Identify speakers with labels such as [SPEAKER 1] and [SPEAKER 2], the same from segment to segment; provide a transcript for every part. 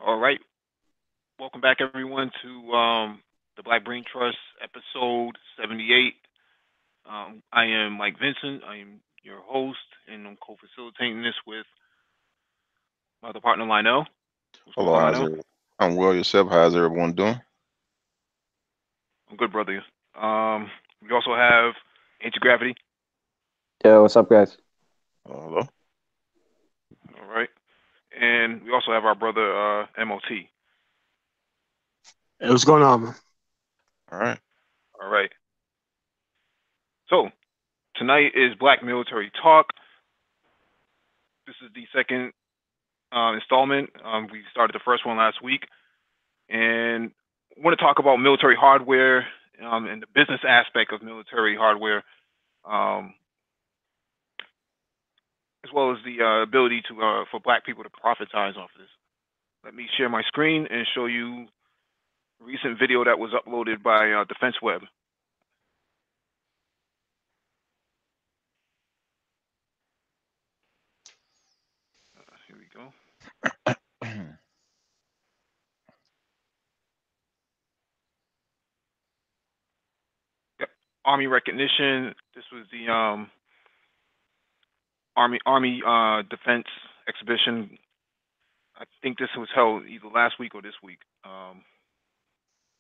[SPEAKER 1] All right. Welcome back, everyone, to the Black Brain Trust episode 78. I am Mike Vincent. I am your host, and I'm co-facilitating this with my other partner, Lionel. What's going
[SPEAKER 2] Hello,
[SPEAKER 1] on,
[SPEAKER 2] how's
[SPEAKER 1] Lionel?
[SPEAKER 2] everyone? I'm well yourself. How's everyone doing?
[SPEAKER 1] I'm good, brother. We also have Ancient Gravity.
[SPEAKER 3] Yo, what's up, guys?
[SPEAKER 2] Hello.
[SPEAKER 1] All right. And we also have our brother, MOT.
[SPEAKER 4] Hey, what's going on, man?
[SPEAKER 2] All right.
[SPEAKER 1] All right. So, tonight is Black Military Talk. This is the second installment. We started the first one last week, and I want to talk about military hardware and the business aspect of military hardware, um, as well as the ability to for Black people to profitize off of this. Let me share my screen and show you a recent video that was uploaded by Defense Web. Here we go. Yep. Army recognition. This was the Army Defense exhibition. I think this was held either last week or this week.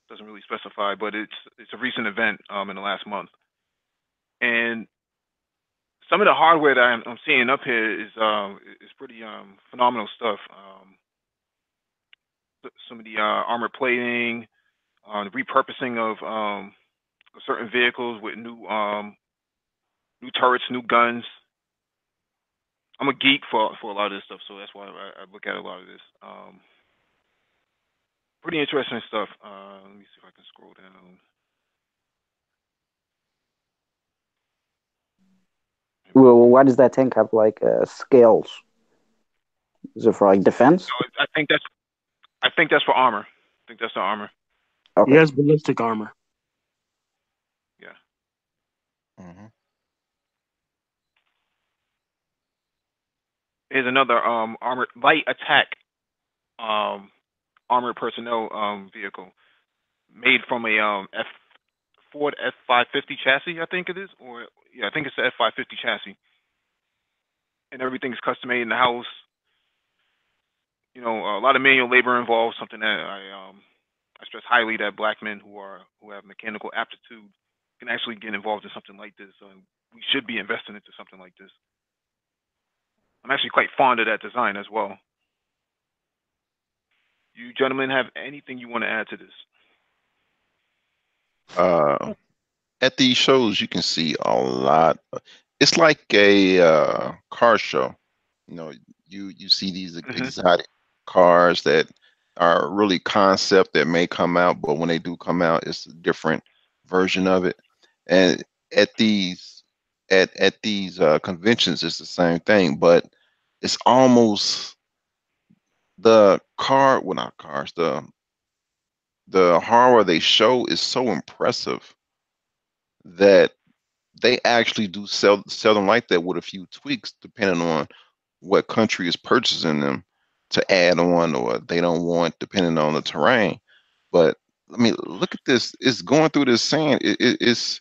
[SPEAKER 1] Doesn't really specify, but it's a recent event in the last month. And some of the hardware that I'm seeing up here is pretty phenomenal stuff. Some of the armor plating, the repurposing of certain vehicles with new turrets, new guns. I'm a geek for a lot of this stuff, so that's why I look at a lot of this. Pretty interesting stuff. Let me see if I can scroll down.
[SPEAKER 3] Well, why does that tank have like scales? Is it for like defense?
[SPEAKER 1] No, I think that's for armor. I think that's the armor.
[SPEAKER 4] He has ballistic armor.
[SPEAKER 1] Yeah.
[SPEAKER 2] Mm-hmm.
[SPEAKER 1] Here's another armored light attack armored personnel vehicle made from a Ford F550 chassis, I think it is, or yeah, I think it's the F550 chassis, and everything's custom made in the house. You know, a lot of manual labor involved. Something that I stress highly that Black men who have mechanical aptitude can actually get involved in something like this. We should be investing into something like this. I'm actually quite fond of that design as well. You gentlemen have anything you want to add to this?
[SPEAKER 2] At these shows, you can see a lot. It's like a car show. You know, you see these exotic cars that are really concept that may come out, but when they do come out, it's a different version of it. And at these conventions, it's the same thing, but it's almost the car. Well, not cars. The hardware they show is so impressive that they actually do sell them like that with a few tweaks depending on what country is purchasing them to add on or they don't want depending on the terrain. But I mean, look at this. It's going through this sand. It's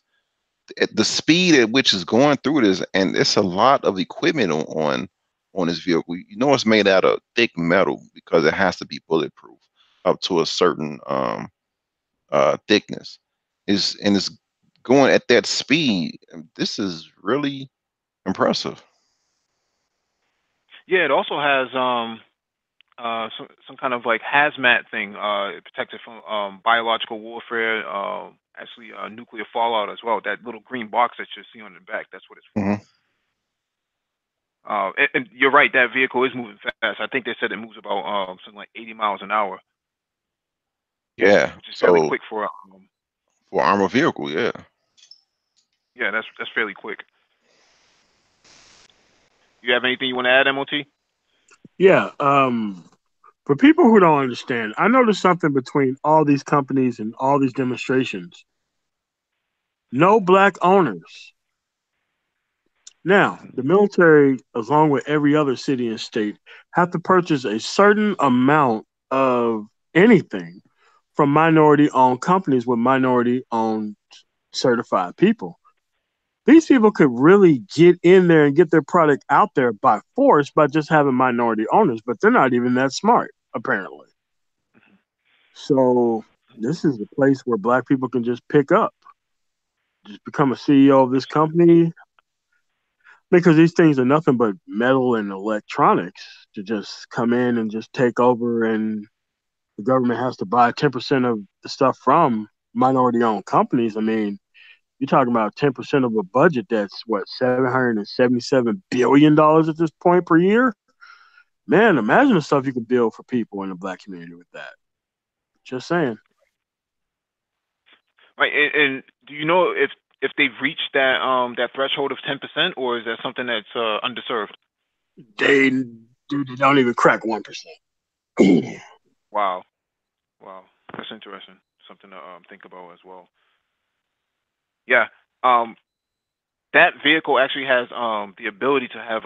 [SPEAKER 2] at the speed at which it's going through this, and it's a lot of equipment on this vehicle. You know, it's made out of thick metal because it has to be bulletproof up to a certain thickness. It's going at that speed. This is really impressive.
[SPEAKER 1] Yeah, it also has some kind of like hazmat thing, protected from biological warfare, actually nuclear fallout as well. That little green box that you see on the back, that's what it's for.
[SPEAKER 2] Mm-hmm.
[SPEAKER 1] And you're right, that vehicle is moving fast. I think they said it moves about something like 80 miles an hour.
[SPEAKER 2] Yeah,
[SPEAKER 1] which is fairly quick for
[SPEAKER 2] armored vehicle. Yeah.
[SPEAKER 1] Yeah, that's fairly quick. You have anything you want to add, MOT?
[SPEAKER 4] Yeah. For people who don't understand, I noticed something between all these companies and all these demonstrations. No Black owners. Now, the military, along with every other city and state, have to purchase a certain amount of anything from minority-owned companies with minority-owned certified people. These people could really get in there and get their product out there by force by just having minority owners, but they're not even that smart, apparently. So this is a place where black people can just pick up, just become a CEO of this company, because these things are nothing but metal and electronics to just come in and just take over, and the government has to buy 10% of the stuff from minority owned companies. I mean, you're talking about 10% of a budget that's what, $777 billion at this point per year. Man, imagine the stuff you could build for people in the black community with that. Just saying.
[SPEAKER 1] Right, and do you know if they've reached that threshold of 10%, or is that something that's underserved?
[SPEAKER 4] They don't even crack 1%.
[SPEAKER 1] Wow, wow, that's interesting. Something to think about as well. Yeah, that vehicle actually has the ability to have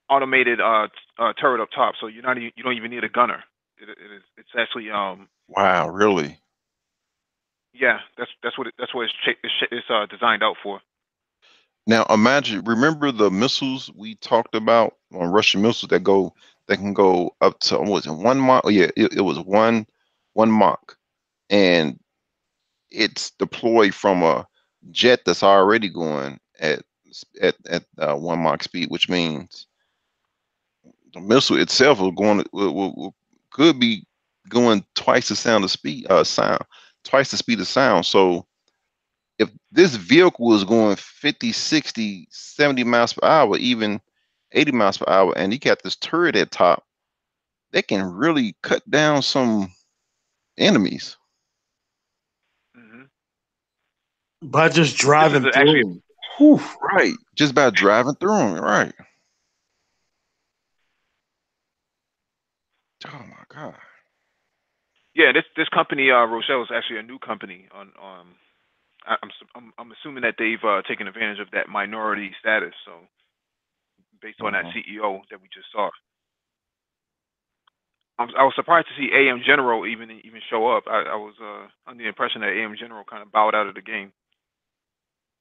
[SPEAKER 1] automated turret up top, so you don't even need a gunner. It's actually
[SPEAKER 2] Wow, really?
[SPEAKER 1] yeah, that's what it's designed out for.
[SPEAKER 2] Now imagine, remember the missiles we talked about on Russian missiles that can go up to, what was it, 1 Mach? Oh yeah, it was one Mach, and it's deployed from a jet that's already going at 1 Mach speed, which means the missile itself could be going twice the twice the speed of sound. So if this vehicle is going 50, 60, 70 miles per hour, even 80 miles per hour, and you got this turret at top, they can really cut down some enemies.
[SPEAKER 1] Hmm.
[SPEAKER 4] By just
[SPEAKER 1] This is
[SPEAKER 4] driving
[SPEAKER 1] actually
[SPEAKER 4] through them. Whew.
[SPEAKER 2] Right. Just by driving through them. Right. Oh my God.
[SPEAKER 1] yeah. This company Rochelle is actually a new company on I'm assuming that they've taken advantage of that minority status. So based on that
[SPEAKER 2] Mhm.
[SPEAKER 1] CEO that we just saw. I was surprised to see AM General even show up. I was under the impression that AM General kind of bowed out of the game.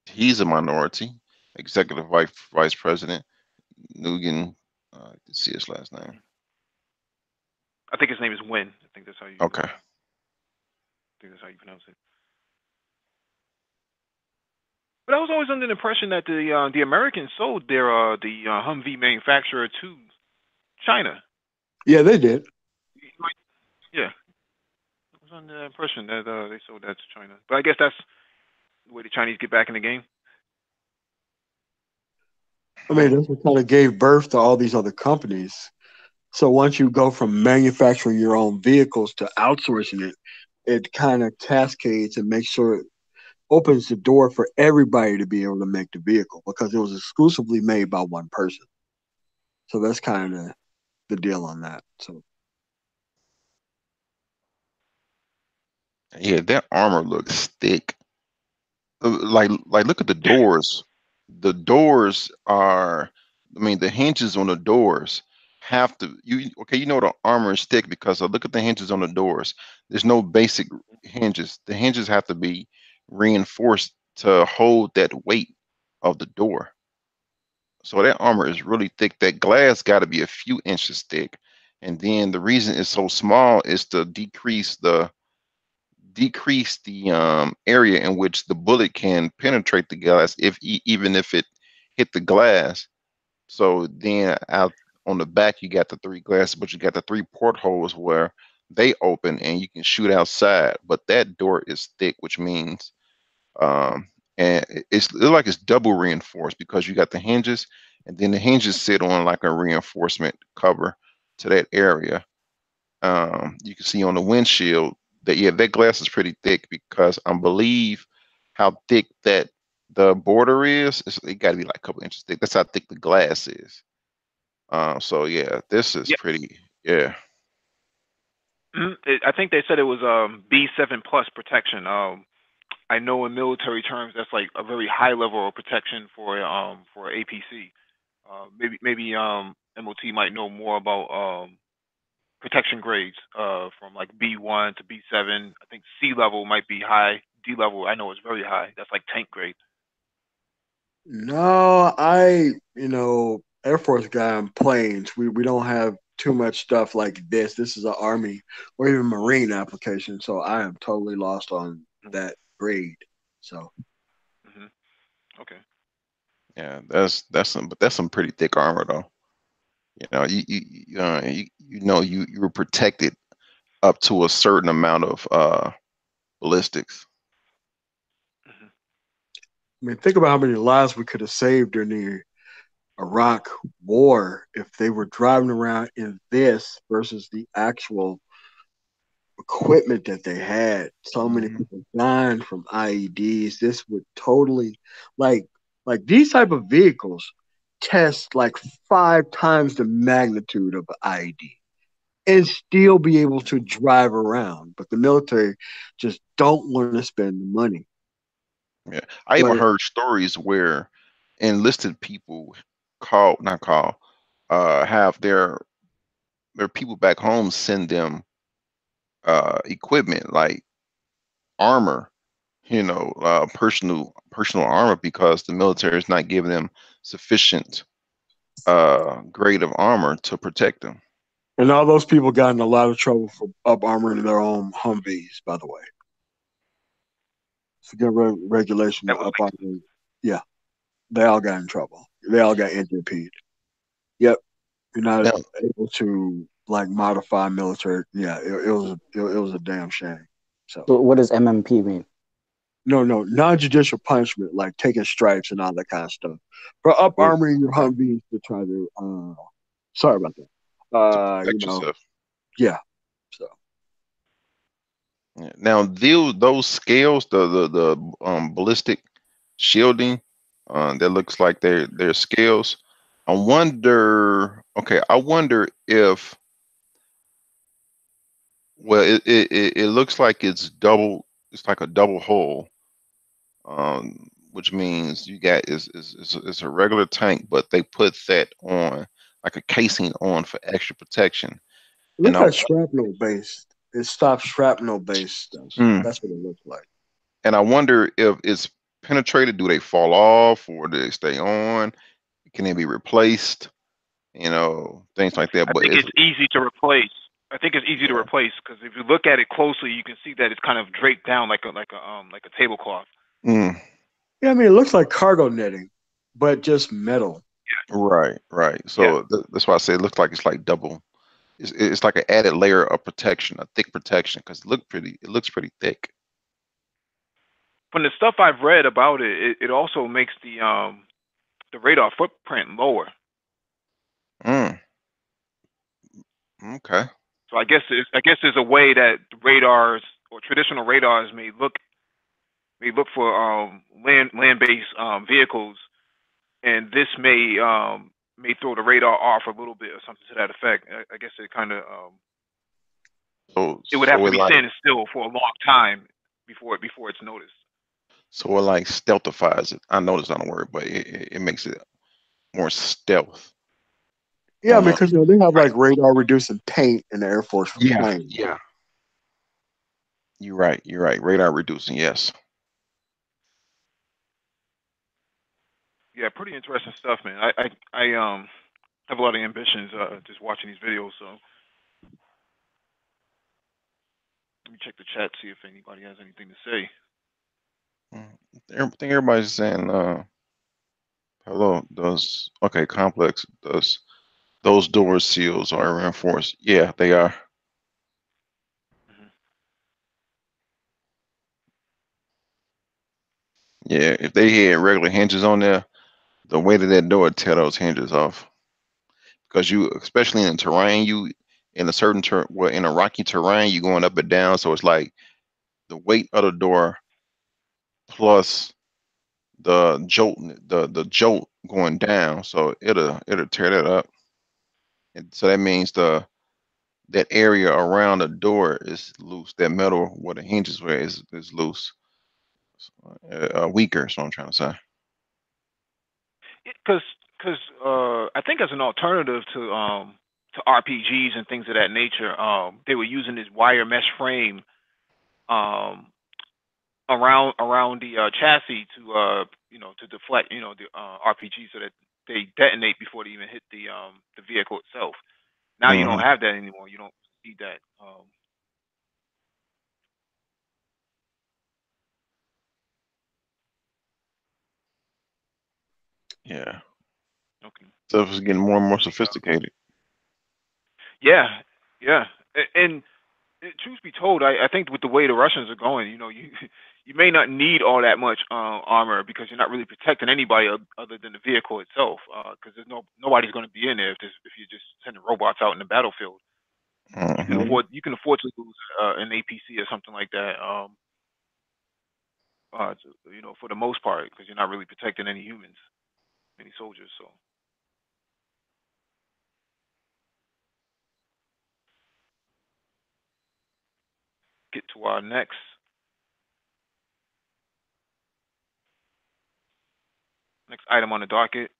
[SPEAKER 2] He's a minority. Executive Vice President Nugan. I can see his last name.
[SPEAKER 1] I think his name is Win. I think that's how you.
[SPEAKER 2] Okay.
[SPEAKER 1] I think that's how you pronounce it. But I was always under the impression that the Americans sold the Humvee manufacturer to China.
[SPEAKER 4] Yeah, they did.
[SPEAKER 1] Yeah, I was under the impression that they sold that to China. But I guess that's the way the Chinese get back in the game.
[SPEAKER 4] I mean, that's what kind of gave birth to all these other companies. So once you go from manufacturing your own vehicles to outsourcing it, it kind of cascades and makes sure it opens the door for everybody to be able to make the vehicle because it was exclusively made by one person. So that's kind of the deal on that. So
[SPEAKER 2] Yeah, that armor looks thick. Like look at the doors. The doors are, I mean, the hinges on the doors have to, you know the armor is thick because look at the hinges on the doors. There's no basic hinges. The hinges have to be reinforced to hold that weight of the door. So that armor is really thick. That glass got to be a few inches thick. And then the reason it's so small is to decrease the area in which the bullet can penetrate the glass, even if it hit the glass. So then out on the back you got the three glasses, but you got the three portholes where they open and you can shoot outside. But that door is thick, which means and it's like it's double reinforced because you got the hinges, and then the hinges sit on like a reinforcement cover to that area. You can see on the windshield that, yeah, that glass is pretty thick because I believe how thick that the border is. It got to be like a couple inches thick. That's how thick the glass is. So yeah, this is
[SPEAKER 1] Yeah,
[SPEAKER 2] pretty. Yeah.
[SPEAKER 1] I think they said it was B7 plus protection. I know in military terms that's like a very high level of protection for APC. Maybe MOT might know more about protection grades, from like B1 to B7. I think C level might be high. D level, I know is very high. That's like tank grade.
[SPEAKER 4] No, Air Force guy on planes. We don't have too much stuff like this. This is an Army or even Marine application, so I am totally lost on that grade. So
[SPEAKER 1] Hmm. Okay.
[SPEAKER 2] Yeah, that's some pretty thick armor though. You know, you were protected up to a certain amount of ballistics.
[SPEAKER 1] Hmm.
[SPEAKER 4] I mean, think about how many lives we could have saved during the Iraq War if they were driving around in this versus the actual equipment that they had. So many
[SPEAKER 2] Mhm.
[SPEAKER 4] people dying from IEDs. This would totally like these type of vehicles test like 5 times the magnitude of an IED and still be able to drive around. But the military just don't want to spend the money.
[SPEAKER 2] Yeah, I even
[SPEAKER 4] But
[SPEAKER 2] heard stories where enlisted people not call, have their people back home send them equipment like armor, personal armor because the military is not giving them sufficient grade of armor to protect them.
[SPEAKER 4] and all those people got in a lot of trouble for up armoring their own Humvees, by the way. It's a good regulation to
[SPEAKER 1] That was
[SPEAKER 4] up
[SPEAKER 1] like,
[SPEAKER 4] armoring. Yeah, they all got in trouble. They all got NJP'd. Yep, you're not
[SPEAKER 2] Now,
[SPEAKER 4] able to like modify military. Yeah, it was a damn shame. So
[SPEAKER 3] So what does MMP mean?
[SPEAKER 4] no, non-judicial punishment like taking stripes and all that kind of stuff for up
[SPEAKER 2] oh,
[SPEAKER 4] armoring your
[SPEAKER 2] okay,
[SPEAKER 4] Humvees to try to. Sorry about that.
[SPEAKER 2] to protect yourself.
[SPEAKER 4] Yeah. So
[SPEAKER 2] Yeah. Now, those scales, the ballistic shielding, that looks like they're scales. I wonder. Okay, I wonder if. Well, it looks like it's double. It's like a double hole, which means you got is a regular tank, but they put that on like a casing on for extra protection.
[SPEAKER 4] it
[SPEAKER 2] And
[SPEAKER 4] looks like shrapnel based. It stops shrapnel based stuff.
[SPEAKER 2] mm,
[SPEAKER 4] That's what it looks like.
[SPEAKER 2] and I wonder if it's penetrated. Do they fall off or do they stay on? Can they be replaced? Things like that.
[SPEAKER 1] I
[SPEAKER 2] But
[SPEAKER 1] think
[SPEAKER 2] it's
[SPEAKER 1] it's easy to replace. I think it's easy to
[SPEAKER 2] yeah.
[SPEAKER 1] replace because if you look at it closely, you can see that it's kind of draped down like a tablecloth.
[SPEAKER 2] Mm,
[SPEAKER 4] Yeah, I mean it looks like cargo netting, but just metal.
[SPEAKER 2] right, right.
[SPEAKER 1] Yeah.
[SPEAKER 2] So that's why I say it looks like it's like double. It's like an added layer of protection, a thick protection, because it looks pretty thick.
[SPEAKER 1] From the stuff I've read about it, it also makes the radar footprint lower.
[SPEAKER 2] Mm, okay.
[SPEAKER 1] So I guess there's a way that radars or traditional radars may look for land based vehicles, and this may throw the radar off a little bit or something to that effect. I guess it kind of
[SPEAKER 2] So
[SPEAKER 1] it would have
[SPEAKER 2] so
[SPEAKER 1] to
[SPEAKER 2] it
[SPEAKER 1] be
[SPEAKER 2] like
[SPEAKER 1] standing still for a long time before it's noticed.
[SPEAKER 2] so it like stealthifies it. I know it's not a word, but it makes it more stealth
[SPEAKER 4] Yeah, I
[SPEAKER 2] on
[SPEAKER 4] mean
[SPEAKER 2] a
[SPEAKER 4] because they have like radar reducing paint in the Air Force for
[SPEAKER 2] yeah,
[SPEAKER 4] planes.
[SPEAKER 2] yeah. You're right. You're right. Radar reducing. Yes.
[SPEAKER 1] Yeah, pretty interesting stuff, man. I have a lot of ambitions just watching these videos. So let me check the chat see if anybody has anything to say.
[SPEAKER 2] I think everybody's saying hello. Does okay complex does those door seals are reinforced? Yeah, they are.
[SPEAKER 1] Hmm.
[SPEAKER 2] Yeah, if they had regular hinges on there, the weight of that door would tear those hinges off. Because you, especially in terrain, you in a certain well, in a rocky terrain, you going up and down, so it's like the weight of the door plus the jolt going down, so it'll tear that up. And so that means that area around the door is loose. That metal where the hinges were is loose, weaker. Is what I'm trying to say.
[SPEAKER 1] Because I think as an alternative to to RPGs and things of that nature. They were using this wire mesh frame um, around the chassis to to deflect the RPG so that they detonate before they even hit the vehicle itself. Now you don't
[SPEAKER 2] Hmm.
[SPEAKER 1] have that anymore. You don't see that.
[SPEAKER 2] Yeah.
[SPEAKER 1] Okay.
[SPEAKER 2] Stuff is getting more and more
[SPEAKER 1] The,
[SPEAKER 2] sophisticated.
[SPEAKER 1] yeah, yeah, and truth be told, I think with the way the Russians are going, you you may not need all that much armor because you're not really protecting anybody other than the vehicle itself. Because there's nobody's going to be in there if you're just sending robots out in the battlefield.
[SPEAKER 2] Hmm.
[SPEAKER 1] You can afford to lose an APC or something like that. For the most part, because you're not really protecting any humans, any soldiers. So get to our next item on the docket.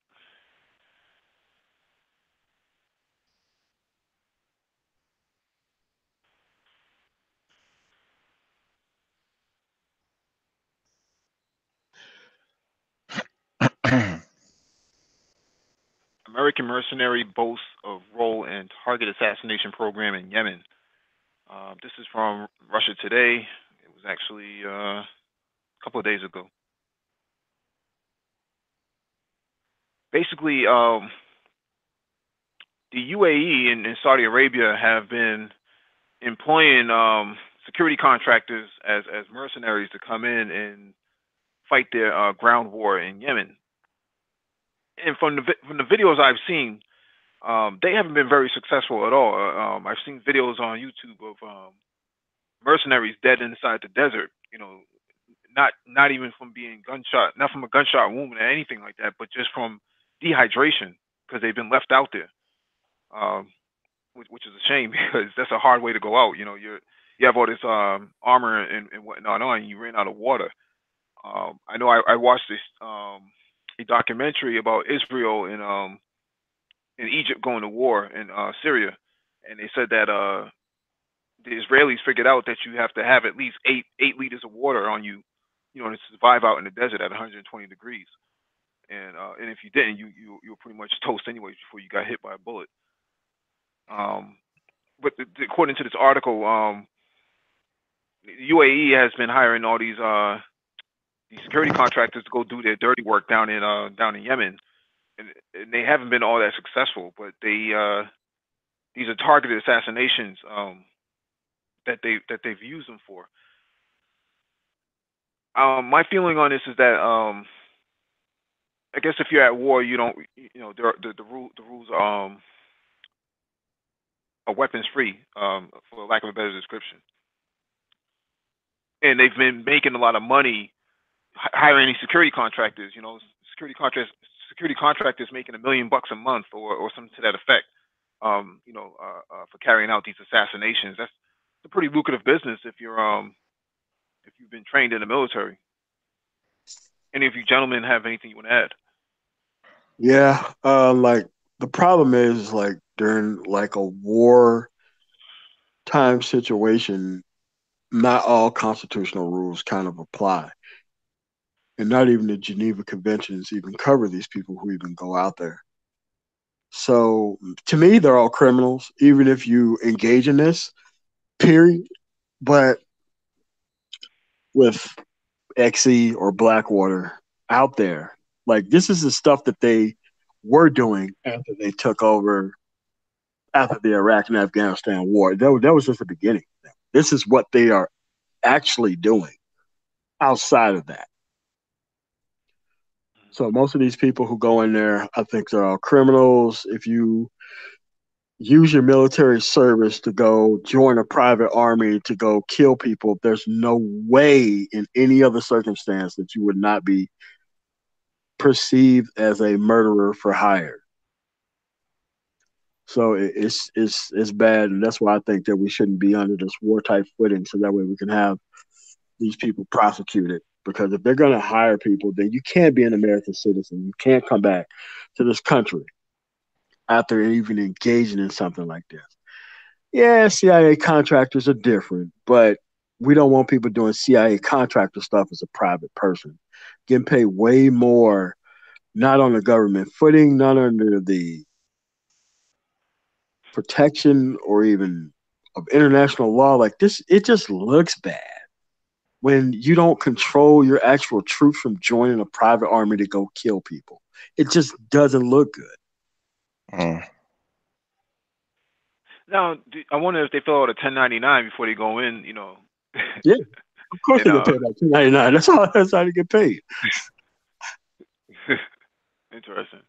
[SPEAKER 1] American mercenary boasts of role in target assassination program in Yemen. This is from Russia Today. It was actually a couple of days ago. Basically, the UAE and Saudi Arabia have been employing security contractors as mercenaries to come in and fight their ground war in Yemen. And from the videos I've seen, they haven't been very successful at all. I've seen videos on YouTube of mercenaries dead inside the desert. Not even from being gunshot, not from a gunshot wound or anything like that, but just from dehydration because they've been left out there, um, which is a shame because that's a hard way to go out. You have all this armor and whatnot on, and you ran out of water. I know I watched this a documentary about Israel and in Egypt going to war in Syria, and they said that the Israelis figured out that you have to have at least eight liters of water on you, to survive out in the desert at 120 degrees. And if you didn't, you were pretty much toast anyways before you got hit by a bullet. Um, but according to this article, the UAE has been hiring all these security contractors to go do their dirty work down in Yemen, and they haven't been all that successful. But these are targeted assassinations that they've used them for. My feeling on this is that I guess if you're at war, you don't, the rules are weapons free, for lack of a better description. And they've been making a lot of money hiring these security contractors. Security contractors making $1 million a month or something to that effect. For carrying out these assassinations. That's a pretty lucrative business if you've been trained in the military. Any of you gentlemen have anything you want to add?
[SPEAKER 4] Yeah, like the problem is like during like a war time situation, not all constitutional rules kind of apply. And not even the Geneva Conventions even cover these people who even go out there. So to me, they're all criminals, even if you engage in this, period. But with XE or Blackwater out there, like this is the stuff that they were doing after they took over after the Iraq and Afghanistan war. That was just the beginning. This is what they are actually doing outside of that. So most of these people who go in there, I think they're all criminals. If you use your military service to go join a private army to go kill people, there's no way in any other circumstance that you would not be perceived as a murderer for hire. So it's bad, and that's why I think that we shouldn't be under this war type footing, so that way we can have these people prosecuted. Because if they're going to hire people, then you can't be an American citizen. You can't come back to this country after even engaging in something like this. Yeah, CIA contractors are different, but we don't want people doing CIA contractor stuff as a private person, getting paid way more, not on the government footing, not under the protection or even of international law. Like this, it just looks bad when you don't control your actual troops from joining a private army to go kill people. It just doesn't look good.
[SPEAKER 2] Mm.
[SPEAKER 1] Now, I wonder if they fill out a 1099 before they go in.
[SPEAKER 4] Yeah, of course
[SPEAKER 1] and
[SPEAKER 4] they get paid like $2.99. That's how they get paid.
[SPEAKER 1] interesting.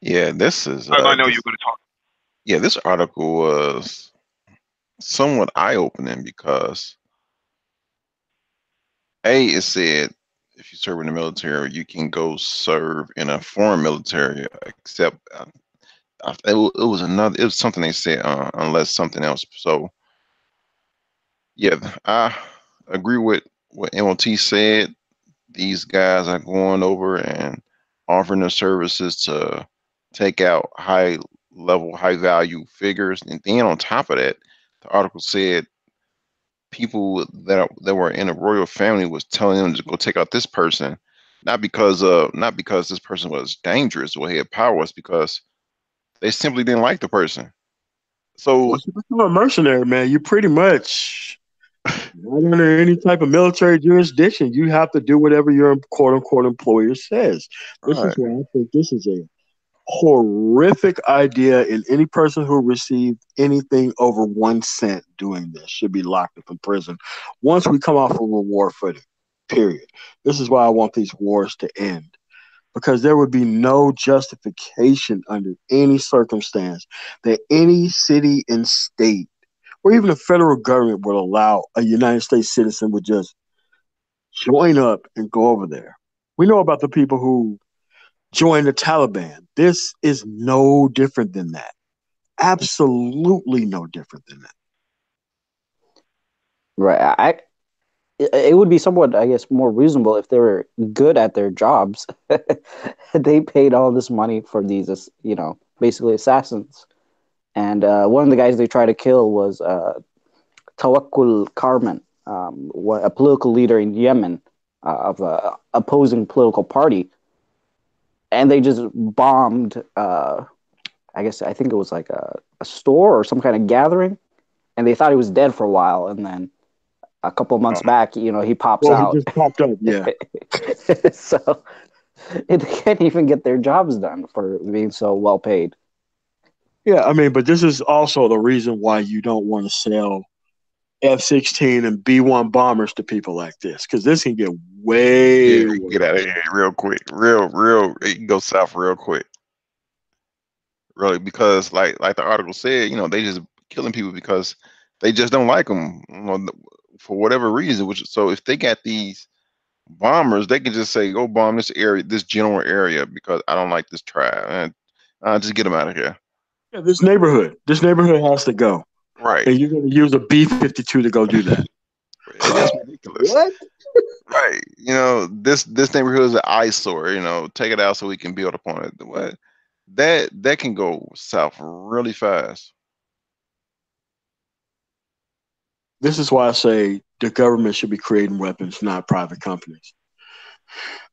[SPEAKER 2] Yeah, this is
[SPEAKER 1] I know you're going to talk.
[SPEAKER 2] yeah, this article was somewhat eye-opening because it said if you serve in the military, you can go serve in a foreign military, except it was something they said unless something else. So yeah, I agree with what MOT said. These guys are going over and offering their services to take out high level, high value figures. And then on top of that, the article said people that were in a royal family was telling them to go take out this person, not because this person was dangerous or had power, it's because they simply didn't like the person. So
[SPEAKER 4] Once you become a mercenary, man, you pretty much not under any type of military jurisdiction. You have to do whatever your quote unquote employer says. This is
[SPEAKER 2] right,
[SPEAKER 4] why I think this is a horrific idea, and any person who received anything over 1 cent doing this should be locked up in prison once we come off of a war footing, period. This is why I want these wars to end, because there would be no justification under any circumstance that any city and state or even the federal government would allow a United States citizen would just join up and go over there. We know about the people who join the Taliban. This is no different than that. Absolutely no different than that.
[SPEAKER 3] Right. It would be somewhat, I guess, more reasonable if they were good at their jobs. They paid all this money for these, basically assassins. And one of the guys they tried to kill was Tawakkul Karman, a political leader in Yemen of a opposing political party. And they just bombed, I think it was like a store or some kind of gathering. And they thought he was dead for a while. And then a couple of months back, he pops
[SPEAKER 4] Well, he
[SPEAKER 3] out.
[SPEAKER 4] just popped up, yeah.
[SPEAKER 3] So they can't even get their jobs done for being so well paid.
[SPEAKER 4] Yeah, I mean, but this is also the reason why you don't want to sell F-16 and B-1 bombers to people like this, because this can get way
[SPEAKER 2] yeah, get out of here real quick, real, it can go south real quick, really, because like the article said, they just killing people because they just don't like them, for whatever reason. So if they got these bombers, they can just say, go bomb this area, this general area, because I don't like this tribe, and just get them out of here.
[SPEAKER 4] Yeah, this neighborhood has to go.
[SPEAKER 2] Right.
[SPEAKER 4] And you're going to use a B-52 to go do that.
[SPEAKER 2] That's ridiculous.
[SPEAKER 3] What?
[SPEAKER 2] Right. This neighborhood is an eyesore. Take it out so we can build upon it. What? That can go south really fast.
[SPEAKER 4] This is why I say the government should be creating weapons, not private companies.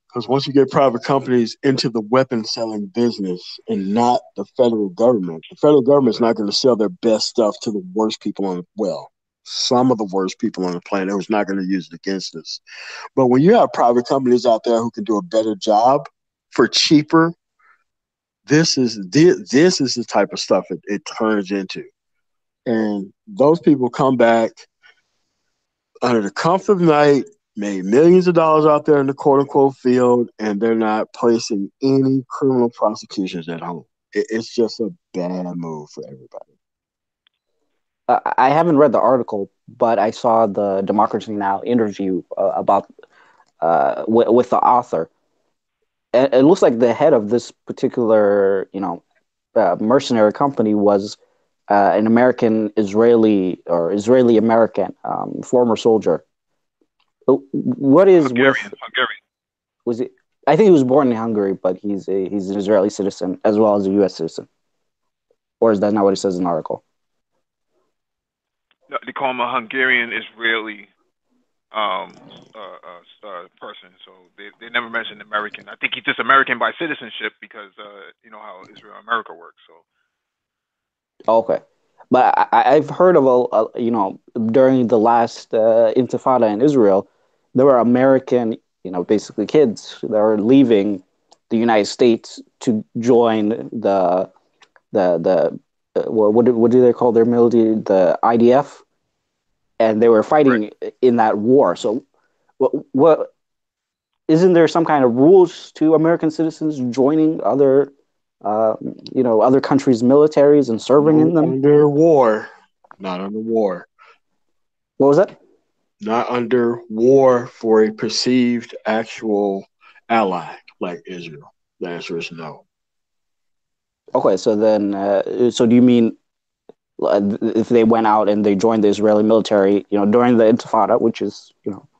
[SPEAKER 4] Because once you get private companies into the weapon selling business and not the federal government's not going to sell their best stuff to the worst people some of the worst people on the planet who's not going to use it against us. But when you have private companies out there who can do a better job for cheaper, this is the type of stuff it turns into. And those people come back under the comfort of night, made millions of dollars out there in the quote unquote field, and they're not placing any criminal prosecutions at home. It's just a bad move for everybody.
[SPEAKER 3] I haven't read the article, but I saw the Democracy Now! Interview about with the author. It looks like the head of this particular, mercenary company was an American Israeli or Israeli American former soldier. What is
[SPEAKER 1] Hungarian.
[SPEAKER 3] was it? I think he was born in Hungary, but he's an Israeli citizen as well as a U.S. citizen. Or is that not what it says in the article?
[SPEAKER 1] No, they call him a Hungarian Israeli person. So they never mentioned American. I think he's just American by citizenship because you know how Israel America works. So
[SPEAKER 3] Okay, but I've heard of during the last Intifada in Israel, there were American, basically kids that were leaving the United States to join the what do they call their military, the IDF, and they were
[SPEAKER 1] right.
[SPEAKER 3] fighting in that war. So what isn't there some kind of rules to American citizens joining other countries' militaries and serving in
[SPEAKER 4] No
[SPEAKER 3] them?
[SPEAKER 4] under war. Not under war.
[SPEAKER 3] What was that?
[SPEAKER 4] Not under war for a perceived actual ally like Israel. The answer is no.
[SPEAKER 3] Okay, so then, so do you mean if they went out and they joined the Israeli military, during the Intifada, which is,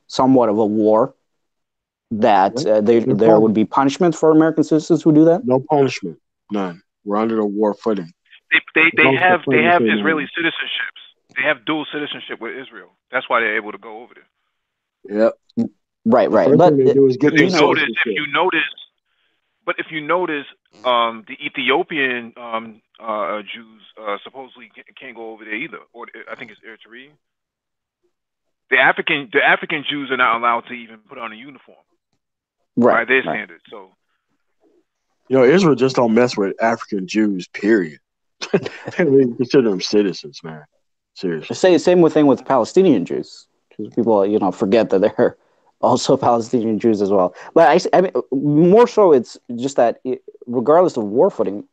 [SPEAKER 3] somewhat of a war, that
[SPEAKER 4] Yep.
[SPEAKER 3] there would be punishment for American citizens who do that?
[SPEAKER 4] No punishment. None. We're under the war footing.
[SPEAKER 1] They have
[SPEAKER 4] No.
[SPEAKER 1] Israeli citizenships. They have dual citizenship with Israel. That's why they're able to go over there.
[SPEAKER 4] Yep.
[SPEAKER 3] Right.
[SPEAKER 4] The first
[SPEAKER 3] But
[SPEAKER 4] thing they do is get
[SPEAKER 1] If
[SPEAKER 4] their
[SPEAKER 1] you notice, but if you notice, the Ethiopian Jews supposedly can't go over there either, or I think it's Eritrea. The African Jews are not allowed to even put on a uniform by their standards. So,
[SPEAKER 4] Israel just don't mess with African Jews. Period. They don't even consider them citizens, man. Seriously.
[SPEAKER 3] Same thing with Palestinian Jews, because people forget that they're also Palestinian Jews as well. But I mean, more so, it's just that regardless of war footing,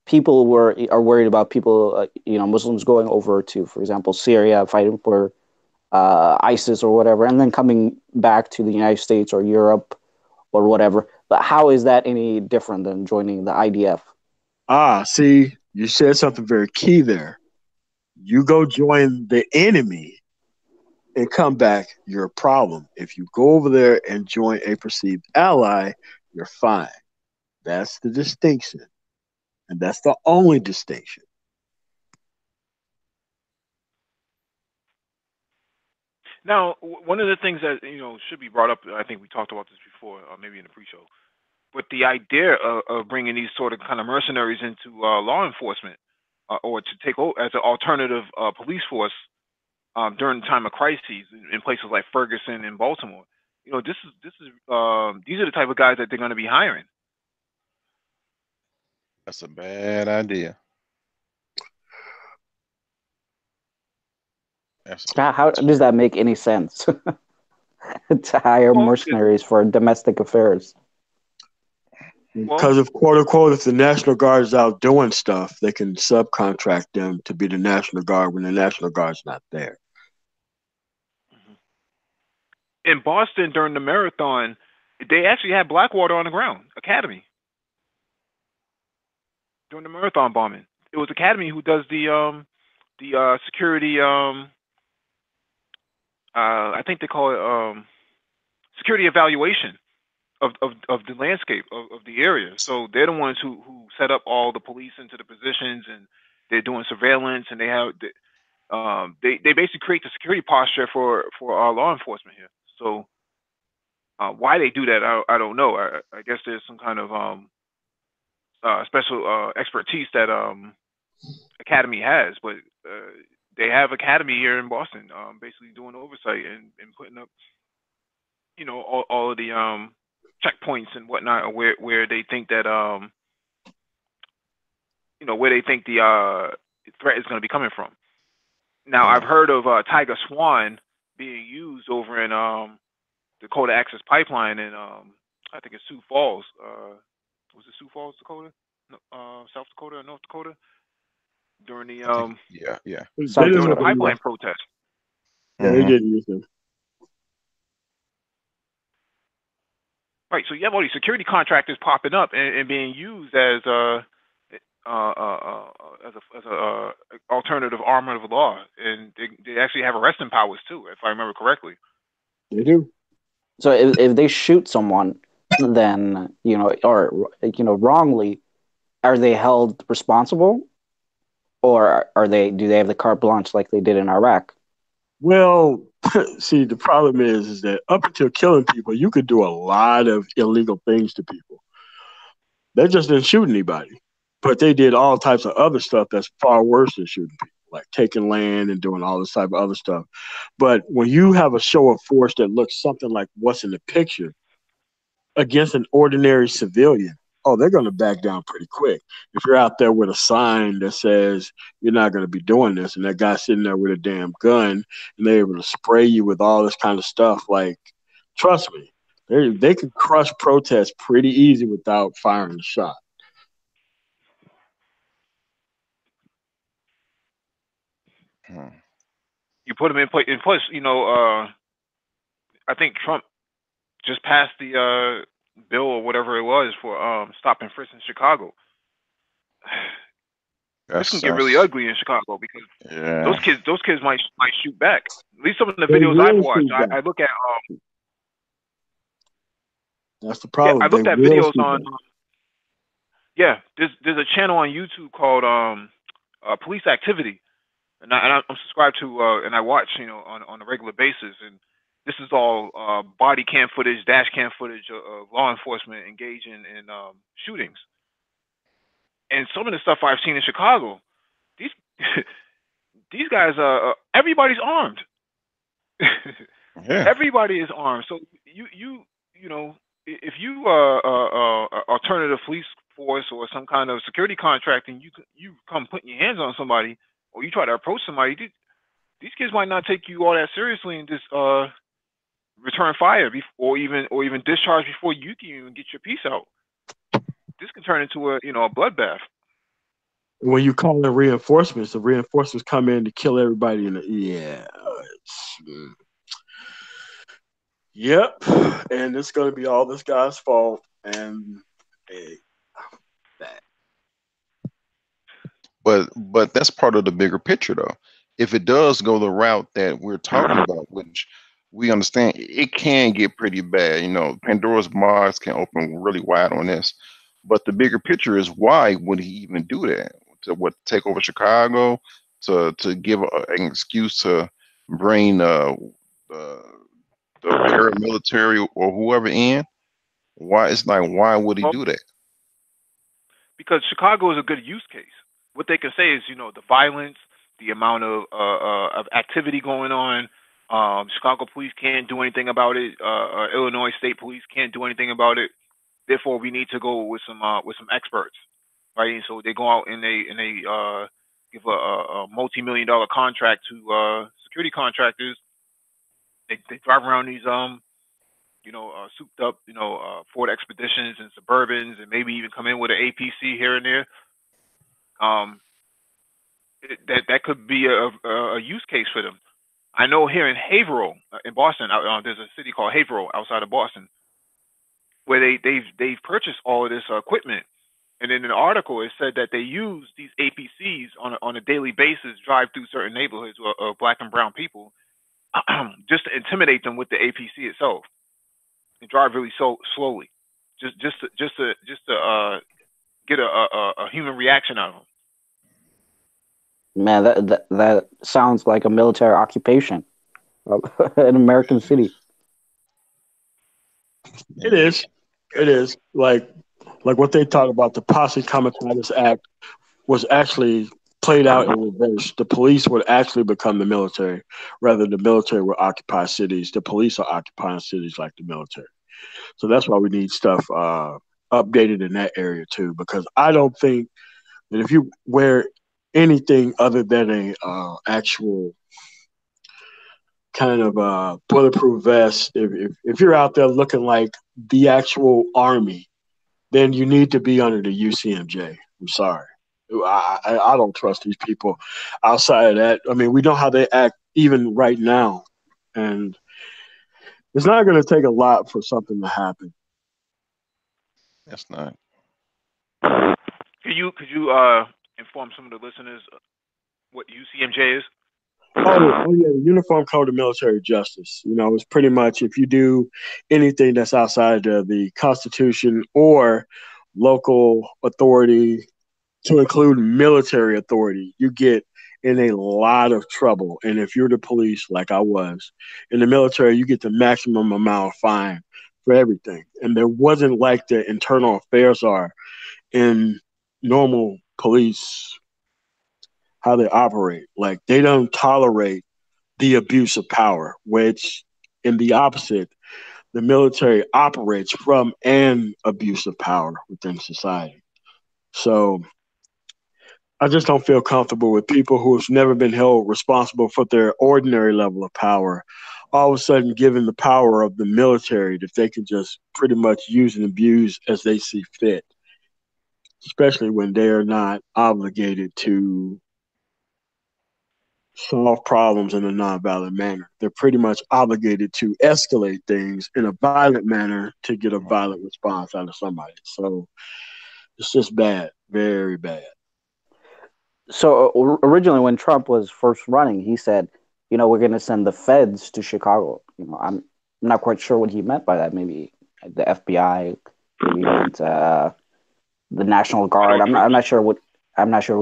[SPEAKER 3] people are worried about people, Muslims going over to, for example, Syria, fighting for ISIS or whatever, and then coming back to the United States or Europe or whatever. But how is that any different than joining the IDF?
[SPEAKER 4] See, you said something very key there. You go join the enemy and come back, you're a problem. If you go over there and join a perceived ally, you're fine. That's the distinction. And that's the only distinction.
[SPEAKER 1] now one of the things that should be brought up, I think we talked about this before, maybe in the pre-show, but the idea of bringing these sort of kind of mercenaries into law enforcement, or to take over as an alternative police force during the time of crises in places like Ferguson and Baltimore. These are the type of guys that they're going to be hiring.
[SPEAKER 2] That's a bad idea.
[SPEAKER 3] How does that make any sense? To hire mercenaries for domestic affairs?
[SPEAKER 4] Because if, quote unquote, if the National Guard is out doing stuff, they can subcontract them to be the National Guard when the National Guard's not there.
[SPEAKER 1] In Boston during the marathon, they actually had Blackwater on the ground, Academy. During the marathon bombing, it was Academy who does the security. I think they call it security evaluation of the landscape of the area. So they're the ones who set up all the police into the positions, and they're doing surveillance, and they have they basically create the security posture for our law enforcement here. So why they do that, I don't know. I guess there's some kind of special expertise that Academy has, but they have Academy here in Boston, basically doing oversight and putting up, all of the checkpoints and whatnot, where they think that where they think the threat is going to be coming from. Now, I've heard of Tiger Swan being used over in Dakota Access Pipeline in I think it's Sioux Falls. Was it Sioux Falls, Dakota? No, South Dakota or North Dakota? During the during the pipeline protest.
[SPEAKER 4] Yeah, they did use them.
[SPEAKER 1] Right, so you have all these security contractors popping up and being used as a alternative arm of the law, and they actually have arresting powers too, if I remember correctly.
[SPEAKER 4] They do.
[SPEAKER 3] So if they shoot someone, then or wrongly, are they held responsible, or do they have the carte blanche like they did in Iraq?
[SPEAKER 4] Well, see, the problem is that up until killing people, you could do a lot of illegal things to people. They just didn't shoot anybody, but they did all types of other stuff that's far worse than shooting people, like taking land and doing all this type of other stuff. But when you have a show of force that looks something like what's in the picture against an ordinary civilian, oh, they're going to back down pretty quick. If you're out there with a sign that says you're not going to be doing this, and that guy sitting there with a damn gun, and they're able to spray you with all this kind of stuff, like, trust me, they can crush protests pretty easy without firing a shot.
[SPEAKER 1] You put them in place. And plus, I think Trump just passed the bill or whatever it was for stop and frisk in Chicago. This can get really ugly in Chicago because those kids might shoot back. At least some of the videos I've watched, I look at.
[SPEAKER 4] That's the problem.
[SPEAKER 1] Yeah, I looked at videos on. Yeah, there's a channel on YouTube called Police Activity, and I'm subscribed to and I watch on a regular basis, and this is all body cam footage, dash cam footage of law enforcement engaging in shootings. And some of the stuff I've seen in Chicago, these these guys, everybody's armed.
[SPEAKER 2] Yeah.
[SPEAKER 1] Everybody is armed. So if you alternative police force or some kind of security contract, and you come putting your hands on somebody, or you try to approach somebody, these kids might not take you all that seriously and just return fire or even discharge before you can even get your piece out. This can turn into a bloodbath.
[SPEAKER 4] When you call in reinforcements, the reinforcements come in to kill everybody Yep, and it's going to be all this guy's fault. And
[SPEAKER 2] But that's part of the bigger picture, though. If it does go the route that we're talking about, which we understand, it can get pretty bad. Pandora's box can open really wide on this. But the bigger picture is, why would he even do that? To take over Chicago? To give an excuse to bring the paramilitary or whoever in? Why would he do that?
[SPEAKER 1] Because Chicago is a good use case. What they can say is, the violence, the amount of activity going on. Chicago police can't do anything about it. Illinois State Police can't do anything about it. Therefore, we need to go with some experts, right? And so they go out and they give a multi-million-dollar contract to security contractors. They drive around these souped up Ford Expeditions and Suburbans, and maybe even come in with an APC here and there. That could be a use case for them. I know here in Haverhill, in Boston, there's a city called Haverhill outside of Boston, where they've purchased all of this equipment. And in an article, it said that they use these APCs on a daily basis, drive through certain neighborhoods of black and brown people, just to intimidate them with the APC itself, and drive really slowly, just to get a human reaction out of them.
[SPEAKER 3] Man, that sounds like a military occupation, an American city.
[SPEAKER 4] It is like what they talk about. The Posse Comitatus Act was actually played out in reverse. The police would actually become the military, rather the military would occupy cities. The police are occupying cities like the military. So that's why we need stuff updated in that area too. Because I don't think that if you wear anything other than a actual kind of bulletproof vest, if you're out there looking like the actual army, then you need to be under the UCMJ. I'm sorry. I don't trust these people outside of that. I mean, we know how they act even right now. And it's not going to take a lot for something to happen.
[SPEAKER 2] That's not.
[SPEAKER 1] Could you inform some of the listeners what UCMJ is?
[SPEAKER 4] Oh yeah, the Uniform Code of Military Justice. You know, it's pretty much if you do anything that's outside of the Constitution or local authority, to include military authority, you get in a lot of trouble. And if you're the police, like I was in the military, you get the maximum amount of fine for everything. And there wasn't like the internal affairs are in normal police, how they operate. Like they don't tolerate the abuse of power, which in the opposite, the military operates from an abuse of power within society. So I just don't feel comfortable with people who have never been held responsible for their ordinary level of power, all of a sudden given the power of the military that they can just pretty much use and abuse as they see fit, especially when they are not obligated to solve problems in a nonviolent manner. They're pretty much obligated to escalate things in a violent manner to get a violent response out of somebody. So it's just bad, very bad.
[SPEAKER 3] So originally, when Trump was first running, he said, we're going to send the feds to Chicago. I'm not quite sure what he meant by that. Maybe the FBI, maybe he meant the National Guard. I'm not sure what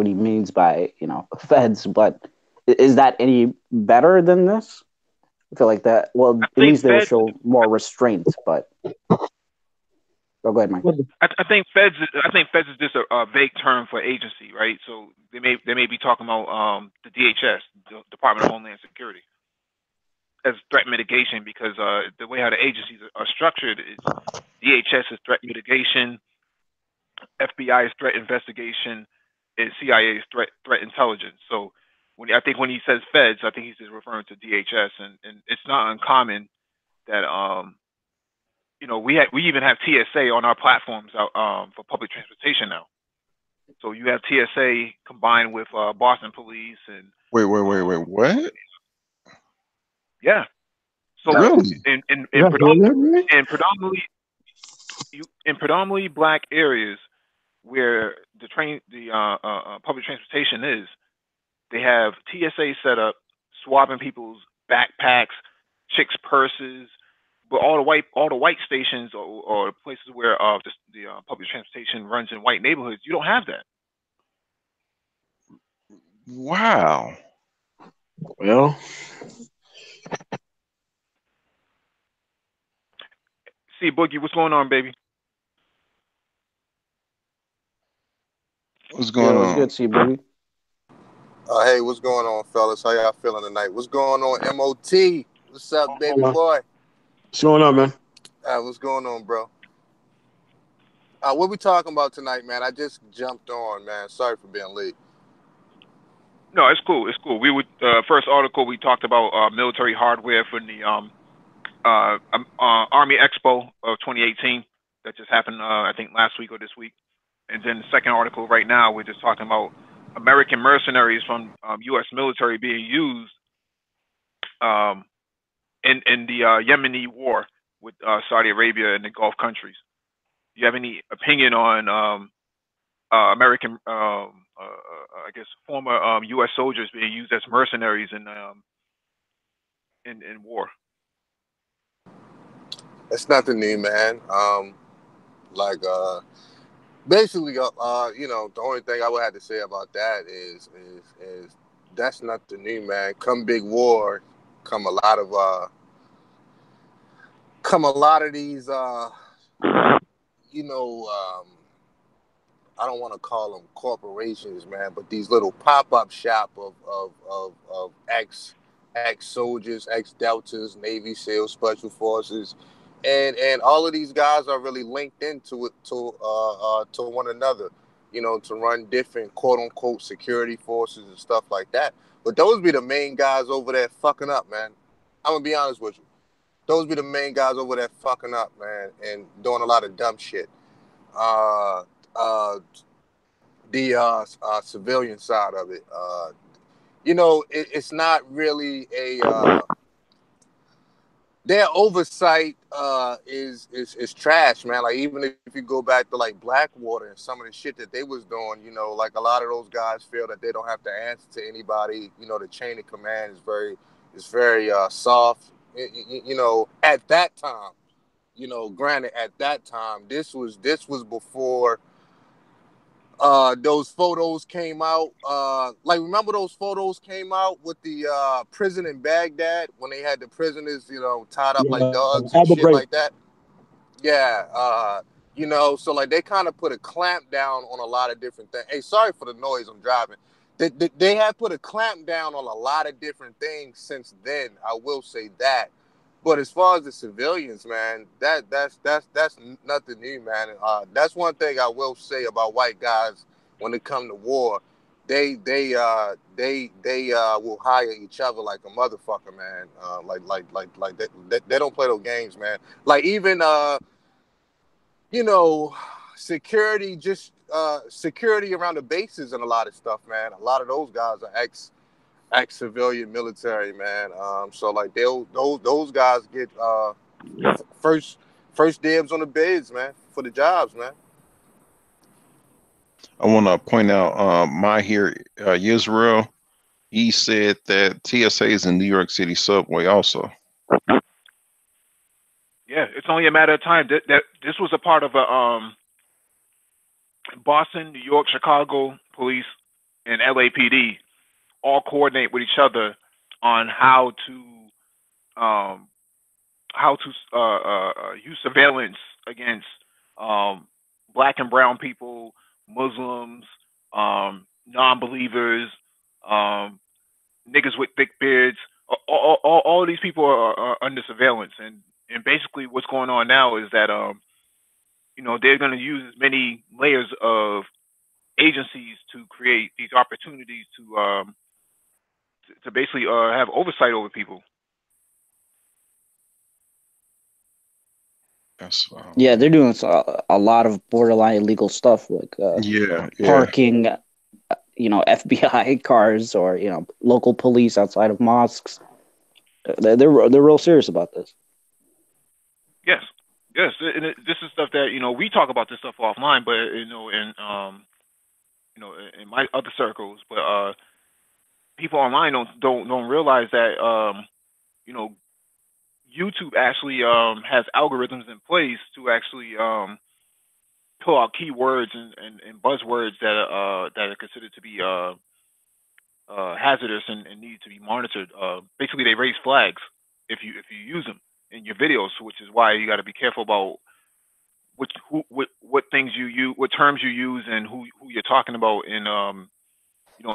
[SPEAKER 3] he means by feds. But is that any better than this? I feel like that. Well, at least they will show more restraint. But go ahead, Mike.
[SPEAKER 1] I think feds is just a vague term for agency, right? So they may be talking about the DHS, the Department of Homeland Security, as threat mitigation, because the way how the agencies are structured is DHS is threat mitigation, FBI is threat investigation, and CIA is threat intelligence. So I think when he says feds, I think he's just referring to DHS, and it's not uncommon that we even have TSA on our platforms for public transportation now. So you have TSA combined with Boston Police and
[SPEAKER 2] wait, what?
[SPEAKER 1] Yeah. So
[SPEAKER 2] really?
[SPEAKER 1] in predominantly black areas where the public transportation is, they have TSA set up, swabbing people's backpacks, chicks' purses. But all the white stations or places where the public transportation runs in white neighborhoods, you don't have that.
[SPEAKER 2] Wow.
[SPEAKER 4] Well,
[SPEAKER 1] see, Boogie, what's going on, baby?
[SPEAKER 2] What's going on?
[SPEAKER 3] What's good, see, Boogie?
[SPEAKER 5] Hey, what's going on, fellas? How y'all feeling tonight? What's going on, MOT? What's up, baby boy?
[SPEAKER 4] What's going on, man?
[SPEAKER 5] What's going on, bro? What we talking about tonight, man? I just jumped on, man. Sorry for being late.
[SPEAKER 1] No, it's cool. It's cool. We would first article we talked about military hardware for the Army Expo of 2018 that just happened, I think last week or this week. And then the second article right now, we're just talking about American mercenaries from U.S. military being used in the Yemeni war with Saudi Arabia and the Gulf countries. Do you have any opinion on American, I guess, former U.S. soldiers being used as mercenaries in war?
[SPEAKER 5] It's nothing new, man. Basically, the only thing I would have to say about that is that's nothing new, man. Come big war, come a lot of these, I don't want to call them corporations, man, but these little pop-up shop of ex-soldiers, ex-deltas, Navy SEALs, Special Forces, and all of these guys are really linked into it to one another, to run different quote-unquote security forces and stuff like that. But those be the main guys over there fucking up, man. I'm going to be honest with you. Those be the main guys over there fucking up, man, and doing a lot of dumb shit. The civilian side of it, it's not really their oversight is trash, man. Like even if you go back to like Blackwater and some of the shit that they was doing, you know, like a lot of those guys feel that they don't have to answer to anybody. You know, the chain of command is very soft. You know, at that time, you know, granted, at that time, this was before those photos came out. Like, remember those photos came out with the prison in Baghdad when they had the prisoners, you know, tied up like dogs and
[SPEAKER 4] Abu
[SPEAKER 5] shit
[SPEAKER 4] Ghraib.
[SPEAKER 5] like that? Yeah. You know, so like they kind of put a clamp down on a lot of different things. Hey, sorry for the noise, I'm driving. They have put a clamp down on a lot of different things since then. I will say that. But as far as the civilians, man, that's nothing new, man. That's one thing I will say about white guys when it come to war. They will hire each other like a motherfucker, man. Like they don't play those games, man. Like even you know, security, just security around the bases and a lot of stuff, man. A lot of those guys are ex-civilian military, man. So like those guys get first dibs on the bids, man, for the jobs, man.
[SPEAKER 2] I want to point out Mahir Yisrael. He said that TSA is in New York City subway also.
[SPEAKER 1] Yeah, it's only a matter of time. That this was a part of a Boston, New York, Chicago police, and LAPD all coordinate with each other on um, how to use surveillance against black and brown people, Muslims, non-believers, um, niggas with thick beards. All of these people are under surveillance, and basically what's going on now is that you know, they're going to use as many layers of agencies to create these opportunities to basically have oversight over people.
[SPEAKER 2] That's
[SPEAKER 3] Yeah, they're doing a lot of borderline illegal stuff, like
[SPEAKER 2] yeah.
[SPEAKER 3] parking, FBI cars, or local police outside of mosques. They're real serious about this.
[SPEAKER 1] Yes, yes, and this is stuff that we talk about this stuff offline, but in my other circles, but people online don't realize that you know YouTube actually has algorithms in place to actually pull out keywords and buzzwords that are considered to be hazardous and need to be monitored. Basically, they raise flags if you use them in your videos, which is why you got to be careful about what things you use, what terms you use, and who you're talking about in in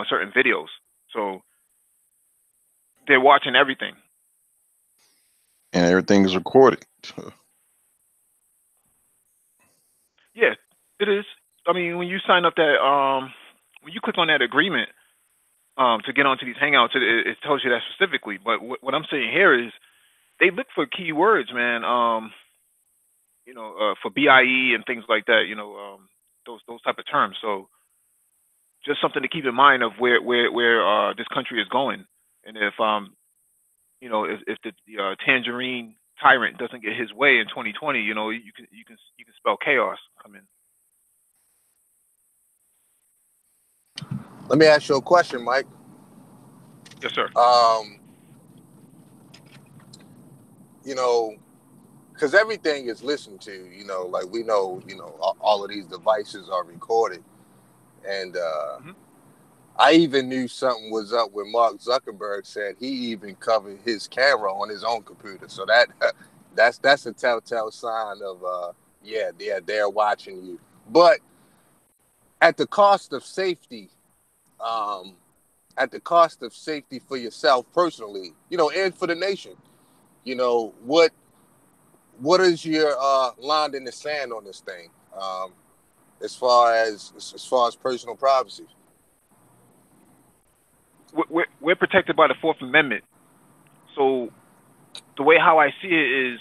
[SPEAKER 1] certain videos. So they're watching everything.
[SPEAKER 2] And everything is recorded.
[SPEAKER 1] Yeah, it is. I mean, when you sign up that when you click on that agreement to get onto these hangouts, it tells you that specifically. But what I'm saying here is they look for keywords, man. For BIE and things like that. Those type of terms. So just something to keep in mind of where this country is going, and if if the tangerine tyrant doesn't get his way in 2020, you can spell chaos come in.
[SPEAKER 5] Let me ask you a question, Mike.
[SPEAKER 1] Yes, sir.
[SPEAKER 5] Because everything is listened to, like we know, all of these devices are recorded. And I even knew something was up when Mark Zuckerberg said he even covered his camera on his own computer. So that's a telltale sign of, they're watching you. But at the cost of safety, for yourself personally, and for the nation, what is your line in the sand on this thing, as far as personal privacy?
[SPEAKER 1] We're protected by the Fourth Amendment. So the way how I see it is,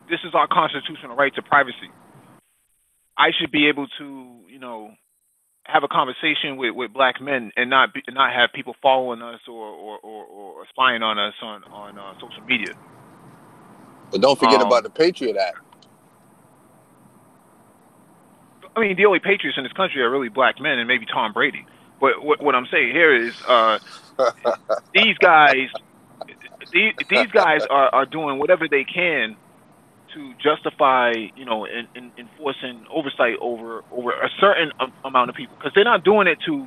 [SPEAKER 1] this is our constitutional right to privacy. I should be able to, have a conversation with black men and not have people following us or spying on us on social media.
[SPEAKER 5] But don't forget about the Patriot Act.
[SPEAKER 1] I mean, the only patriots in this country are really black men and maybe Tom Brady. But what I'm saying here is these guys are doing whatever they can to justify, in enforcing oversight over a certain amount of people, because they're not doing it to,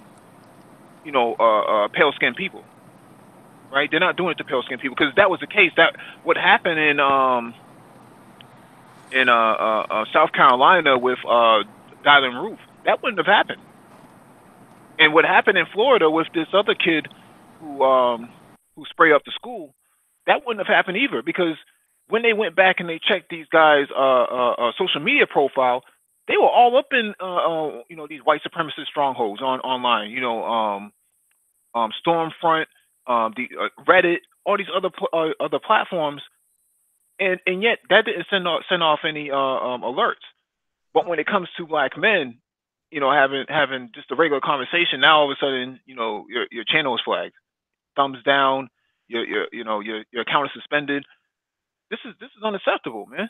[SPEAKER 1] pale skinned people, right? They're not doing it to pale skinned people, because that was the case. That what happened in South Carolina with Dylan Roof, that wouldn't have happened. And what happened in Florida with this other kid who sprayed up the school, that wouldn't have happened either, because when they went back and they checked these guys' social media profile, they were all up in these white supremacist strongholds online. Stormfront, the Reddit, all these other platforms, and yet that didn't send off any alerts. But when it comes to black men, having just a regular conversation, now all of a sudden, your channel is flagged, thumbs down, your account is suspended. This is unacceptable, man.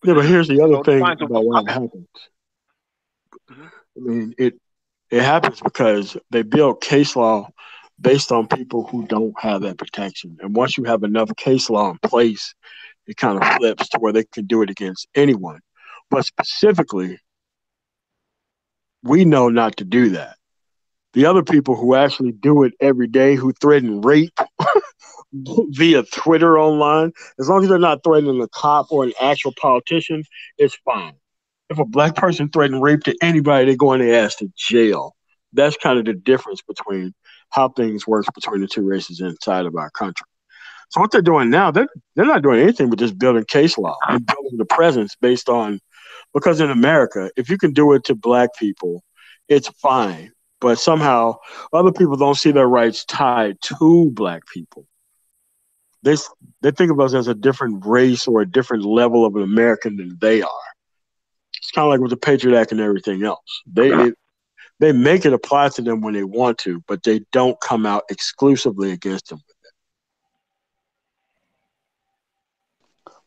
[SPEAKER 4] Yeah, but here's the other thing
[SPEAKER 1] signs of
[SPEAKER 4] about
[SPEAKER 1] what's
[SPEAKER 4] why it happens. I mean, it happens because they build case law based on people who don't have that protection. And once you have enough case law in place, it kind of flips to where they can do it against anyone. But specifically, we know not to do that. The other people who actually do it every day, who threaten rape via Twitter online, as long as they're not threatening a cop or an actual politician, it's fine. If a black person threatens rape to anybody, they go in their ass to jail. That's kind of the difference between how things work between the two races inside of our country. So what they're doing now, they're not doing anything but just building case law and building the presence based on, because in America, if you can do it to black people, it's fine. But somehow other people don't see their rights tied to black people. They think of us as a different race or a different level of an American than they are. It's kind of like with the Patriot Act and everything else. They make it apply to them when they want to, but they don't come out exclusively against them.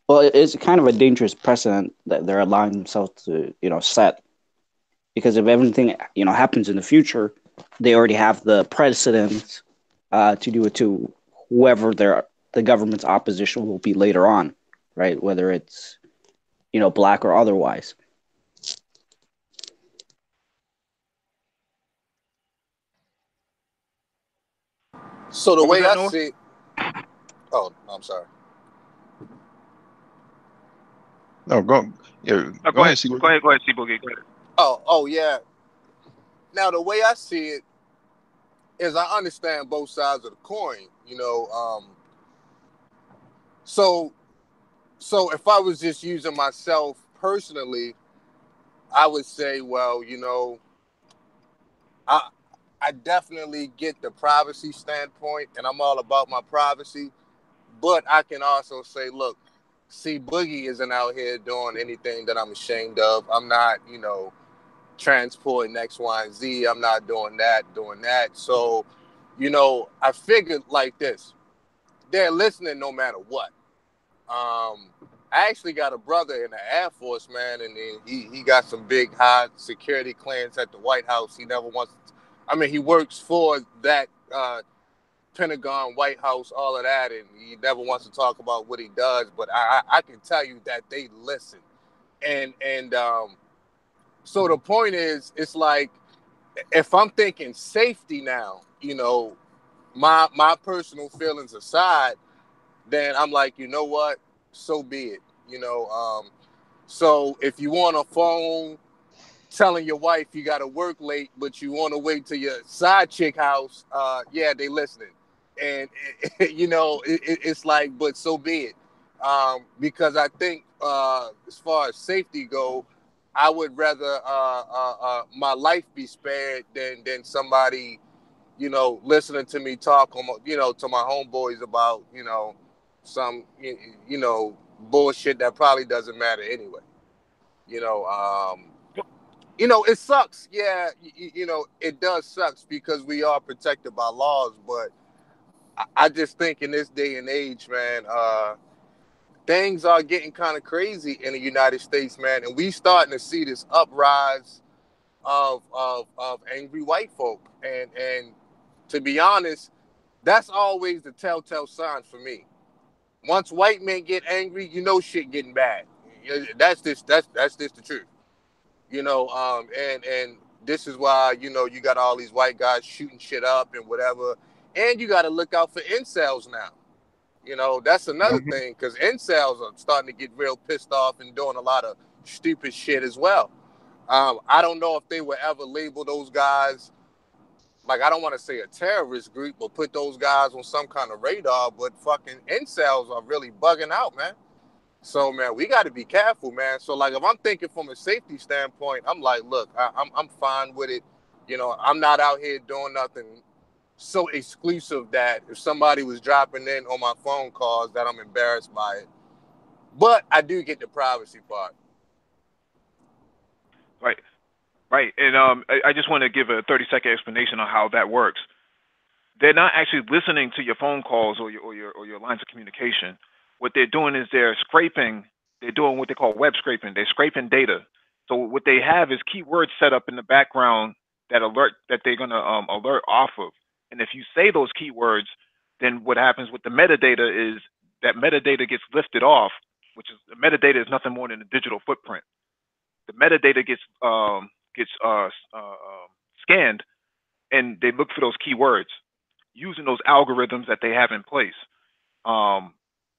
[SPEAKER 3] Well, it's kind of a dangerous precedent that they're allowing themselves to, set, because if everything, happens in the future, they already have the precedent to do it to whoever the government's opposition will be later on, right? Whether it's, black or otherwise.
[SPEAKER 5] So the way I see it, oh, I'm sorry.
[SPEAKER 2] No, go. Yeah, go ahead,
[SPEAKER 1] Go ahead, C-Boogie. Go ahead.
[SPEAKER 5] Oh, yeah. Now the way I see it is, I understand both sides of the coin. So if I was just using myself personally, I would say, well, I definitely get the privacy standpoint, and I'm all about my privacy. But I can also say, look, see, Boogie isn't out here doing anything that I'm ashamed of. I'm not, transporting X, Y, and Z. I'm not doing that. So, I figured like this. They're listening no matter what. I actually got a brother in the Air Force, man, and he got some big high security clearance at the White House. He never wants to, he works for that Pentagon, White House, all of that, and he never wants to talk about what he does, but I can tell you that they listen. And so the point is, it's like, if I'm thinking safety now, my personal feelings aside, then I'm like, you know what? So be it. So if you want a phone telling your wife you got to work late, but you want to wait till your side chick house, yeah, they listening. And, it's like, but so be it. Because I think as far as safety go, I would rather my life be spared than somebody, listening to me talk, to my homeboys about, some, bullshit that probably doesn't matter anyway. You know, it sucks. Yeah, you know, it does sucks because we are protected by laws. But I just think in this day and age, man, things are getting kind of crazy in the United States, man, and we starting to see this uprise of angry white folk. And to be honest, that's always the telltale sign for me. Once white men get angry, you know shit getting bad. That's just the truth. You know, and this is why, you know, you got all these white guys shooting shit up and whatever. And you got to look out for incels now. You know, that's another
[SPEAKER 2] Mhm.
[SPEAKER 5] thing, because incels are starting to get real pissed off and doing a lot of stupid shit as well. I don't know if they would ever label those guys, like, I don't want to say a terrorist group, but put those guys on some kind of radar. But fucking incels are really bugging out, man. So, man, we got to be careful, man. So, like, if I'm thinking from a safety standpoint, I'm like, look, I'm fine with it. You know, I'm not out here doing nothing so exclusive that if somebody was dropping in on my phone calls that I'm embarrassed by it. But I do get the privacy part.
[SPEAKER 1] Right, right. And I just want to give a 30-second explanation on how that works. They're not actually listening to your phone calls or your lines of communication. What they're doing is they're scraping. They're doing what they call web scraping. They're scraping data. So what they have is keywords set up in the background that they're gonna alert off of. And if you say those keywords, then what happens with the metadata is that metadata gets lifted off, which is the metadata is nothing more than a digital footprint. The metadata gets scanned, and they look for those keywords using those algorithms that they have in place. Um,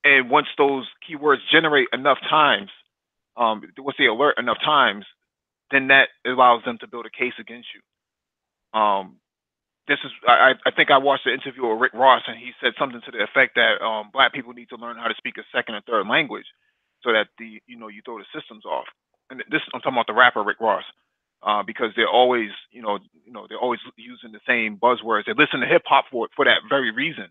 [SPEAKER 1] and once those keywords generate enough times, once they alert enough times, then that allows them to build a case against you. This is I think I watched the interview with Rick Ross, and he said something to the effect that black people need to learn how to speak a second and third language so that you throw the systems off. And this I'm talking about the rapper Rick Ross. Because they're always, they're always using the same buzzwords. They listen to hip hop for that very reason,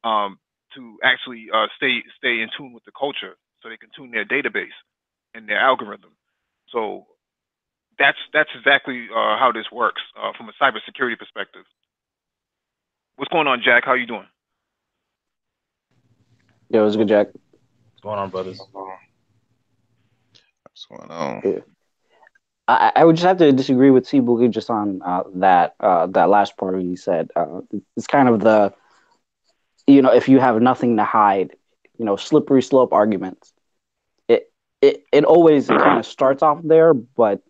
[SPEAKER 1] to actually stay in tune with the culture, so they can tune their database and their algorithm. So that's exactly how this works from a cybersecurity perspective. What's going on, Jack? How you doing?
[SPEAKER 3] Yeah, it was good, Jack.
[SPEAKER 6] What's going on, brothers?
[SPEAKER 2] What's going on?
[SPEAKER 3] Yeah. I would just have to disagree with C Boogie just on that last part he said. It's kind of the, if you have nothing to hide, slippery slope arguments. It always kind of starts off there, but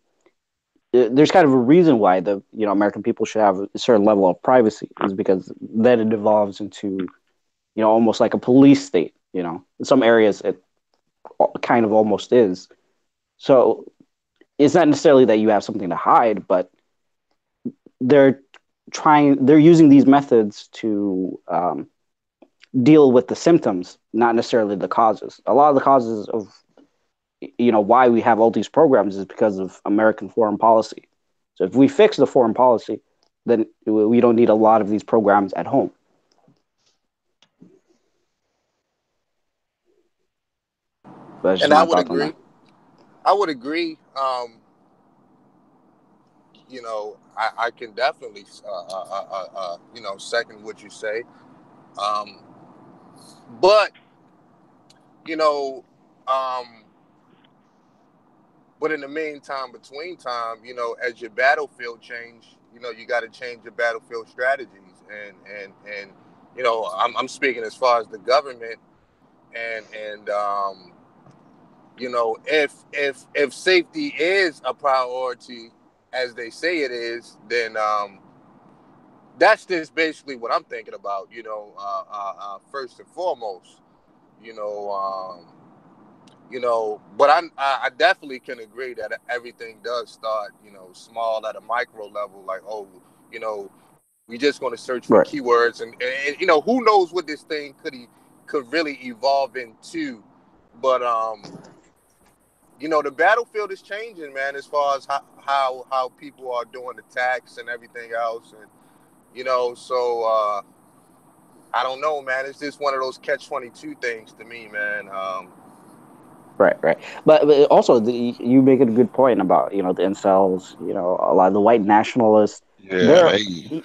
[SPEAKER 3] there's kind of a reason why the American people should have a certain level of privacy, is because then it evolves into almost like a police state. In some areas it kind of almost is. So it's not necessarily that you have something to hide, but they're using these methods to deal with the symptoms, not necessarily the causes. A lot of the causes of why we have all these programs is because of American foreign policy. So if we fix the foreign policy, then we don't need a lot of these programs at home. But that's just
[SPEAKER 5] And I
[SPEAKER 3] my
[SPEAKER 5] would
[SPEAKER 3] thoughts on that.
[SPEAKER 5] agree. I would agree. I can definitely, second what you say. Um, but, you know, um, but in the meantime, between time, as your battlefield change, you got to change your battlefield strategies. And I'm speaking as far as the government and if safety is a priority as they say it is, then that's just basically what I'm thinking about. First and foremost, you know, but I definitely can agree that everything does start, small at a micro level. Like, oh, we just going to search for
[SPEAKER 3] Right.
[SPEAKER 5] keywords, and who knows what this thing could really evolve into. But the battlefield is changing, man, as far as how people are doing attacks and everything else, and so I don't know, man. It's just one of those catch-22 things to me, man.
[SPEAKER 3] Right. But also, you make a good point about, the incels, a lot of the white nationalists.
[SPEAKER 2] Yeah,
[SPEAKER 3] They're
[SPEAKER 2] they.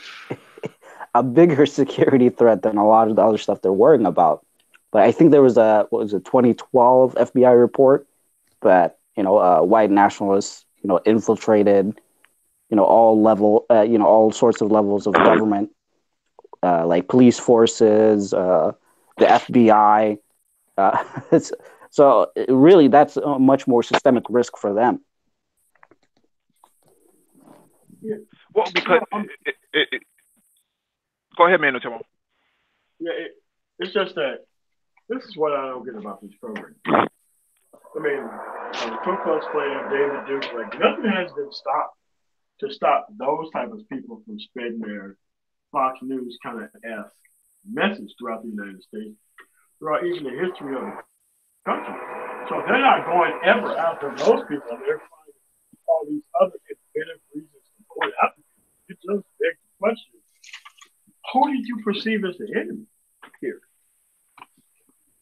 [SPEAKER 3] a bigger security threat than a lot of the other stuff they're worrying about. But I think there was a, 2012 FBI report that, white nationalists, infiltrated, all sorts of levels of government, like police forces, the FBI. So really, that's a much more systemic risk for them.
[SPEAKER 4] Yeah.
[SPEAKER 1] Well, because go ahead, man. Tyrone.
[SPEAKER 4] Yeah, it's just that this is what I don't get about these programs. I mean, the Ku Klux Klan, David Duke, like nothing has been stopped to stop those type of people from spreading their Fox News kind of esque message throughout the United States, throughout even the history of the country. So they're not going ever after those people. They're finding all these other inventive reasons to go after people. It just begs the question: who did you perceive as the enemy here?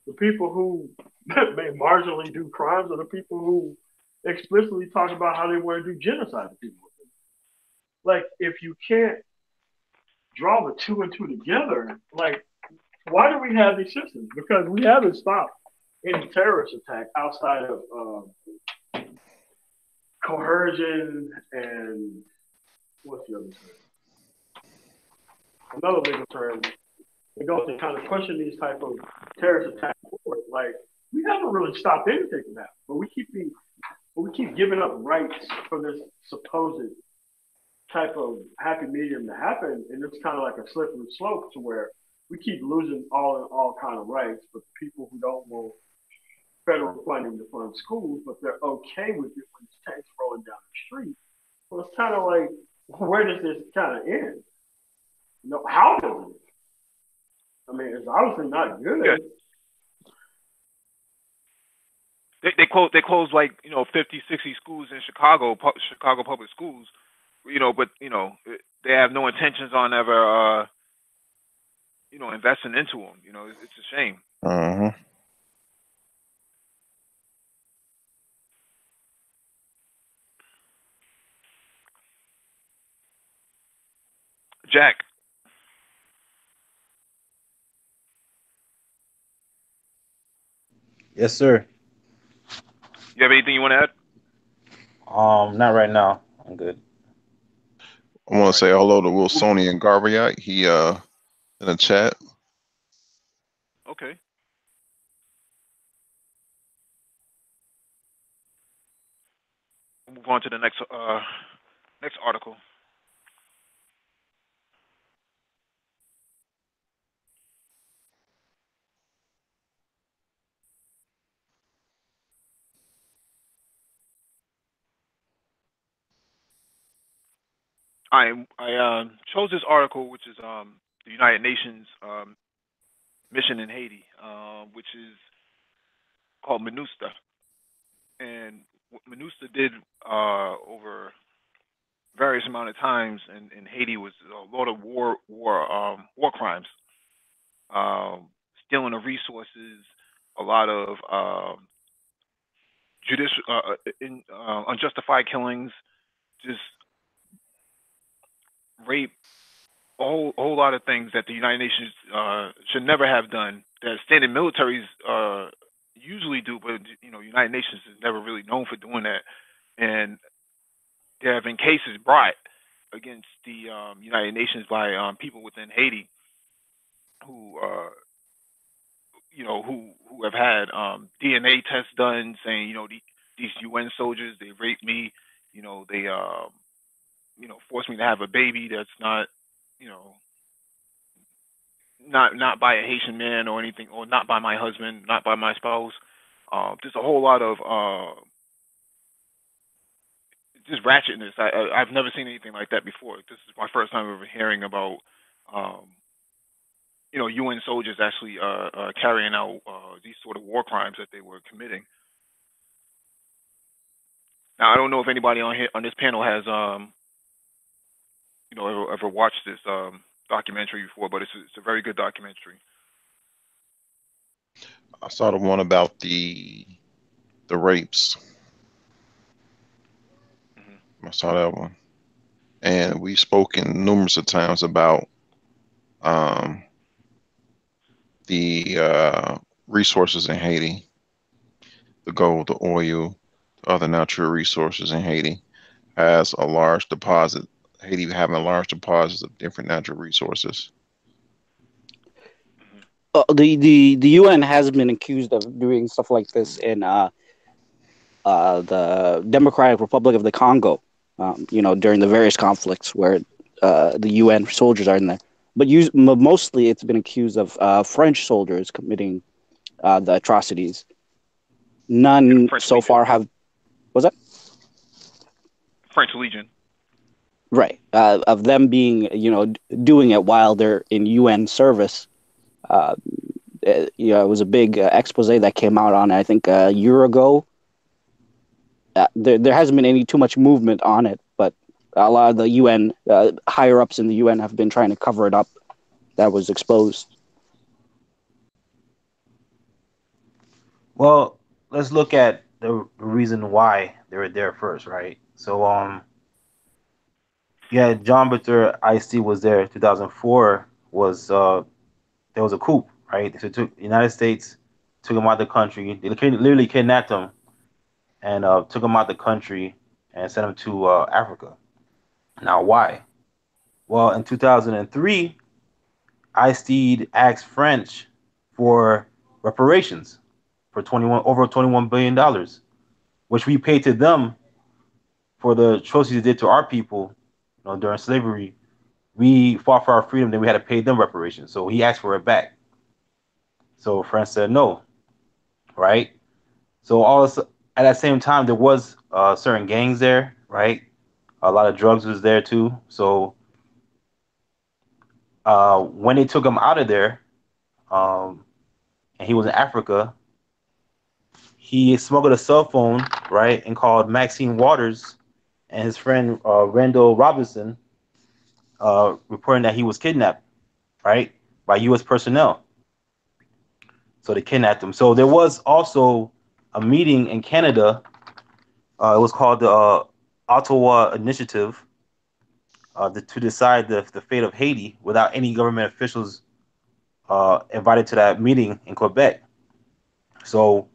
[SPEAKER 4] The people who may marginally do crimes, or the people who explicitly talk about how they want to do genocide to people? Like, if you can't draw the two and two together, like, why do we have these systems? Because we haven't stopped any terrorist attack outside of coercion and what's the other term? Another legal term. It goes to kind of pushing these type of terrorist attacks forward. Like, we haven't really stopped anything from that, but we keep giving up rights for this supposed type of happy medium to happen, and it's kind of like a slippery slope to where we keep losing all kind of rights, but people who don't want federal funding to fund schools, but they're okay with it when it's tanks rolling down the street. Well, it's kind of like, where does this kind of end? How does it? I mean, it's obviously not good.
[SPEAKER 1] Yeah. They closed like 50, 60 schools in Chicago public schools, but they have no intentions on ever investing into them. It's a shame. Jack.
[SPEAKER 6] Yes, sir.
[SPEAKER 1] You have anything you want to add?
[SPEAKER 6] Not right now. I'm good.
[SPEAKER 2] I want to say hello to Wilsonian Garbiak. He in the chat.
[SPEAKER 1] Okay. We'll move on to the next article. I chose this article, which is the United Nations mission in Haiti, which is called MINUSTAH. And what MINUSTAH did over various amount of times in Haiti was a lot of war crimes, stealing of resources, a lot of unjustified killings, just rape, a whole lot of things that the United Nations should never have done. That standing militaries usually do, but United Nations is never really known for doing that. And there have been cases brought against the United Nations by people within Haiti who who have had DNA tests done saying these UN soldiers, they raped me, they forced me to have a baby that's not not by a Haitian man or anything, or not by my husband, not by my spouse. There's a whole lot of just ratchetness. I've never seen anything like that before. This is my first time ever hearing about UN soldiers actually carrying out these sort of war crimes that they were committing. Now I don't know if anybody on this panel has ever watched this documentary before, but it's a very good documentary.
[SPEAKER 2] I saw the one about the the rapes.
[SPEAKER 1] Mhm.
[SPEAKER 2] I saw that one, and we've spoken numerous of times about um, the resources in Haiti, the gold, the oil, the other natural resources in Haiti has a large deposit. Haiti having a large deposits of different natural resources.
[SPEAKER 1] Mhm.
[SPEAKER 3] The UN has been accused of doing stuff like this in the Democratic Republic of the Congo, during the various conflicts where the UN soldiers are in there. But mostly it's been accused of French soldiers committing the atrocities.
[SPEAKER 1] Yeah,
[SPEAKER 3] None
[SPEAKER 1] French
[SPEAKER 3] so
[SPEAKER 1] Legion.
[SPEAKER 3] far have. Was that
[SPEAKER 1] French Legion.
[SPEAKER 3] right? Of them being, doing it while they're in UN service. Uh, it was a big expose that came out on, I think, a year ago. There hasn't been any too much movement on it, but a lot of the UN higher ups in the UN have been trying to cover it up. That was exposed.
[SPEAKER 6] Well, let's look at the reason why they were there first, right? So, yeah, John Butler Ice-T was there. 2004 was there was a coup, right? So took the United States took him out of the country. They literally kidnapped him and took him out of the country and sent him to Africa. Now, why? Well, in 2003, Ice-T asked French for reparations for 21 billion dollars, which we paid to them for the atrocities they did to our people, during slavery. We fought for our freedom, then we had to pay them reparations. So he asked for it back. So France said no, right? So at that same time, there was certain gangs there, right? A lot of drugs was there too. So when they took him out of there, um, and he was in Africa, he smuggled a cell phone, right, and called Maxine Waters and his friend Randall Robinson, reporting that he was kidnapped, right, by U.S. personnel. So they kidnapped him. So there was also a meeting in Canada. It was called the Ottawa Initiative, to decide the fate of Haiti without any government officials invited to that meeting in Quebec. So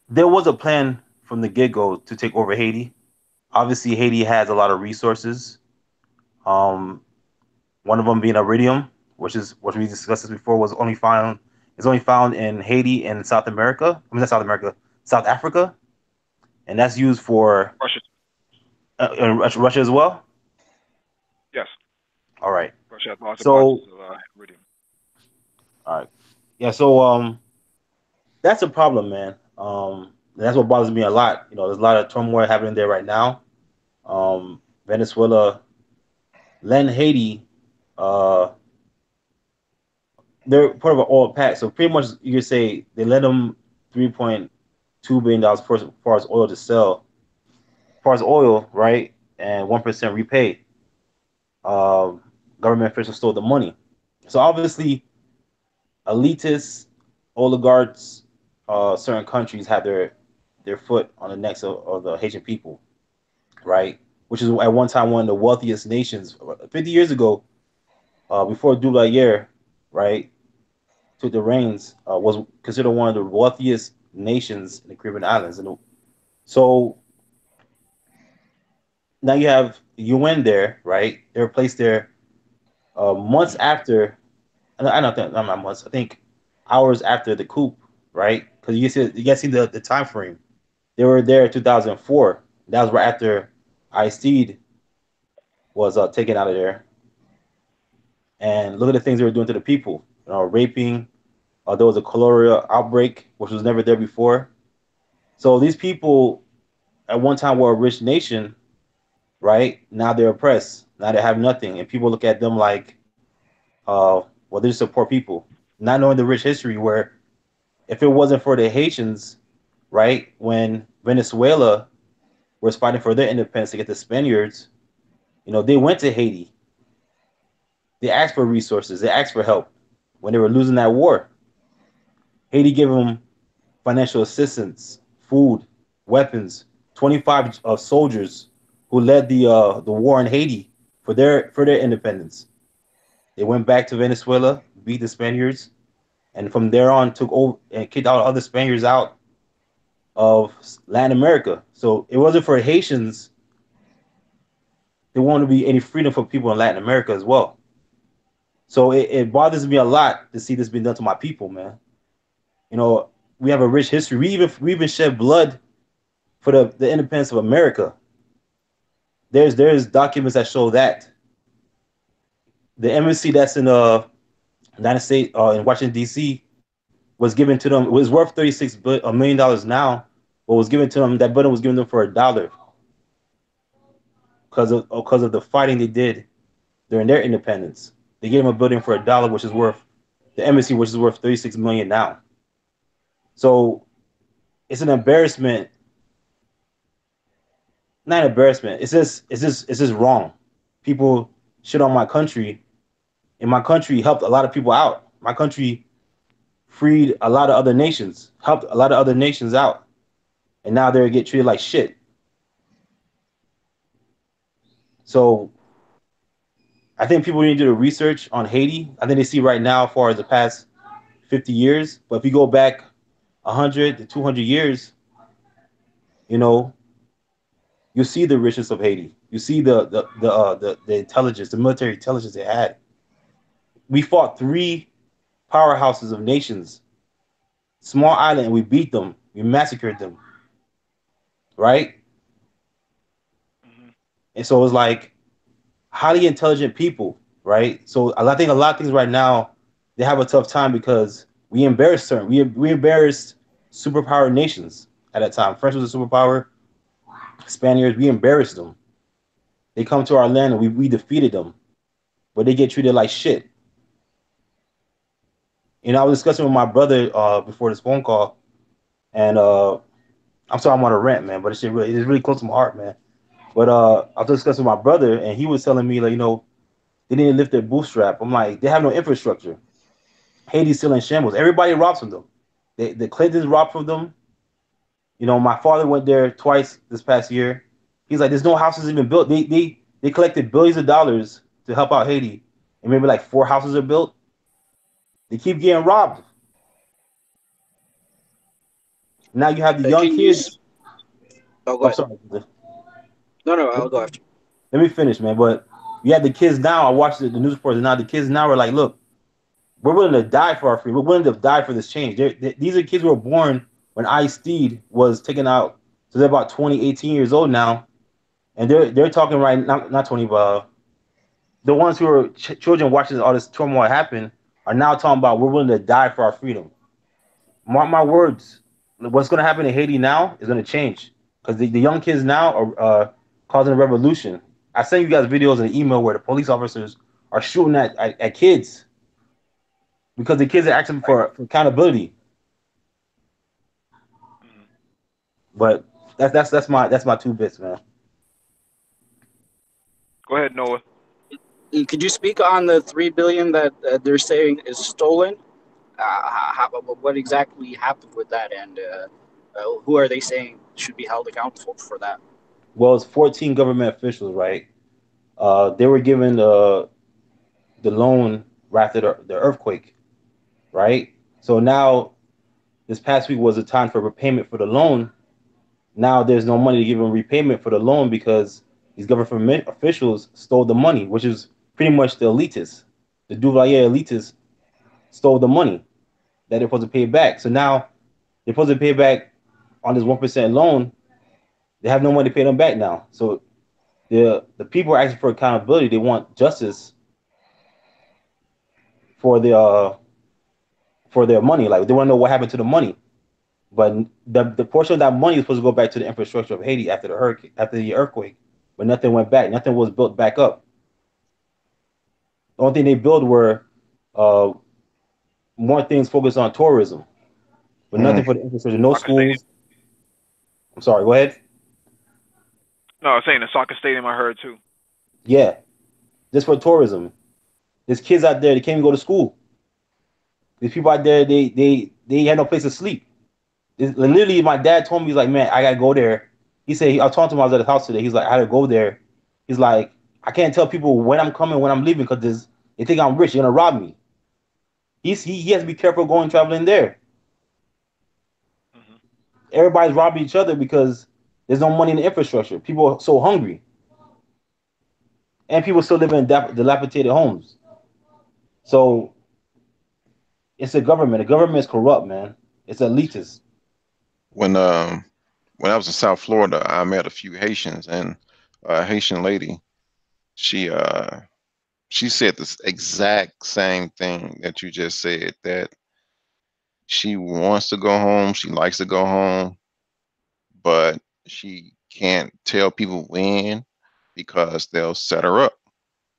[SPEAKER 6] there was a plan from the get go to take over Haiti. Obviously, Haiti has a lot of resources. Um, one of them being iridium, which is what we discussed this before, was only found is only found in Haiti and South America. I mean, not South America, South Africa, and that's used for
[SPEAKER 1] Russia.
[SPEAKER 6] Russia as well.
[SPEAKER 1] Yes.
[SPEAKER 6] All right.
[SPEAKER 1] Russia has large deposits
[SPEAKER 6] So,
[SPEAKER 1] of iridium.
[SPEAKER 6] all right. Yeah. So, that's a problem, man. That's what bothers me a lot. There's a lot of turmoil happening there right now. Venezuela lend Haiti. Uh, they're part of an oil pact, so pretty much you could say they lend them $3.2 billion for as far as oil to sell, as far as oil, right? And 1% repay. Um, Government officials stole the money. So obviously, elitists, oligarchs, certain countries have their foot on the necks of the Haitian people, right? Which is at one time one of the wealthiest nations. 50 years ago, before Duvalier, right, took the reins, was considered one of the wealthiest nations in the Caribbean islands. So now you have UN there, right? They were placed there months after. I don't think not months. I think hours after the coup, right? Because you guys see the time frame. They were there in 2004. That was right after Ice-T was taken out of there. And look at the things they were doing to the people. Raping. There was a cholera outbreak, which was never there before. So these people at one time were a rich nation, right? Now they're oppressed. Now they have nothing, and people look at them like, well, they're just a poor people, not knowing the rich history. Where if it wasn't for the Haitians, right, when Venezuela was fighting for their independence against the Spaniards, they went to Haiti. They asked for resources. They asked for help when they were losing that war. Haiti gave them financial assistance. food, weapons. 25 soldiers who led the war in Haiti for their independence. They went back to Venezuela, beat the Spaniards, and from there on took over and kicked out other Spaniards out of Latin America. So it wasn't for Haitians. There wanted to be any freedom for people in Latin America as well. So it bothers me a lot to see this being done to my people, man. You know, we have a rich history. We even shed blood for the independence of America. There's documents that show that the embassy that's in United States in Washington D.C. was given to them. It was worth $36 million now, but was given to them. That building was given them for $1 because of the fighting they did during their independence. They gave them a building for $1, which is worth the embassy, which is worth 36 million now. So it's an embarrassment. Not an embarrassment. It's just wrong. People shit on my country, and my country helped a lot of people out. My country freed a lot of other nations, helped a lot of other nations out, and now they get treated like shit. So I think people need to do the research on Haiti. I think they see right now, as far as the past 50 years, but if you go back 100 to 200 years, you know, you see the richness of Haiti. You see the intelligence, the military intelligence they had. We fought three powerhouses of nations, small island, and we beat them. We massacred them, right?
[SPEAKER 1] Hmm.
[SPEAKER 6] And so it's like highly intelligent people, right? So I think a lot of things right now they have a tough time because we embarrassed certain. We embarrassed superpower nations at that time. French was a superpower. Spaniards, we embarrassed them. They come to our land and we defeated them, but they get treated like shit. You know, I was discussing with my brother before this phone call, and I'm sorry I'm on a rant, man, but it's really close to my heart, man. But I was discussing with my brother, and he was telling me, like, you know, they didn't lift their bootstrap. I'm like, they have no infrastructure. Haiti's still in shambles. Everybody robs from them. The Clintons robbed from them. You know, my father went there twice this past year. He's like, there's no houses even built. They collected billions of dollars to help out Haiti, and maybe like 4 houses are built. They keep getting robbed. Now you have the young
[SPEAKER 3] Can you?
[SPEAKER 6] kids.
[SPEAKER 3] Oh, go
[SPEAKER 6] I'm
[SPEAKER 3] ahead.
[SPEAKER 6] sorry.
[SPEAKER 3] No, I'll go after.
[SPEAKER 6] Let me finish, man. But you have the kids now. I watched the news reports, and now the kids now are like, look, we're willing to die for our freedom. We're willing to die for this change. These are kids who were born when Ice-T was taken out. So they're about 20, 18 years old now. And they're talking right, not 20, but the ones who are children watching all this turmoil happen are now talking about we're willing to die for our freedom. Mark my words. What's going to happen in Haiti now is going to change because the young kids now are causing a revolution. I sent you guys videos in an email where the police officers are shooting at kids because the kids are asking for accountability.
[SPEAKER 1] Hmm.
[SPEAKER 6] But that's my 2 bits, man.
[SPEAKER 1] Go ahead, Noah.
[SPEAKER 3] Could you speak on the 3 billion that they're saying is stolen? What exactly happened with that, and who are they saying should be held accountable for that?
[SPEAKER 6] Well, it's 14 government officials, right? They were given the loan right after the earthquake, right? So now this past week was a time for repayment for the loan. Now there's no money to give them repayment for the loan because these government officials stole the money, which is pretty much the elitists. The Duvalier elitists stole the money that they're supposed to pay back. So now they're supposed to pay back on this 1% loan. They have no money to pay them back now. So the people are asking for accountability. They want justice for their money. Like they want to know what happened to the money. But the portion of that money is supposed to go back to the infrastructure of Haiti after the hurricane, after the earthquake, but nothing went back. Nothing was built back up. The only thing they built were uh, more things focused on tourism, but nothing
[SPEAKER 2] Mm.
[SPEAKER 6] for the infrastructure. No
[SPEAKER 1] Soccer stadium.
[SPEAKER 6] schools. I'm sorry. Go ahead.
[SPEAKER 1] No, I was saying the soccer stadium. I heard too.
[SPEAKER 6] Yeah, just for tourism. There's kids out there that can't even go to school. These people out there, they had no place to sleep. Literally, my dad told me, he's like, man, I gotta go there. He said, I was talking to him, I was at his house today. He's like, I gotta go there. He's like, I can't tell people when I'm coming, when I'm leaving, because they think I'm rich. They're gonna rob me. He has to be careful going traveling there.
[SPEAKER 1] Mm-hmm.
[SPEAKER 6] Everybody's robbing each other because there's no money in the infrastructure. People are so hungry, and people still live in dilapidated homes. So it's a government. The government is corrupt, man. It's elitist.
[SPEAKER 2] When I was in South Florida, I met a few Haitians, and a Haitian lady, she she said this exact same thing that you just said, that she wants to go home, she likes to go home, but she can't tell people when because they'll set her up.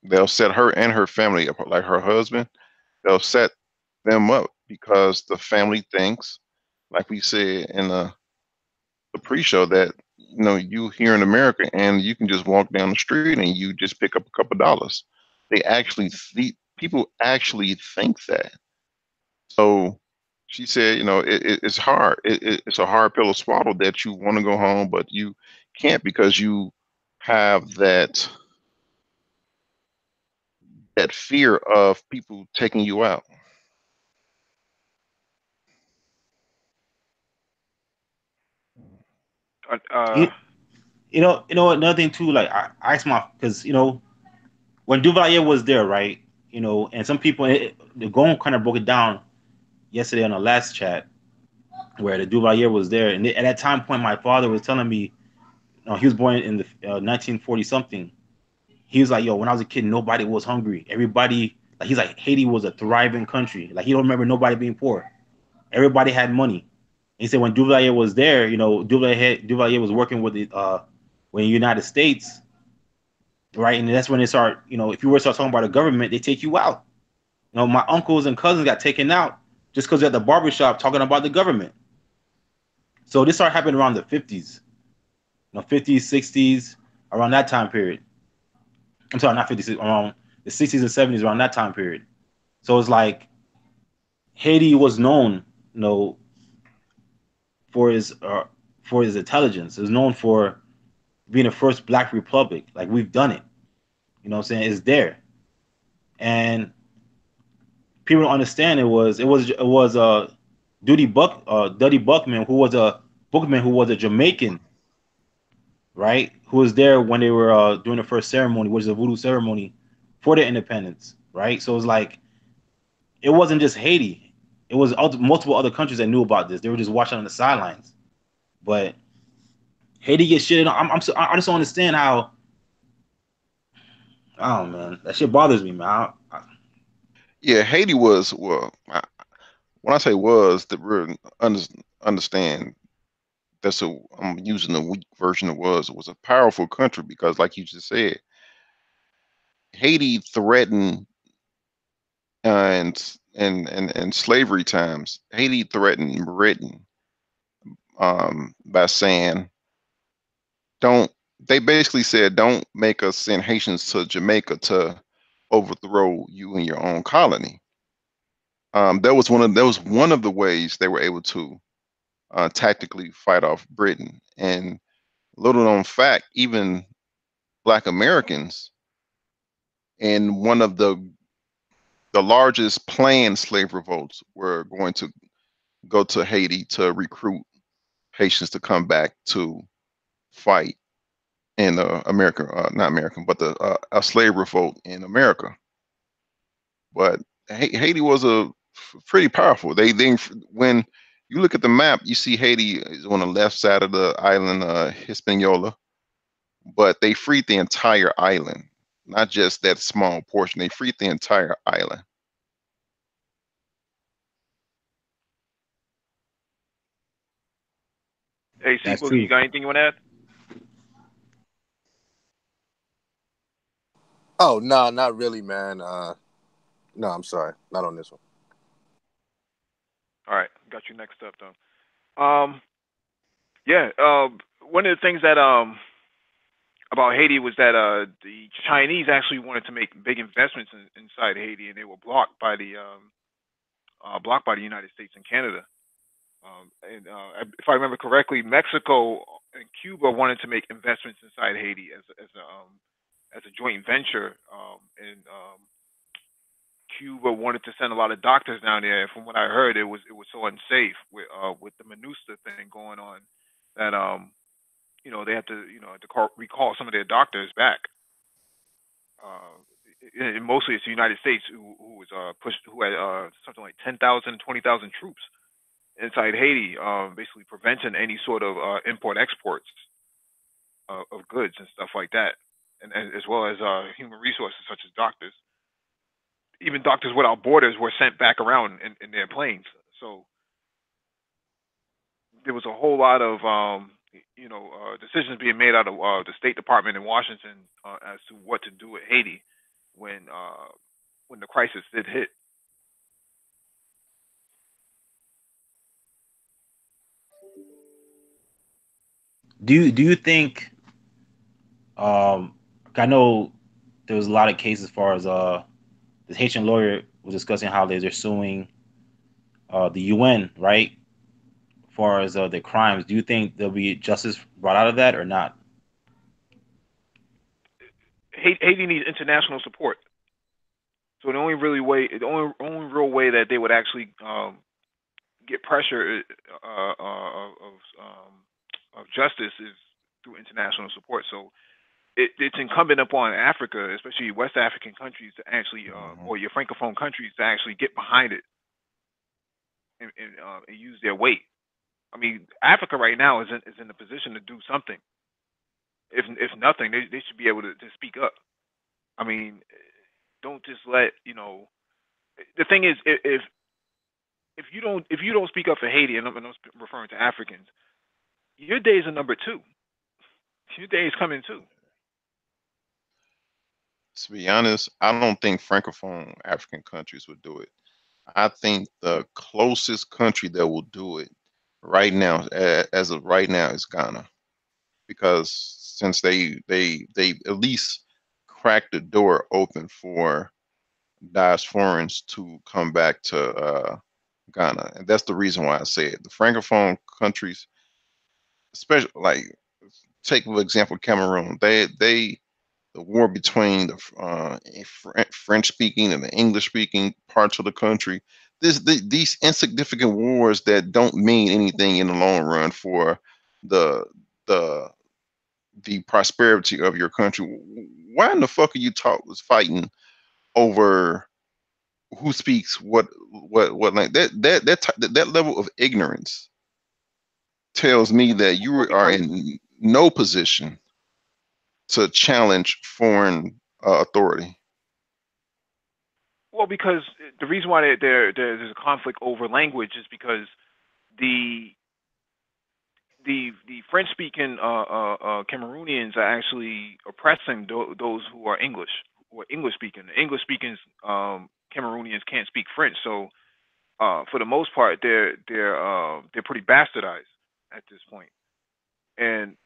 [SPEAKER 2] They'll set her and her family up, like her husband. They'll set them up because the family thinks, like we said in the pre-show, that you here in America and you can just walk down the street and you just pick up a couple dollars. They actually people actually think that. So she said, it's hard. It's a hard pill to swallow that you want to go home, but you can't because you have that fear of people taking you out.
[SPEAKER 1] Uh,
[SPEAKER 6] You, another thing too. Like I asked because when Duvalier was there, right? And some people, the Gon kind of broke it down yesterday on the last chat where the Duvalier was there, and at that time point, my father was telling me, he was born in the 1940 something. He was like, "Yo, when I was a kid, nobody was hungry. Everybody, like, he's like, Haiti was a thriving country. Like, he don't remember nobody being poor. Everybody had money." He said when Duvalier was there, Duvalier was working with the United States, right? And that's when they start, if you were to start talking about the government, they take you out. My uncles and cousins got taken out just because they're at the barbershop talking about the government. So this started happening around the 50s, 50s, 60s, around that time period. I'm sorry, not 50s, around the 60s and 70s, around that time period. So it's like Haiti was known, for his intelligence. It was known for being the first Black republic. Like, we've done it. You know what I'm saying? It's there, and people don't understand. It was Duddy Buckman, who was a bookman, who was a Jamaican, right? Who was there when they were doing the first ceremony, which is a voodoo ceremony for their independence, right? So it's like it wasn't just Haiti; it was multiple other countries that knew about this. They were just watching on the sidelines. But Haiti gets shit. I just don't understand how. Oh man, that shit bothers me, man.
[SPEAKER 2] Yeah, Haiti was, well, when I say was, the real understand, I'm using the weak version of was. It was a powerful country because, like you just said, Haiti threatened, and slavery times. Haiti threatened Britain, by saying, "Don't." They basically said, "Don't make us send Haitians to Jamaica to overthrow you in your own colony." That was one of the ways they were able to tactically fight off Britain. And little known fact, even Black Americans in one of the largest planned slave revolts were going to go to Haiti to recruit Haitians to come back to fight in America, not American, but the a slave revolt in America. But Haiti was pretty powerful. They when you look at the map, you see Haiti is on the left side of the island, Hispaniola, but they freed the entire island, not just that small portion. They freed the entire island.
[SPEAKER 1] hey, C
[SPEAKER 6] That's
[SPEAKER 1] Boogie, you
[SPEAKER 6] true.
[SPEAKER 1] got anything you want to add?
[SPEAKER 5] Oh no, not really, man. No, I'm sorry, not on this one.
[SPEAKER 1] All right, got you next up though. Yeah. One of the things that about Haiti was that the Chinese actually wanted to make big investments inside Haiti, and they were blocked by the United States and Canada. And if I remember correctly, Mexico and Cuba wanted to make investments inside Haiti as a joint venture, and Cuba wanted to send a lot of doctors down there. And from what I heard, it was so unsafe with the MINUSTAH thing going on that they had to recall some of their doctors back. And mostly it's the United States who was pushed, who had something like 10,000, 20,000 troops inside Haiti, basically preventing any sort of import exports of goods and stuff like that, and as well as human resources such as doctors. Even Doctors Without Borders were sent back around in their planes. So there was a whole lot of decisions being made out of the State Department in Washington as to what to do with Haiti when the crisis did hit.
[SPEAKER 6] Do you think? I know there was a lot of cases as far as the Haitian lawyer was discussing how they're suing the UN, right? As far as the crimes, do you think there'll be justice brought out of that or not?
[SPEAKER 1] Haiti needs international support. So the only real way that they would actually get pressure of justice is through international support. So it's incumbent upon Africa, especially West African countries, to actually, or your francophone countries, to actually get behind it and use their weight. I mean, Africa right now is in a position to do something. If nothing, they should be able to speak up. I mean, don't just let The thing is, if you don't speak up for Haiti, and I'm referring to Africans, your days are number two. Your day is coming too.
[SPEAKER 2] To be honest, I don't think francophone African countries would do it. I think the closest country that will do it right now, as of right now, is Ghana, because since they at least cracked the door open for diasporans to come back to Ghana, and that's the reason why I say it. The francophone countries, especially like take for example Cameroon, they the war between the French speaking and the English speaking parts of the country. These insignificant wars that don't mean anything in the long run for the the the prosperity of your country. Why in the fuck are you was fighting over who speaks what like that level of ignorance tells me that you
[SPEAKER 1] Well,
[SPEAKER 2] are
[SPEAKER 1] because
[SPEAKER 2] in no position to challenge foreign authority.
[SPEAKER 1] because the reason why there's a conflict over language is because the the French speaking Cameroonians are actually oppressing those who are English, who are English speaking. The English speaking Cameroonians can't speak French, so for the most part, they're pretty bastardized at this point. And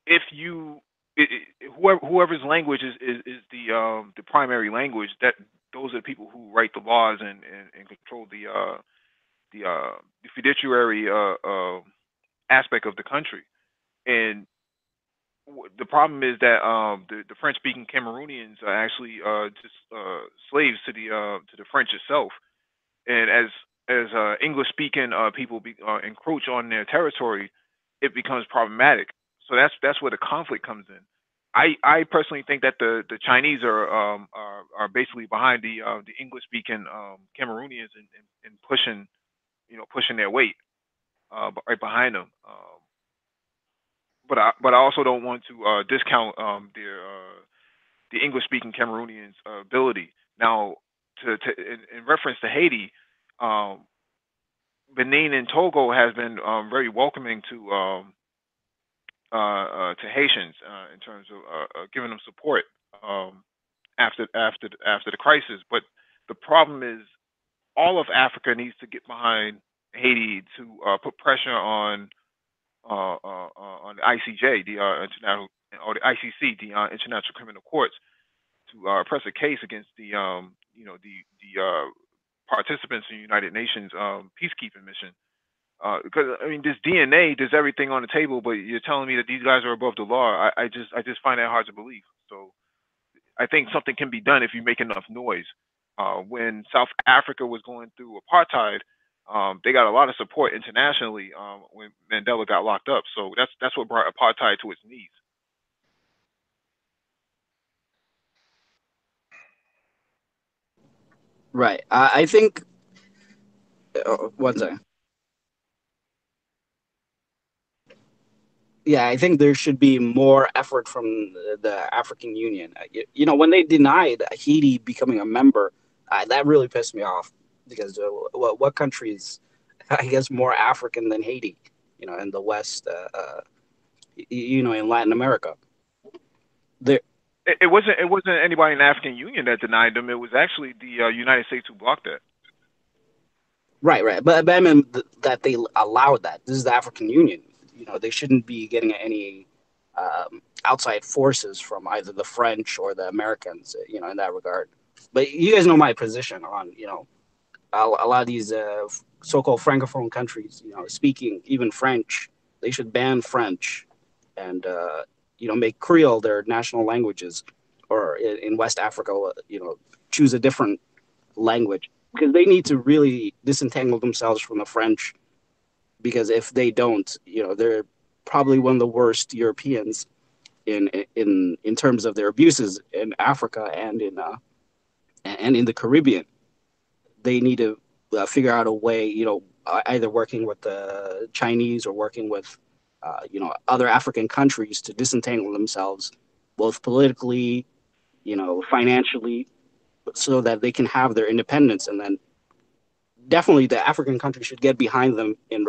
[SPEAKER 1] if you whoever's language is the primary language, that those are the people who write the laws and control the fiduciary aspect of the country. And the problem is that the French speaking Cameroonians are actually just slaves to the French itself. And as English speaking people encroach on their territory, it becomes problematic. So that's where the conflict comes in. I personally think that the Chinese are basically behind the English speaking Cameroonians and pushing pushing their weight right behind them. But I also don't want to discount the English speaking Cameroonians' ability. Now, in reference to Haiti, um, Benin and Togo has been very welcoming to Haitians in terms of giving them support um, after the crisis. But the problem is all of Africa needs to get behind Haiti to put pressure on the ICJ, the international, or the ICC, the International Criminal Courts, to press a case against the participants in the United Nations peacekeeping mission Because I mean, this DNA does everything on the table, but you're telling me that these guys are above the law. I just find that hard to believe. So I think something can be done if you make enough noise. When South Africa was going through apartheid, they got a lot of support internationally when Mandela got locked up. So that's what brought apartheid to its knees.
[SPEAKER 3] Right. I think. One second. Yeah, I think there should be more effort from the African Union. When they denied Haiti becoming a member, that really pissed me off because what country is, I guess, more African than Haiti? In the West, in Latin America. There,
[SPEAKER 1] It wasn't anybody in the African Union that denied them. It was actually the United States who blocked that.
[SPEAKER 3] right, right. But I mean that they allowed that. This is the African Union. They shouldn't be getting any outside forces from either the French or the Americans. In that regard. But you guys know my position on a lot of these so-called francophone countries. Speaking even French, they should ban French, and make Creole their national languages, or in West Africa, choose a different language because they need to really disentangle themselves from the French. Because if they don't, they're probably one of the worst Europeans in terms of their abuses in Africa and in the Caribbean. They need to figure out a way, either working with the Chinese or working with, other African countries to disentangle themselves, both politically, financially, so that they can have their independence. And then definitely the African countries should get behind them in,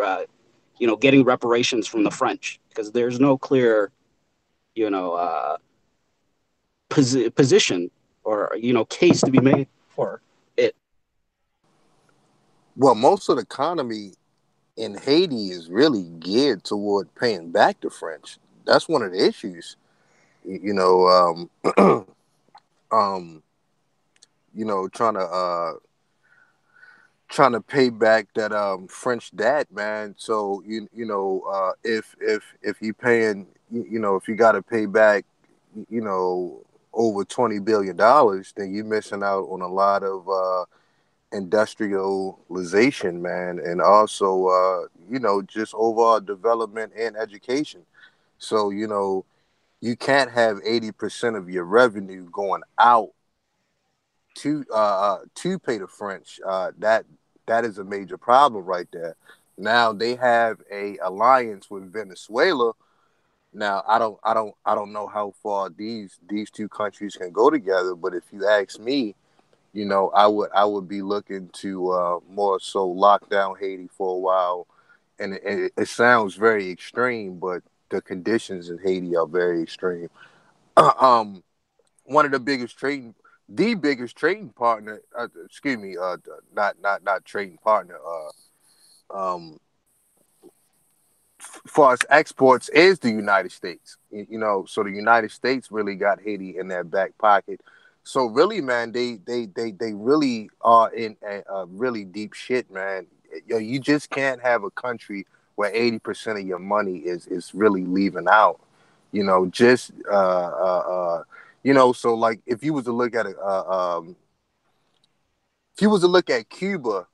[SPEAKER 3] getting reparations from the French because there's no clear, you know, position or, case to be made for it.
[SPEAKER 5] Well, most of the economy in Haiti is really geared toward paying back the French. That's one of the issues. You know, um, trying to pay back that French debt, man. So if you paying, if you got to pay back, you know, over $20 billion, then you're missing out on a lot of industrialization, man, and also just overall development and education. So you can't have 80% of your revenue going out to pay the French. That is a major problem right there. Now they have a alliance with Venezuela. Now I don't know how far these two countries can go together, but if you ask me, I would be looking to more so lock down Haiti for a while, and it sounds very extreme, but the conditions in Haiti are very extreme. um, One of the biggest trading partner, excuse me, not trading partner, far as exports is the United States. So the United States really got Haiti in their back pocket. So really, man, they really are in a really deep shit, man. You just can't have a country where 80% of your money is really leaving out. Just so like if you was to look at Cuba,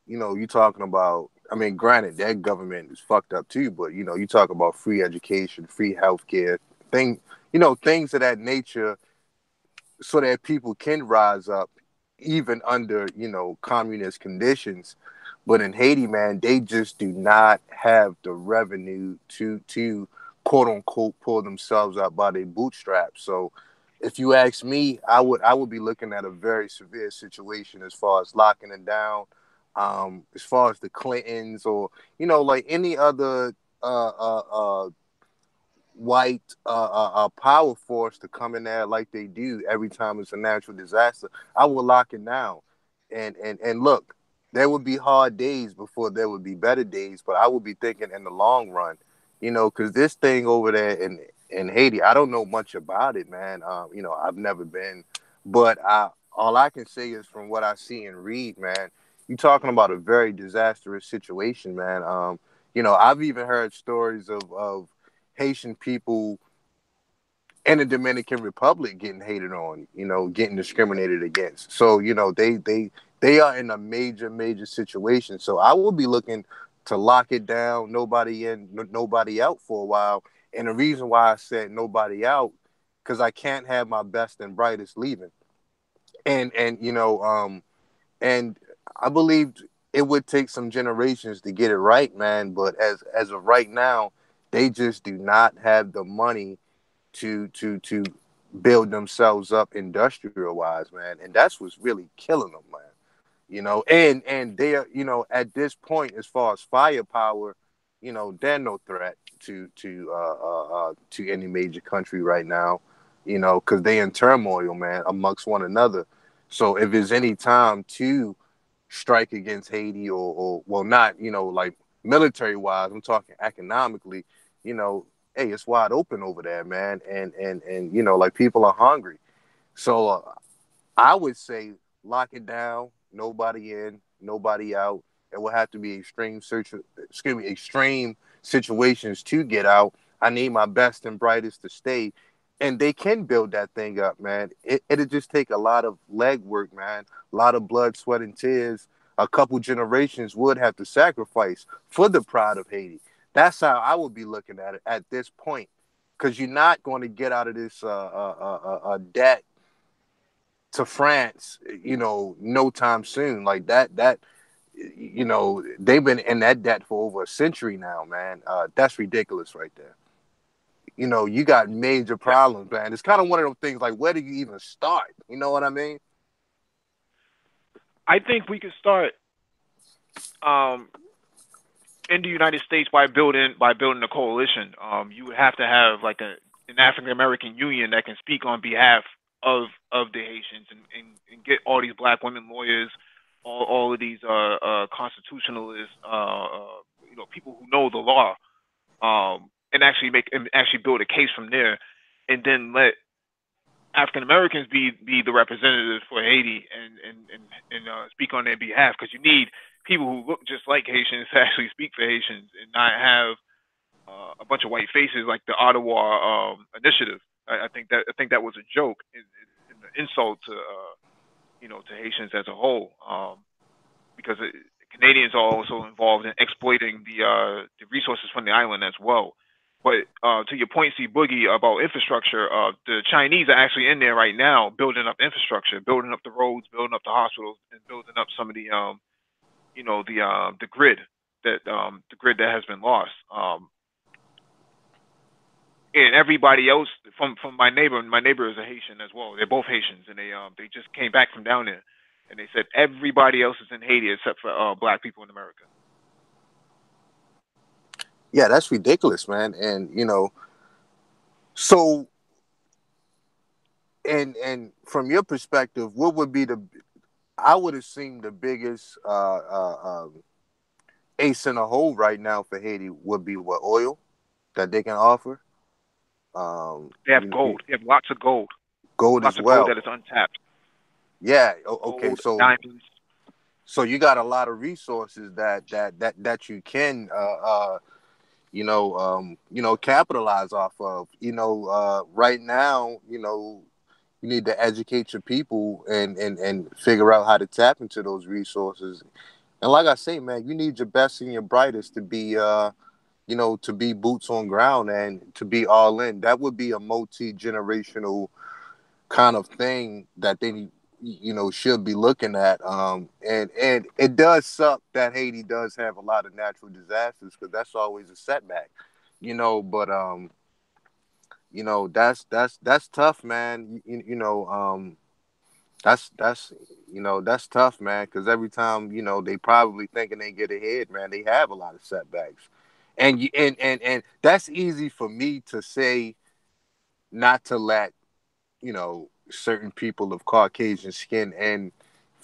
[SPEAKER 5] you're talking about, I mean, granted, that government is fucked up too, but you talk about free education, free healthcare, things of that nature, so that people can rise up even under, communist conditions. But in Haiti, man, they just do not have the revenue to quote unquote pull themselves up by their bootstraps. So if you ask me, I would be looking at a very severe situation as far as locking it down. As far as the Clintons, or like any other white power force to come in there like they do every time it's a natural disaster, I will lock it down. And look, there would be hard days before there would be better days, but I would be thinking in the long run, because this thing over there in Haiti, I don't know much about it, man. I've never been, but all I can say is from what I see and read, man. you're talking about a very disastrous situation, man. I've even heard stories of Haitian people in the Dominican Republic getting hated on, getting discriminated against. So, they are in a major situation. So I will be looking to lock it down, nobody in, nobody out for a while. And the reason why I said nobody out, because I can't have my best and brightest leaving. And I believed it would take some generations to get it right, man. But as of right now, they just do not have the money to build themselves up industrial wise, man. And that's what's really killing them, man. And they are, at this point, as far as firepower, they're no threat to any major country right now, because they in turmoil, man, amongst one another. So if there's any time to strike against Haiti, or well, not, like military wise, I'm talking economically, hey, it's wide open over there, man. And like, people are hungry. So I would say lock it down, nobody in, nobody out. It will have to be extreme situations to get out. I need my best and brightest to stay. And they can build that thing up, man. It'll just take a lot of legwork, man. A lot of blood, sweat, and tears. A couple generations would have to sacrifice for the pride of Haiti. That's how I would be looking at it at this point. Because you're not going to get out of this debt to France, no time soon. Like that, they've been in that debt for over a century now, man. That's ridiculous right there. You got major problems, man. It's kind of one of those things, like, where do you even start? You know what I mean?
[SPEAKER 1] I think we could start um, in the United States by building a coalition. You would have to have like an African American union that can speak on behalf of the Haitians, and get all these black women lawyers, all of these constitutionalists, people who know the law, and actually build a case from there, and then let African Americans be the representatives for Haiti, and speak on their behalf, because you need people who look just like Haitians to actually speak for Haitians, and not have a bunch of white faces like the Ottawa initiative. I think that was a joke, and an insult to to Haitians as a whole, because Canadians are also involved in exploiting the resources from the island as well. But to your point, C Boogie, about infrastructure, the Chinese are actually in there right now building up infrastructure, building up the roads, building up the hospitals, and building up some of the grid that has been lost. And everybody else from my neighbor is a Haitian as well. They're both Haitians, and they just came back from down there, and they said everybody else is in Haiti except for black people in America.
[SPEAKER 5] Yeah, that's ridiculous, man. And so, and from your perspective, what would be I would assume the biggest ace in the hole right now for Haiti would be what, oil that they can offer.
[SPEAKER 1] They have gold. They have lots of gold.
[SPEAKER 5] Gold as
[SPEAKER 1] Lots of gold
[SPEAKER 5] well.
[SPEAKER 1] that is untapped.
[SPEAKER 5] Yeah. Okay.
[SPEAKER 1] Gold, diamonds.
[SPEAKER 5] So you got a lot of resources that you can capitalize off of. Right now, you need to educate your people and figure out how to tap into those resources. And like I say, man, you need your best and your brightest to be to be boots on ground and to be all in. That would be a multi-generational kind of thing that they should be looking at. And it does suck that Haiti does have a lot of natural disasters, because that's always a setback. But that's tough, man. That's tough, man, because every time, they probably thinking they get ahead, man, they have a lot of setbacks. And that's easy for me to say, not to let certain people of Caucasian skin in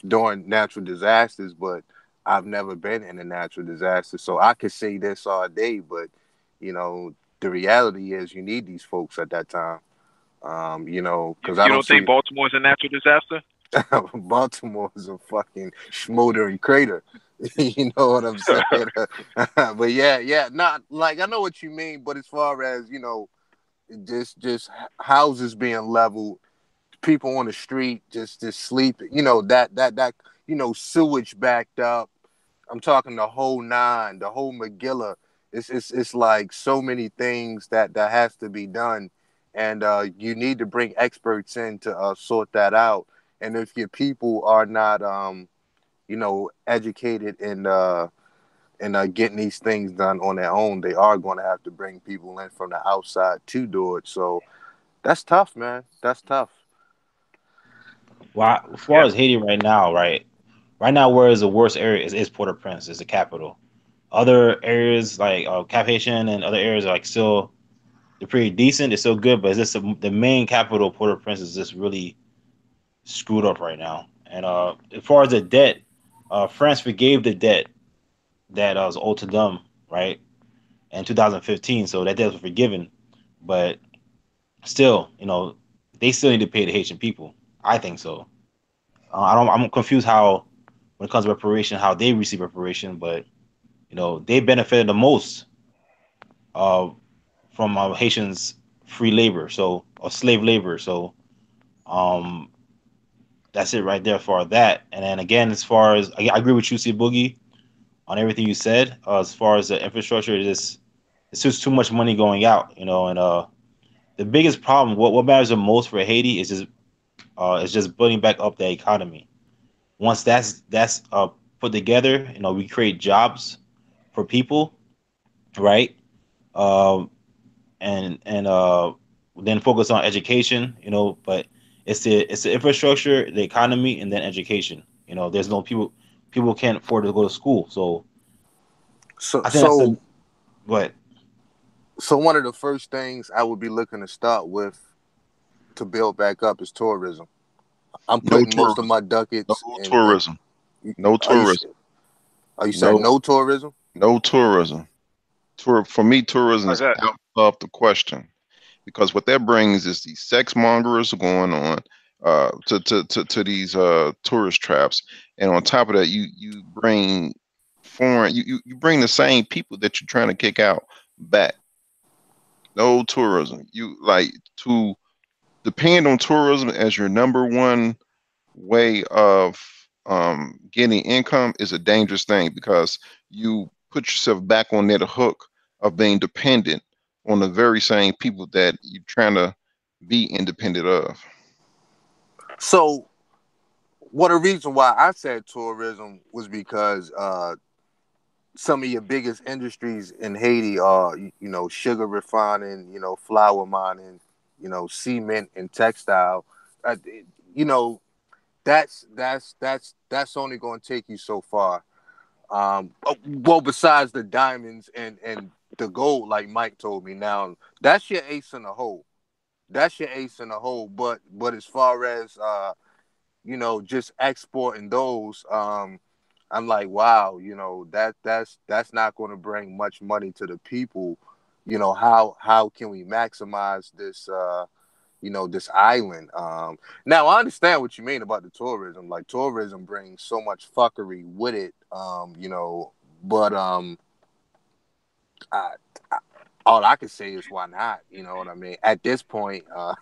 [SPEAKER 5] during natural disasters, but I've never been in a natural disaster, so I could say this all day. But the reality is, you need these folks at that time.
[SPEAKER 1] You,
[SPEAKER 5] Because I
[SPEAKER 1] you
[SPEAKER 5] don't
[SPEAKER 1] don't think
[SPEAKER 5] see.
[SPEAKER 1] Baltimore is a natural disaster?
[SPEAKER 5] Baltimore is a fucking smoldering crater. You know what I'm saying? But yeah, not like I know what you mean. But as far as just houses being leveled, people on the street just sleeping. Sewage backed up. I'm talking the whole nine, the whole Megillah. It's like so many things that has to be done, and you need to bring experts in to sort that out. And if your people are not educated in getting these things done on their own, they are going to have to bring people in from the outside to do it. So that's tough, man. That's tough.
[SPEAKER 6] Well, as far
[SPEAKER 1] Yeah.
[SPEAKER 6] as Haiti right now, right? Right now, where is the worst area is Port-au-Prince, is the capital. Other areas like Cap Haitian and other areas are like still they're pretty decent. They're still good, but it's just the main capital, Port-au-Prince, is just really screwed up right now. And as far as the debt, France forgave the debt that was owed to them, right, in 2015. So that debt was forgiven, but still, they still need to pay the Haitian people. I think so. I don't. I'm confused how, when it comes to reparation, how they receive reparation, but they benefited the most uh, from Haitians' free labor, so or slave labor. So um, that's it right there for that. And then again, as far as I agree with you, C Boogie, on everything you said. As far as the infrastructure, it's just too much money going out, and the biggest problem, what matters the most for Haiti is just building back up the economy. Once that's put together, we create jobs for people, right? Um, and then focus on education, but it's the infrastructure, the economy, and then education. There's no people can't afford to go to school, so
[SPEAKER 5] So
[SPEAKER 6] I think that's
[SPEAKER 5] so
[SPEAKER 6] the what.
[SPEAKER 5] so one of the first things I would be looking to start with to build back up is tourism. I'm
[SPEAKER 2] No
[SPEAKER 5] putting most of
[SPEAKER 2] tourism.
[SPEAKER 5] my
[SPEAKER 2] No
[SPEAKER 5] ducats in.
[SPEAKER 2] tourism. No
[SPEAKER 5] Are you
[SPEAKER 2] tourism.
[SPEAKER 5] are you saying
[SPEAKER 2] No.
[SPEAKER 5] no tourism?
[SPEAKER 2] No tourism. For me, tourism
[SPEAKER 1] How's
[SPEAKER 2] is
[SPEAKER 1] that?
[SPEAKER 2] out of the question because what that brings is these sex mongers going on to these tourist traps, and on top of that, you bring foreign you bring the same people that you're trying to kick out back. No tourism. You like to depend on tourism as your number one way of getting income is a dangerous thing because you put yourself back on that hook of being dependent on the very same people that you're trying to be independent of.
[SPEAKER 5] So, what a reason why I said tourism was because some of your biggest industries in Haiti are, sugar refining, flour mining, cement and textile. Uh, you know, that's only going to take you so far. Well, besides the diamonds and the gold, like Mike told me, now that's your ace in the hole. That's your ace in the hole. But as far as just exporting those, I'm like, wow, that's not going to bring much money to the people. How can we maximize this island? Now I understand what you mean about the tourism. Like tourism brings so much fuckery with it. But I, I, all I can say is why not? You know what I mean? At this point, uh,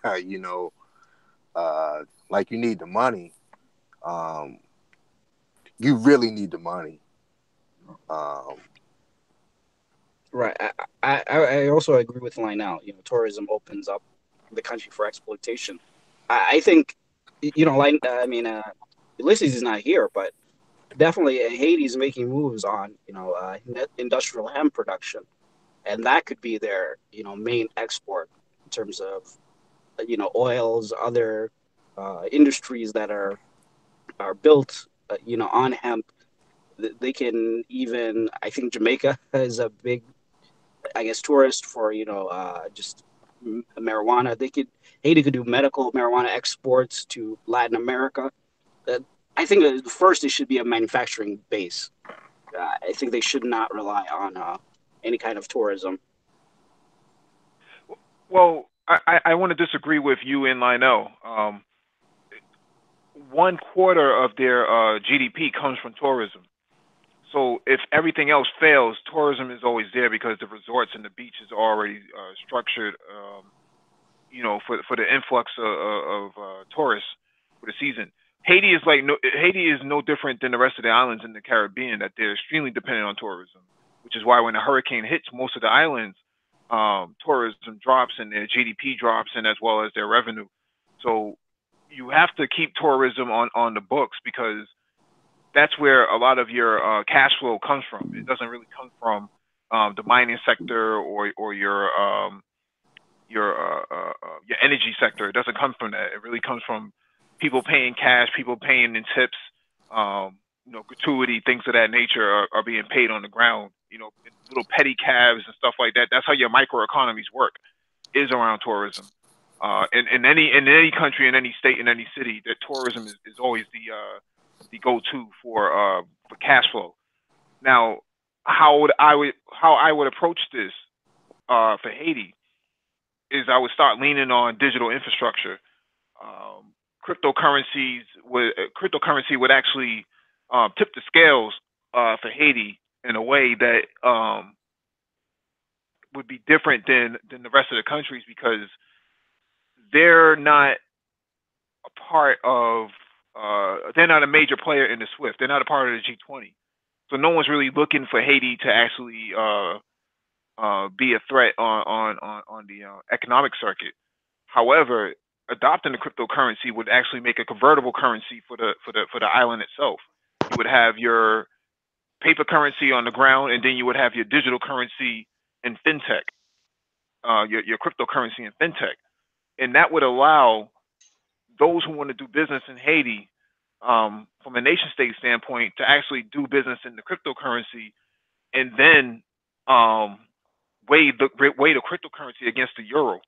[SPEAKER 5] like you need the money. Um, you really need the money. Um,
[SPEAKER 3] Right. I also agree with Lionel. Tourism opens up the country for exploitation. I think, like Ulysses is not here, but definitely Haiti is making moves on industrial hemp production, and that could be their main export in terms of oils, other industries that are built on hemp. They can even, I think Jamaica is a big, I guess, tourist for just marijuana. Haiti could do medical marijuana exports to Latin America. Uh, I think first it should be a manufacturing base. I think they should not rely on any kind of tourism.
[SPEAKER 1] Well, I want to disagree with you and Lionel. 1/4 of their GDP comes from tourism. So if everything else fails, tourism is always there because the resorts and the beaches are already structured, for the influx of tourists for the season. Haiti is no different than the rest of the islands in the Caribbean, that they're extremely dependent on tourism, which is why when a hurricane hits most of the islands, tourism drops and their GDP drops, and as well as their revenue. So you have to keep tourism on the books, because that's where a lot of your cash flow comes from. It doesn't really come from the mining sector or your energy sector. It doesn't come from that. It really comes from people paying cash, people paying in tips, gratuity, things of that nature are being paid on the ground. Little petty cabs and stuff like that. That's how your microeconomies work, is around tourism. In any country, in any state, in any city, that tourism is always the go-to for cash flow. Now, how I would approach this for Haiti is I would start leaning on digital infrastructure. Cryptocurrency would actually tip the scales for Haiti in a way that would be different than the rest of the countries, because they're not a part of they're not a major player in the SWIFT. They're not a part of the G20. So no one's really looking for Haiti to actually be a threat on the economic circuit. However, adopting the cryptocurrency would actually make a convertible currency for the island itself. You would have your paper currency on the ground, and then you would have your digital currency in fintech, your cryptocurrency in fintech, and that would allow those who want to do business in Haiti, from a nation state standpoint, to actually do business in the cryptocurrency, and then weigh the cryptocurrency against the euro,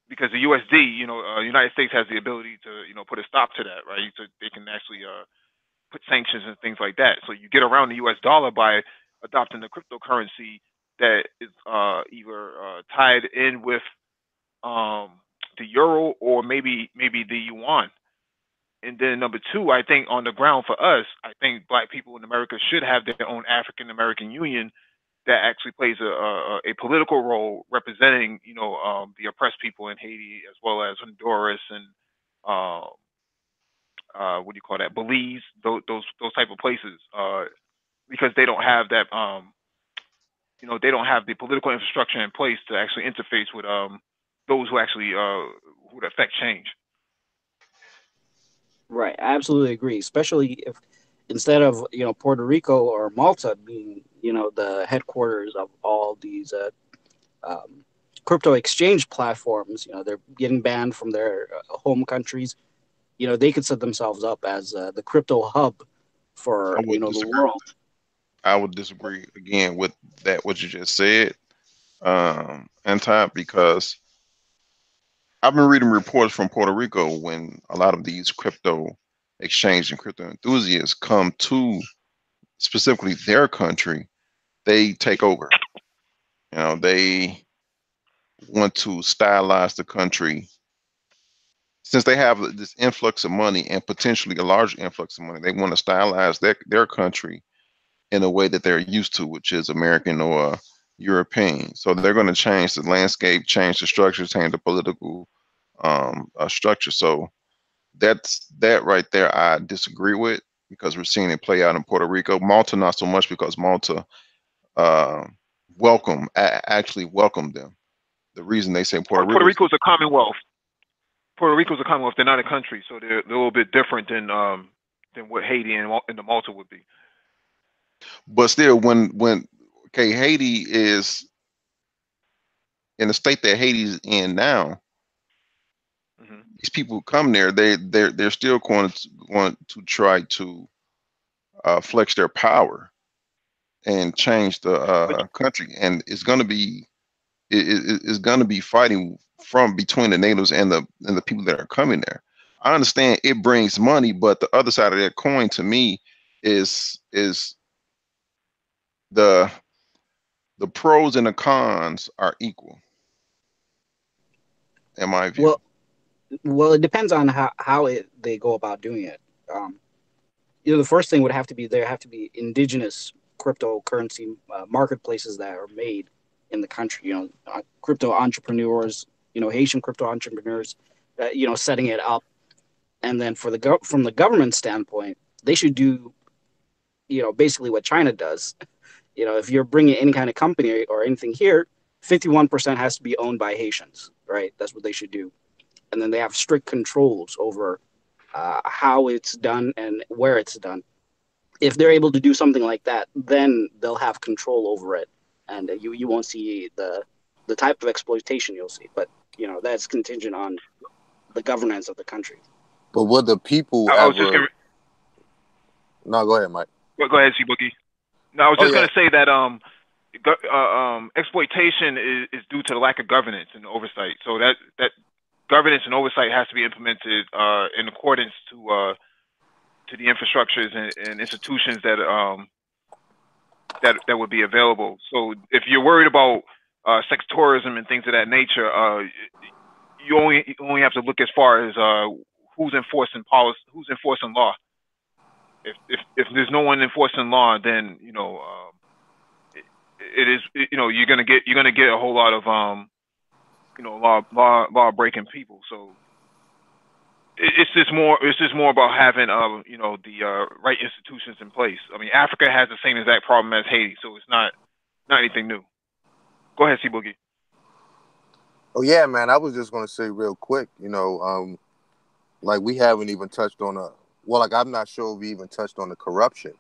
[SPEAKER 1] because the USD, United States has the ability to put a stop to that, right? So they can actually put sanctions and things like that. So you get around the US dollar by adopting the cryptocurrency that is either tied in with the euro, or maybe the yuan. And then number two, I think on the ground for us, I think Black people in America should have their own African American Union that actually plays a political role representing, the oppressed people in Haiti, as well as Honduras and what do you call that, Belize, those type of places, because they don't have that, they don't have the political infrastructure in place to actually interface with those who actually who would affect change.
[SPEAKER 3] Right, I absolutely agree. Especially if instead of Puerto Rico or Malta being the headquarters of all these crypto exchange platforms, they're getting banned from their home countries. They could set themselves up as the crypto hub for the world.
[SPEAKER 2] I would disagree again with that, what you just said, Anton, because I've been reading reports from Puerto Rico when a lot of these crypto exchange and crypto enthusiasts come to specifically their country, they take over. They want to stylize the country. Since they have this influx of money, and potentially a large influx of money, they want to stylize their country in a way that they're used to, which is American or European. So they're going to change the landscape, change the structure, change the political structure. So that right there I disagree with, because we're seeing it play out in Puerto Rico. Malta not so much, because Malta actually welcomed them. The reason they say Puerto
[SPEAKER 1] Rico is a commonwealth. Puerto Rico is a commonwealth. They're not a country, so they're a little bit different than what Haiti and the Malta would be.
[SPEAKER 2] But still, when Haiti is in the state that Haiti's in now, these people who come there, they're still going to try to flex their power and change the country, and it's going to be fighting from between the natives and the people that are coming there. I understand it brings money, but the other side of that coin to me is the pros and the cons are equal, in my view.
[SPEAKER 3] Well, Well, it depends on they go about doing it. Um, the first thing would have to be there have to be indigenous cryptocurrency marketplaces that are made in the country. Crypto entrepreneurs, Haitian crypto entrepreneurs, setting it up, and then from the government standpoint, they should do basically what China does. If you're bringing any kind of company or anything here, 51% has to be owned by Haitians, right? That's what they should do, and then they have strict controls over how it's done and where it's done. If they're able to do something like that, then they'll have control over it, and you won't see the type of exploitation you'll see. But that's contingent on the governance of the country.
[SPEAKER 5] But would the people
[SPEAKER 1] I was just
[SPEAKER 5] ever?
[SPEAKER 1] gonna
[SPEAKER 5] No, go ahead, Mike.
[SPEAKER 1] go ahead, C Boogie. No, I was
[SPEAKER 5] Oh
[SPEAKER 1] just
[SPEAKER 5] yeah,
[SPEAKER 1] gonna say that exploitation is due to the lack of governance and oversight. So that governance and oversight has to be implemented in accordance to the infrastructures and institutions that would be available. So if you're worried about sex tourism and things of that nature, you only have to look as far as who's enforcing policy, who's enforcing law. If there's no one enforcing law, then it is you're gonna get a whole lot of law breaking people. So it's just more about having the right institutions in place. I mean, Africa has the same exact problem as Haiti, so it's not anything new. Go ahead, C Boogie.
[SPEAKER 5] oh yeah, man. I was just gonna say real quick. Like we haven't even touched on well, like I'm not sure if we even touched on the corruption.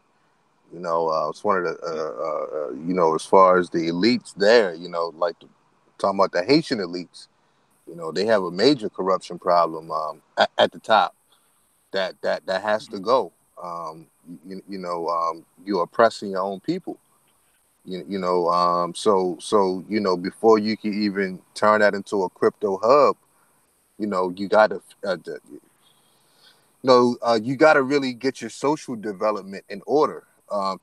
[SPEAKER 5] It's one of the as far as the elites there. Like talking about the Haitian elites. They have a major corruption problem at the top that has to go. You're oppressing your own people. So before you can even turn that into a crypto hub, you got to you got to really get your social development in order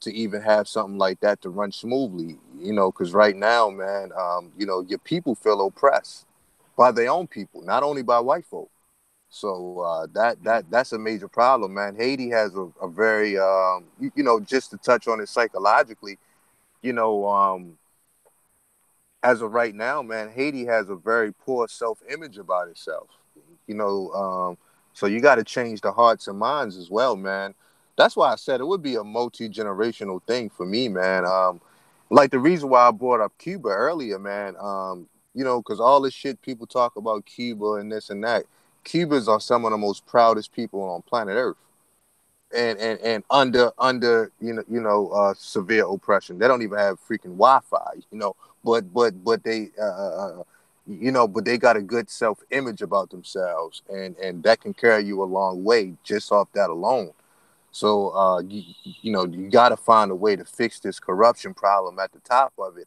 [SPEAKER 5] to even have something like that to run smoothly. Because right now, man, your people feel oppressed by their own people, not only by white folk. So that's a major problem, man. Haiti has a very just to touch on it psychologically, you know, as of right now, man, Haiti has a very poor self-image about itself. You know, so you got to change the hearts and minds as well, man. That's why I said it would be a multi-generational thing for me, man. Like the reason why I brought up Cuba earlier, man. Because all this shit people talk about Cuba and this and that. Cubans are some of the most proudest people on planet Earth, and under severe oppression. They don't even have freaking Wi-Fi, but they but they got a good self-image about themselves, and that can carry you a long way just off that alone. So you got to find a way to fix this corruption problem at the top of it.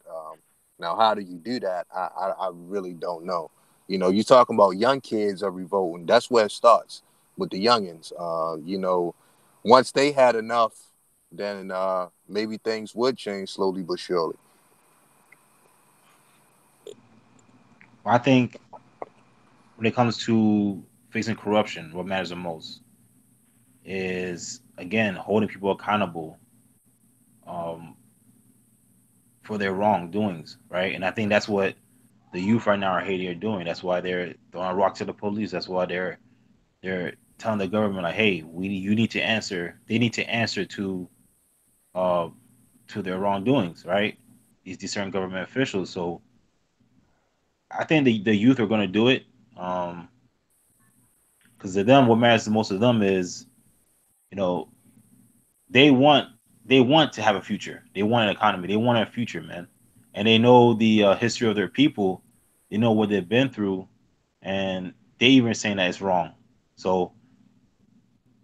[SPEAKER 5] Now, how do you do that? I really don't know. You're talking about young kids are revolting. That's where it starts with the youngins. Once they had enough, then maybe things would change slowly but surely.
[SPEAKER 6] I think when it comes to facing corruption, what matters the most is again holding people accountable um, for their wrongdoings, right? And I think that's what the youth right now in Haiti are doing. That's why they're throwing rocks at the police. That's why they're telling the government like, "Hey, you need to answer. They need to answer uh to their wrongdoings, right? These certain government officials." So I think the youth are going to do it. Because to them, what matters the most to them is, you know, they want they want to have a future. They want an economy. They want a future, man. And they know the history of their people. They know what they've been through, and they even saying that it's wrong. So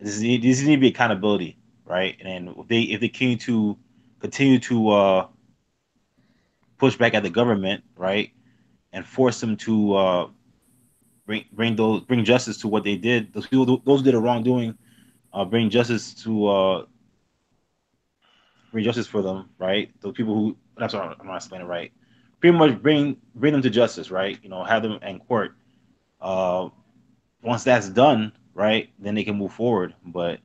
[SPEAKER 6] this needs to be accountability, right? And if they continue to push back at the government, right, and force them to bring justice to what they did, those people those who did a wrongdoing, bring justice to bring justice for them, right? Those people who I'm sorry, I'm not explaining it right. Pretty much bring them to justice, right? Have them in court, uh, once that's done, right, then they can move forward. But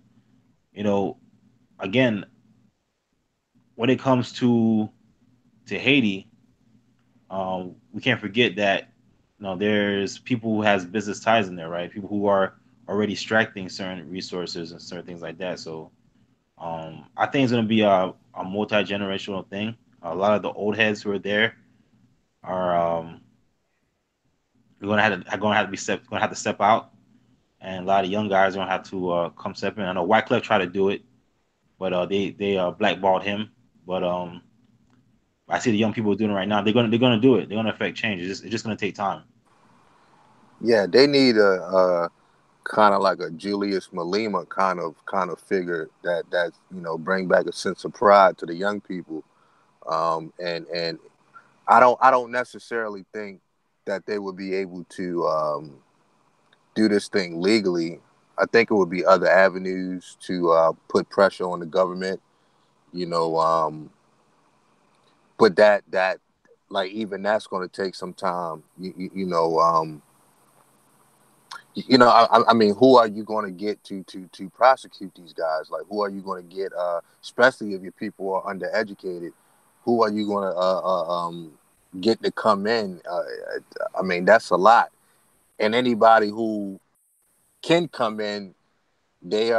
[SPEAKER 6] you know, again, when it comes to Haiti, we can't forget that there's people who has business ties in there, right? People who are already extracting certain resources and certain things like that. So I think it's going to be a multi generational thing. A lot of the old heads who are there are going to have to step out, and a lot of young guys are going to have to come step in. I know Wyclef tried to do it, but they blackballed him. But I see the young people doing it right now. They're gonna do it. They're gonna affect change. It's just gonna take time.
[SPEAKER 5] Yeah, they need a kind of like a Julius Malema kind of figure that bring back a sense of pride to the young people. And I don't necessarily think that they would be able to do this thing legally. I think it would be other avenues to put pressure on the government. You know, but that like even that's going to take some time. I mean, who are you going to get to prosecute these guys? Like, who are you going to get? Especially if your people are undereducated, who are you going to get to come in? I mean, that's a lot. And anybody who can come in, they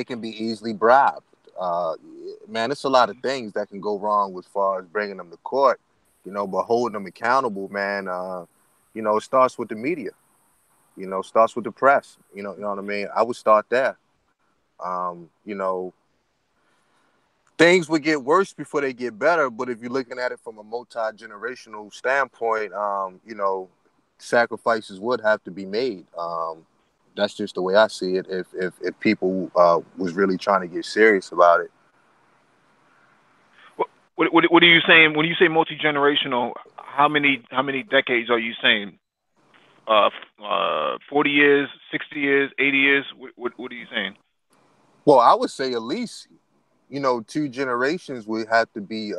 [SPEAKER 5] can be easily bribed. Uh, man, it's a lot of things that can go wrong as far as bringing them to court. But holding them accountable, man. It starts with the media. Starts with the press. You know what I mean? I would start there. Um, you know, things would get worse before they get better. But if you're looking at it from a multi-generational standpoint, sacrifices would have to be made. That's just the way I see it. If people was really trying to get serious about it.
[SPEAKER 1] What are you saying when you say multi generational? How many decades are you saying? 40 years, 60 years, 80 years. What are you saying?
[SPEAKER 5] Well, I would say at least 2 generations would have to be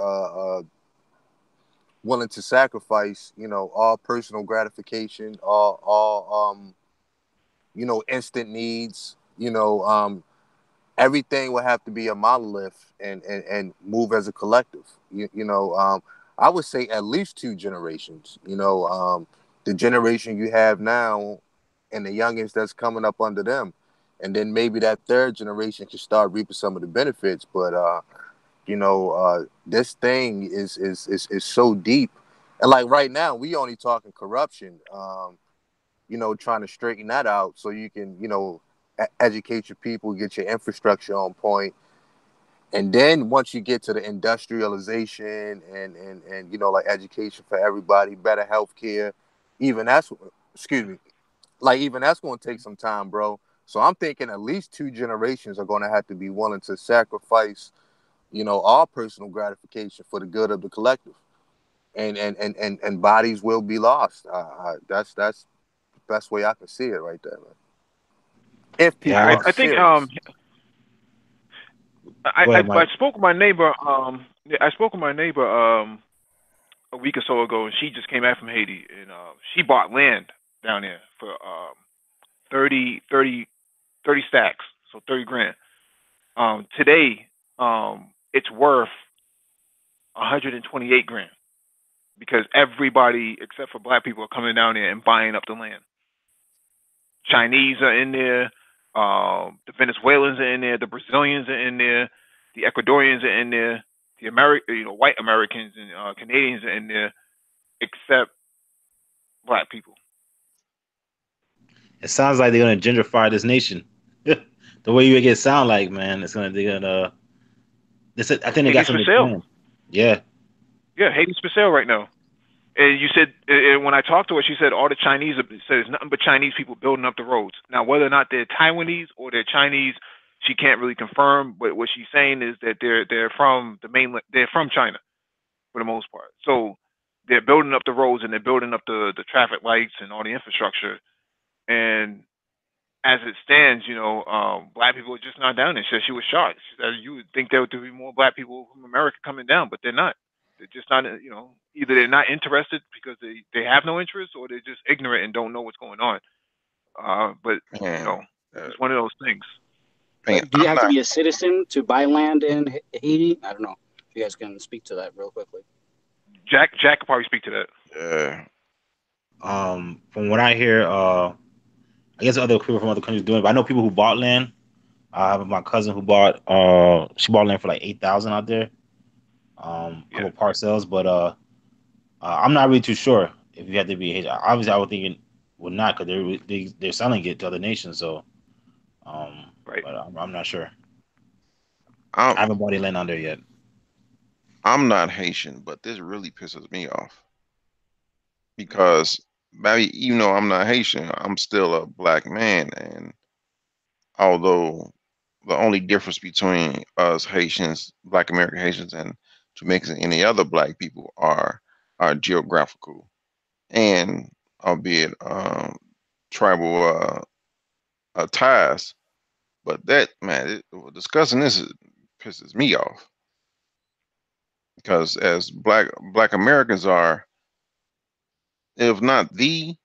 [SPEAKER 5] willing to sacrifice all personal gratification, all instant needs. Everything would have to be a monolith and move as a collective. I would say at least 2 generations. The generation you have now and the youngest that's coming up under them, and then maybe that third generation can start reaping some of the benefits. But this thing is so deep, and like right now we only talking corruption. Trying to straighten that out so you can educate your people, get your infrastructure on point. And then once you get to the industrialization and like education for everybody, better healthcare, even that's excuse me, like even that's going to take some time, bro. So I'm thinking at least 2 generations are going to have to be willing to sacrifice, all personal gratification for the good of the collective, and bodies will be lost. That's the best way I can see it right there, man. If
[SPEAKER 1] Yeah,
[SPEAKER 5] people
[SPEAKER 6] Yeah,
[SPEAKER 5] are
[SPEAKER 1] I think
[SPEAKER 5] serious.
[SPEAKER 1] I,
[SPEAKER 6] go
[SPEAKER 1] I
[SPEAKER 6] ahead,
[SPEAKER 1] I
[SPEAKER 6] Mike.
[SPEAKER 1] spoke with my neighbor. Yeah, I spoke with my neighbor a week or so ago, and she just came back from Haiti, and she bought land down there for 30, 30, 30 stacks, so 30 grand. Today, it's worth 128 grand because everybody except for black people are coming down there and buying up the land. Chinese are in there, the Venezuelans are in there, the Brazilians are in there, the Ecuadorians are in there, the white Americans and Canadians are in there, except black people.
[SPEAKER 6] It sounds like they're gonna gentrify this nation. The way you make it sound like, man, they're gonna. I think they got
[SPEAKER 1] Haiti's for
[SPEAKER 6] something
[SPEAKER 1] sale.
[SPEAKER 6] planned. Yeah,
[SPEAKER 1] Yeah, Haiti's for sale right now. And you said when I talked to her, she said all the Chinese said it's nothing but Chinese people building up the roads. Now, whether or not they're Taiwanese or they're Chinese, she can't really confirm. But what she's saying is that they're from the mainland. They're from China for the most part. So they're building up the roads and they're building up the traffic lights and all the infrastructure. And as it stands, black people are just not down there. She said she was shocked. She said you would think there would be more black people from America coming down, but they're not. They're just not, either they're not interested because they have no interest, or they're just ignorant and don't know what's going on. But
[SPEAKER 2] Man, uh,
[SPEAKER 1] it's one of those things.
[SPEAKER 2] man,
[SPEAKER 3] Do you
[SPEAKER 2] I'm
[SPEAKER 3] have to
[SPEAKER 2] not.
[SPEAKER 3] be a citizen to buy land in Haiti? I don't know. If you guys can speak to that real quickly.
[SPEAKER 1] Jack could probably speak to that.
[SPEAKER 6] From what I hear, I guess other people from other countries doing it, but I know people who bought land. I have my cousin who bought she bought land for like 8,000 out there.
[SPEAKER 1] Yeah,
[SPEAKER 6] Couple parcels, but I'm not really too sure if you have to be Haitian. Obviously, I would think it would not because they're selling it to other nations. So,
[SPEAKER 1] right.
[SPEAKER 6] but I'm not sure.
[SPEAKER 2] I'm
[SPEAKER 6] I haven't bought any land on there yet.
[SPEAKER 2] I'm not Haitian, but this really pisses me off
[SPEAKER 1] Hmm.
[SPEAKER 2] because maybe even though I'm not Haitian, I'm still a black man, and although the only difference between us Haitians, Black American Haitians, and Jamaicans and any other black people are geographical and albeit tribal ties. But that man, discussing this pisses me off because as black Americans are, if not the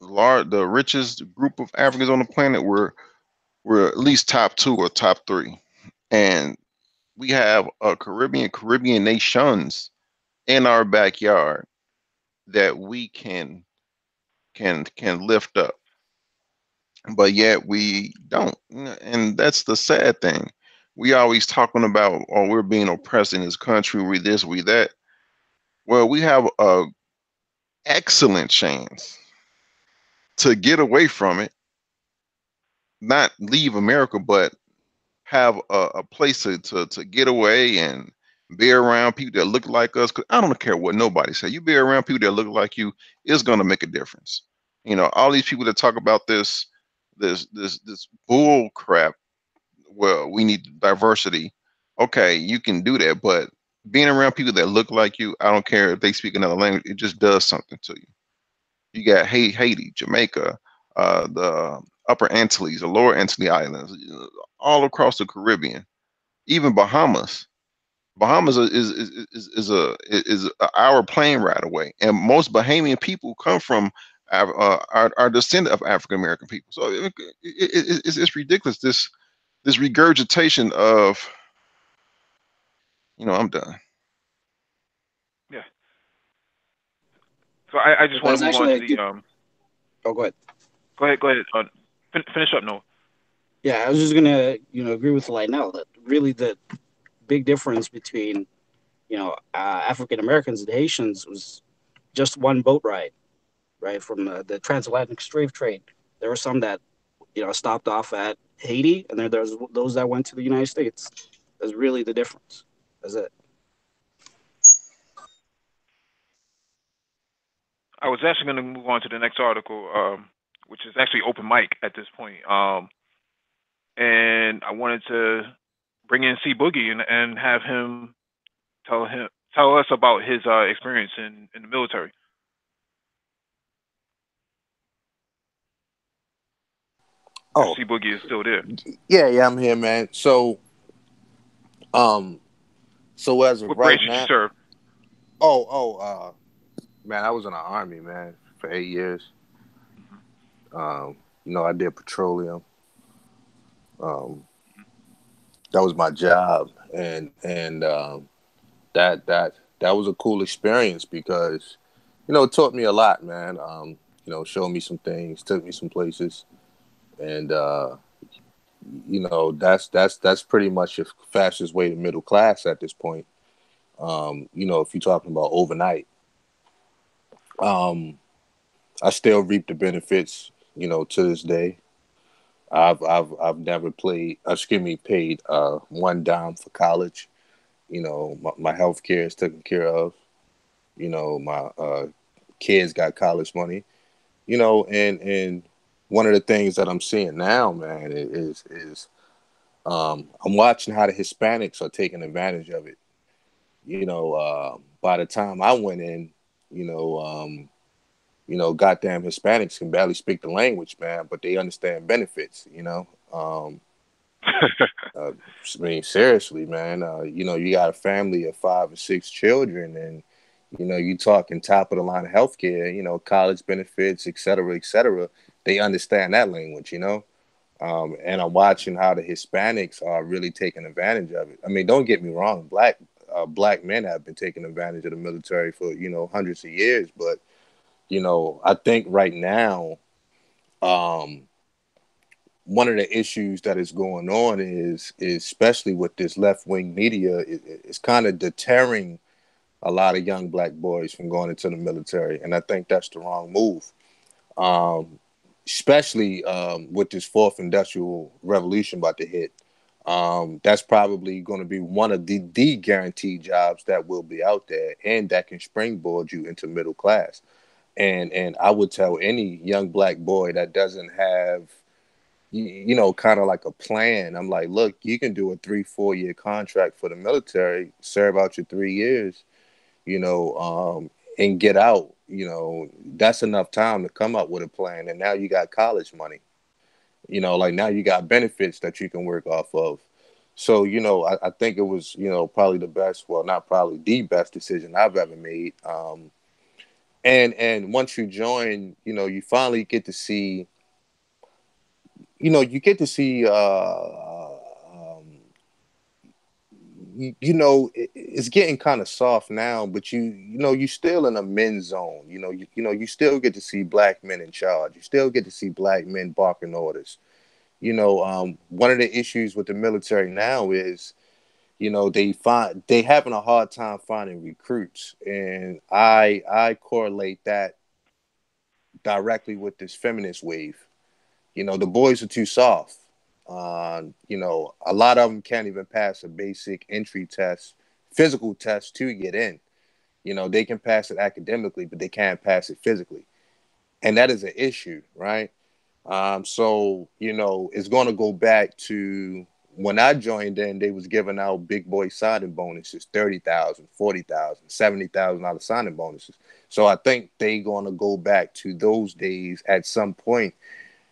[SPEAKER 2] richest group of Africans on the planet, we're at least top two or top three, and we have a Caribbean nations in our backyard that we can lift up, but yet we don't. And that's the sad thing. We always talking about, oh, we're being oppressed in this country, we this, we that. Well, we have a excellent chance to get away from it, not leave America, but have a place to get away and be around people that look like us. 'Cause I don't care what nobody say. You be around people that look like you, it's gonna make a difference. All these people that talk about this bull crap. Well, we need diversity. Okay, you can do that, but being around people that look like you, I don't care if they speak another language, it just does something to you. You got Haiti, Jamaica, the Upper Antilles, the Lower Antilles Islands, all across the Caribbean, even Bahamas. Bahamas is a hour plane ride away, and most Bahamian people come from are descendant of African American people. So it's ridiculous. This regurgitation of I'm done.
[SPEAKER 1] Yeah. So I just want to
[SPEAKER 3] That's
[SPEAKER 1] move on
[SPEAKER 3] actually
[SPEAKER 1] to
[SPEAKER 3] a
[SPEAKER 1] the
[SPEAKER 3] good. Oh, go ahead.
[SPEAKER 1] Go ahead. Finish up. No.
[SPEAKER 3] Yeah, I was just gonna agree with Lionel that really the big difference between African Americans and Haitians was just one boat ride, right, from the transatlantic slave trade. There were some that stopped off at Haiti, and then there's those that went to the United States. That's really the difference. That's it.
[SPEAKER 1] I was actually going to move on to the next article, which is actually open mic at this point. And I wanted to bring in C Boogie and have him tell us about his experience in the military. If
[SPEAKER 5] Oh,
[SPEAKER 1] C Boogie is still there.
[SPEAKER 5] yeah, I'm here, man. Um, so as of
[SPEAKER 1] What
[SPEAKER 5] right
[SPEAKER 1] branch did you
[SPEAKER 5] now,
[SPEAKER 1] serve?
[SPEAKER 5] man, I was in the army, man, for 8 years.
[SPEAKER 1] Hmm.
[SPEAKER 5] I did petroleum. Um, that was my job, and that was a cool experience because, it taught me a lot, man. Showed me some things, took me some places, and that's pretty much the fastest way to middle class at this point. If you're talking about overnight, um, I still reap the benefits, to this day. I've never paid one dime for college. My health care is taken care of. My kids got college money. And one of the things that I'm seeing now, man, is I'm watching how the Hispanics are taking advantage of it. By the time I went in, you know, um, goddamn Hispanics can barely speak the language, man, but they understand benefits. Uh, I mean, seriously, man. You got a family of 5 or 6 children, and you talking top of the line healthcare. College benefits, et cetera, et cetera. They understand that language, and I'm watching how the Hispanics are really taking advantage of it. I mean, don't get me wrong, black men have been taking advantage of the military for hundreds of years, but I think right now, um, one of the issues that is going on is especially with this left wing media, it's kind of deterring a lot of young black boys from going into the military, and I think that's the wrong move. Um, Especially with this fourth industrial revolution about to hit. That's probably going to be one of the guaranteed jobs that will be out there, and that can springboard you into middle class. And I would tell any young black boy that doesn't have kind of like a plan. I'm like, look, you can do a 3-4 year contract for the military, serve out your 3 years, and get out. That's enough time to come up with a plan. And now you got college money. Like now you got benefits that you can work off of. So, I think it was, probably the best, well, not probably the best decision I've ever made. And once you join, you finally get to see, you get to see it's getting kind of soft now, but you still in a men's zone. You still get to see black men in charge. You still get to see black men barking orders. One of the issues with the military now is, they having a hard time finding recruits, and I correlate that directly with this feminist wave. The boys are too soft. A lot of them can't even pass a basic entry test, physical test to get in. They can pass it academically, but they can't pass it physically. And that is an issue, right? So, it's going to go back to when I joined in, they was giving out big boy signing bonuses, 30,000, 40,000, $70,000 signing bonuses. So I think they going to go back to those days at some point,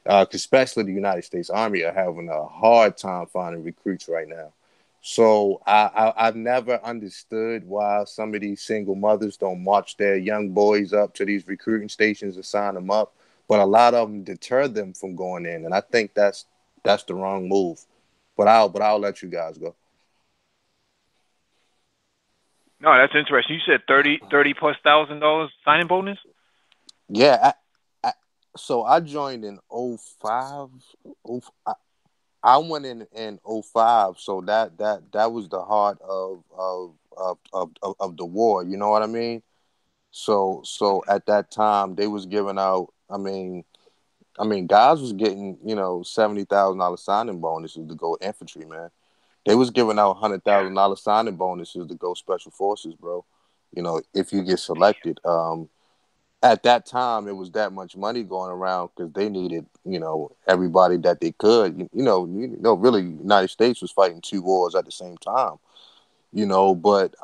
[SPEAKER 5] especially the United States Army are having a hard time finding recruits right now. So I've never understood why some of these single mothers don't march their young boys up to these recruiting stations and sign them up, but a lot of them deter them from going in, and I think that's the wrong move. But I'll let you guys go.
[SPEAKER 1] No, that's interesting. You said 30 plus $1,000 signing bonus.
[SPEAKER 5] Yeah, so I joined in '05. I went in '05, so that was the heart of the war. You know what I mean? So at that time they was giving out. I mean, guys was getting $70,000 signing bonuses to go infantry, man. They was giving out $100,000 signing bonuses to go special forces, bro. If you get selected. At that time it was that much money going around because they needed everybody that they could. Really, United States was fighting two wars at the same time. But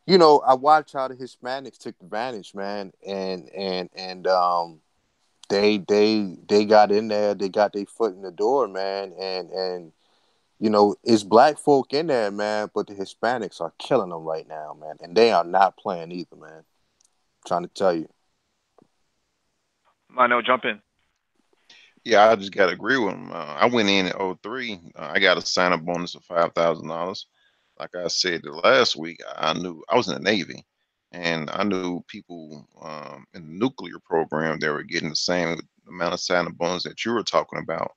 [SPEAKER 5] I watched how the Hispanics took advantage, man, and they got in there, they got their foot in the door, man, and it's black folk in there, man, but the Hispanics are killing them right now, man, and they are not playing either, man. I'm trying to tell you.
[SPEAKER 1] I know, jump in.
[SPEAKER 2] Yeah, I just got to agree with him. I went in '03. I got a sign up bonus of $5,000. Like I said the last week, I knew I was in the Navy, and I knew people in the nuclear program that were getting the same amount of sign up bonus that you were talking about.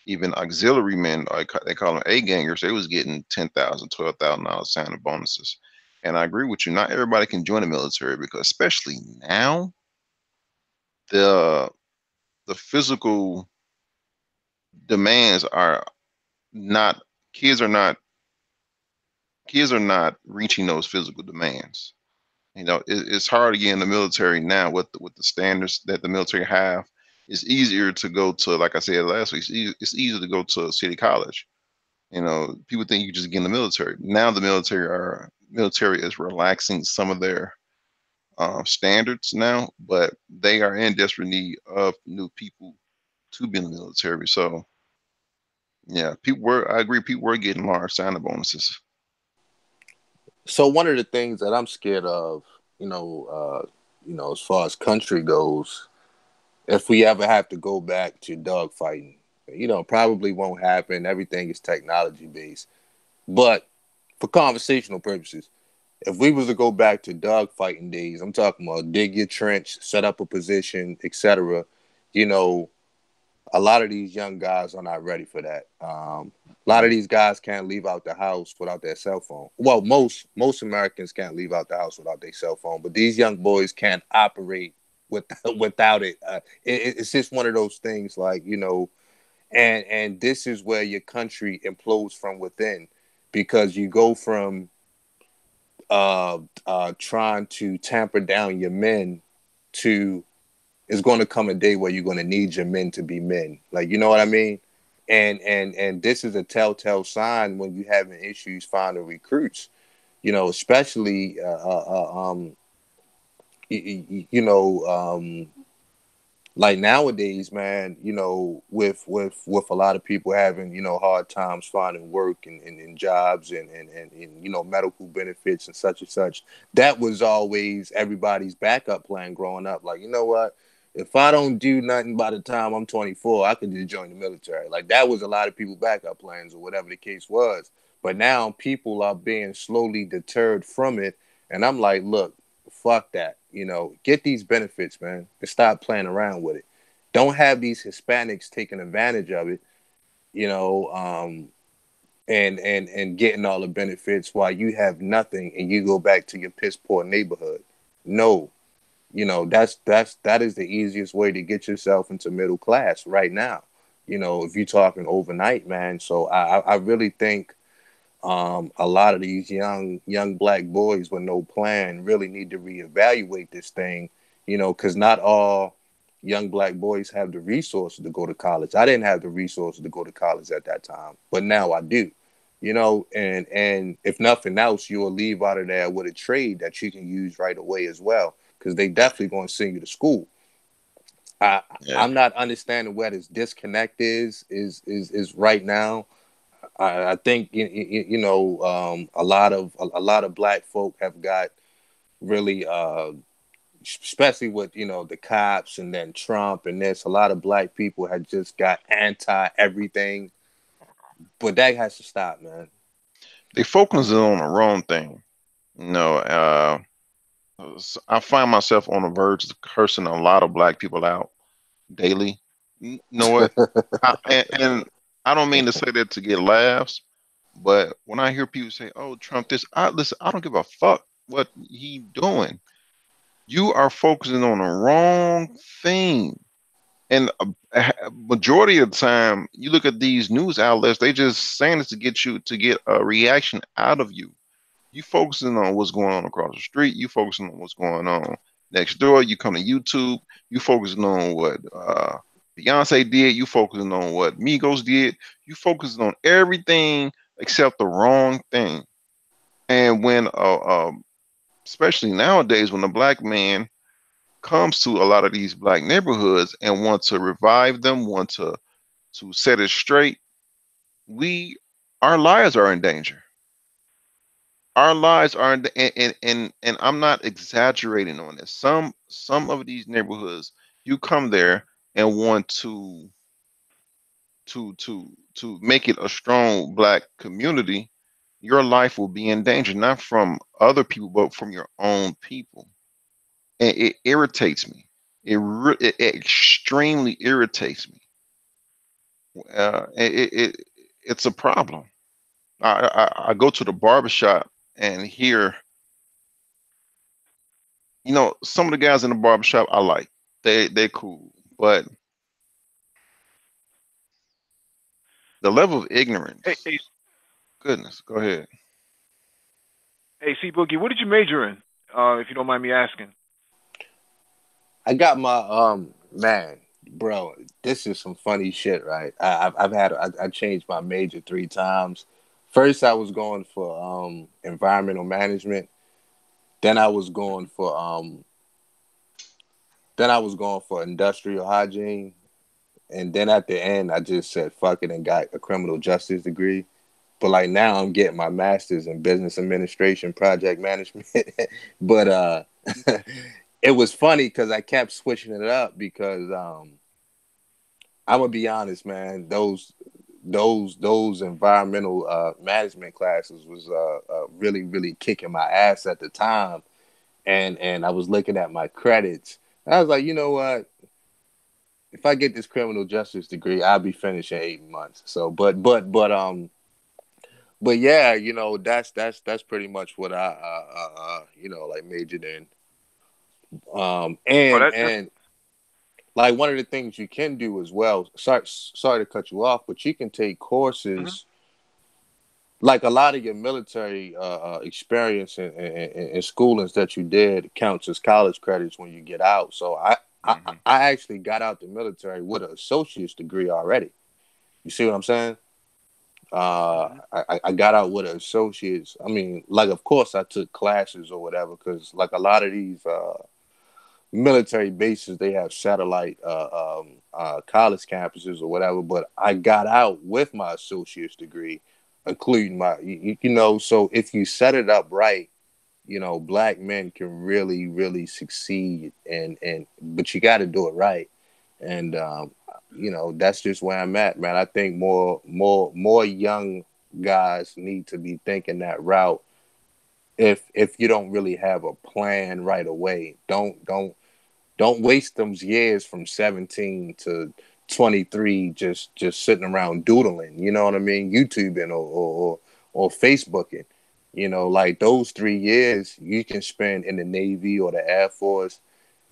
[SPEAKER 2] Even auxiliary men, they call them A gangers, they was getting $10,000, $12,000 sign up bonuses. And I agree with you. Not everybody can join the military because, especially now, the the physical demands are not kids are not kids are not reaching those physical demands. It's hard to get in the military now with the standards that the military have. It's easier to go to, like I said last week, it's easier to go to a city college. People think you just get in the military. Now the military is relaxing some of their standards now, but they are in desperate need of new people to be in the military. So Yeah, people were. I agree. People were getting large signing bonuses.
[SPEAKER 5] So one of the things that I'm scared of, as far as country goes, if we ever have to go back to dogfighting, probably won't happen. Everything is technology based. But for conversational purposes, if we was to go back to dogfighting days, I'm talking about dig your trench, set up a position, etc. You know, a lot of these young guys are not ready for that. A lot of these guys can't leave out the house without their cell phone. Well, most Americans can't leave out the house without their cell phone, but these young boys can't operate with, without it. It's just one of those things, like, and this is where your country implodes from within, because you go from trying to tamper down your men to, it's going to come a day where you're going to need your men to be men. Like, you know what I mean? And this is a telltale sign when you're having issues finding recruits. Especially like nowadays, man, with a lot of people having, hard times finding work and jobs and medical benefits and such, that was always everybody's backup plan growing up. Like, you know what? If I don't do nothing by the time I'm 24, I could just join the military. Like, that was a lot of people backup plans or whatever the case was. But now people are being slowly deterred from it. And I'm like, look, fuck that. Get these benefits, man, and stop playing around with it. Don't have these Hispanics taking advantage of it, you know, and getting all the benefits while you have nothing and you go back to your piss poor neighborhood. No, that is the easiest way to get yourself into middle class right now. If you're talking overnight, man. So I really think a lot of these young black boys with no plan really need to reevaluate this thing, because not all young black boys have the resources to go to college. I didn't have the resources to go to college at that time, but now I do. And if nothing else, you'll leave out of there with a trade that you can use right away as well, because they definitely going to send you to school. I
[SPEAKER 2] Yeah,
[SPEAKER 5] I'm not understanding where this disconnect is right now. I think a lot of black folk have got really, especially with the cops and then Trump and this. A lot of black people have just got anti everything, but that has to stop, man.
[SPEAKER 2] they focusing on the wrong thing. You know, I find myself on the verge of cursing a lot of black people out daily. You know what? And I don't mean to say that to get laughs, but when I hear people say, "Oh, Trump, this," listen. I don't give a fuck what he doing. You are focusing on the wrong thing. And a majority of the time, you look at these news outlets, they just saying this to get you to get a reaction out of you. You focusing on what's going on across the street. You focusing on what's going on next door. You come to YouTube. You focusing on what Beyonce did. You focusing on what Migos did. You focusing on everything except the wrong thing. And when, especially nowadays, when a black man comes to a lot of these black neighborhoods and want to revive them, want to set it straight, we our lives are in danger. Our lives are in, and I'm not exaggerating on this. Some of these neighborhoods, you come there and want to make it a strong black community, your life will be in danger, not from other people, but from your own people. And it irritates me. It extremely irritates me. It's a problem. I go to the barbershop and hear, some of the guys in the barbershop I like. They're cool. But the level of
[SPEAKER 1] Hey,
[SPEAKER 2] ignorance,
[SPEAKER 1] hey,
[SPEAKER 2] goodness, go ahead.
[SPEAKER 1] hey, C Boogie, what did you major in? If you don't mind me asking.
[SPEAKER 5] I got my man, bro. This is some funny shit, right? I changed my major 3 times. First, I was going for environmental management. Then I was going for industrial hygiene, And then at the end, I just said fuck it and got a criminal justice degree. But like now, I'm getting my master's in business administration, project management. But it was funny because I kept switching it up because I'm gonna be honest, man. Those environmental management classes was really really kicking my ass at the time, and I was looking at my credits. I was like, you know what? If I get this criminal justice degree, I'll be finished in 8 months. So, but yeah, that's pretty much what I like majored in.
[SPEAKER 1] Oh,
[SPEAKER 5] And
[SPEAKER 1] that
[SPEAKER 5] and like one of the things you can do as well. Sorry to cut you off, but you can take
[SPEAKER 1] mhm,
[SPEAKER 5] courses like a lot of your military experience and schoolings that you did counts as college credits when you get out. So I
[SPEAKER 1] mhm,
[SPEAKER 5] I actually got out the military with an associate's degree already. You see what I'm saying?
[SPEAKER 1] mhm.
[SPEAKER 5] I got out with an associate's. I mean, like of course I took classes or whatever because like a lot of these military bases they have satellite college campuses or whatever. But I got out with my associate's degree, including my So if you set it up right, black men can really really succeed, and but you got to do it right, and that's just where I'm at, man. I think more young guys need to be thinking that route. If you don't really have a plan right away, don't waste them years from 17 to 23 just sitting around doodling, you know what I mean? YouTubing or Facebooking. Like those 3 years you can spend in the Navy or the Air Force,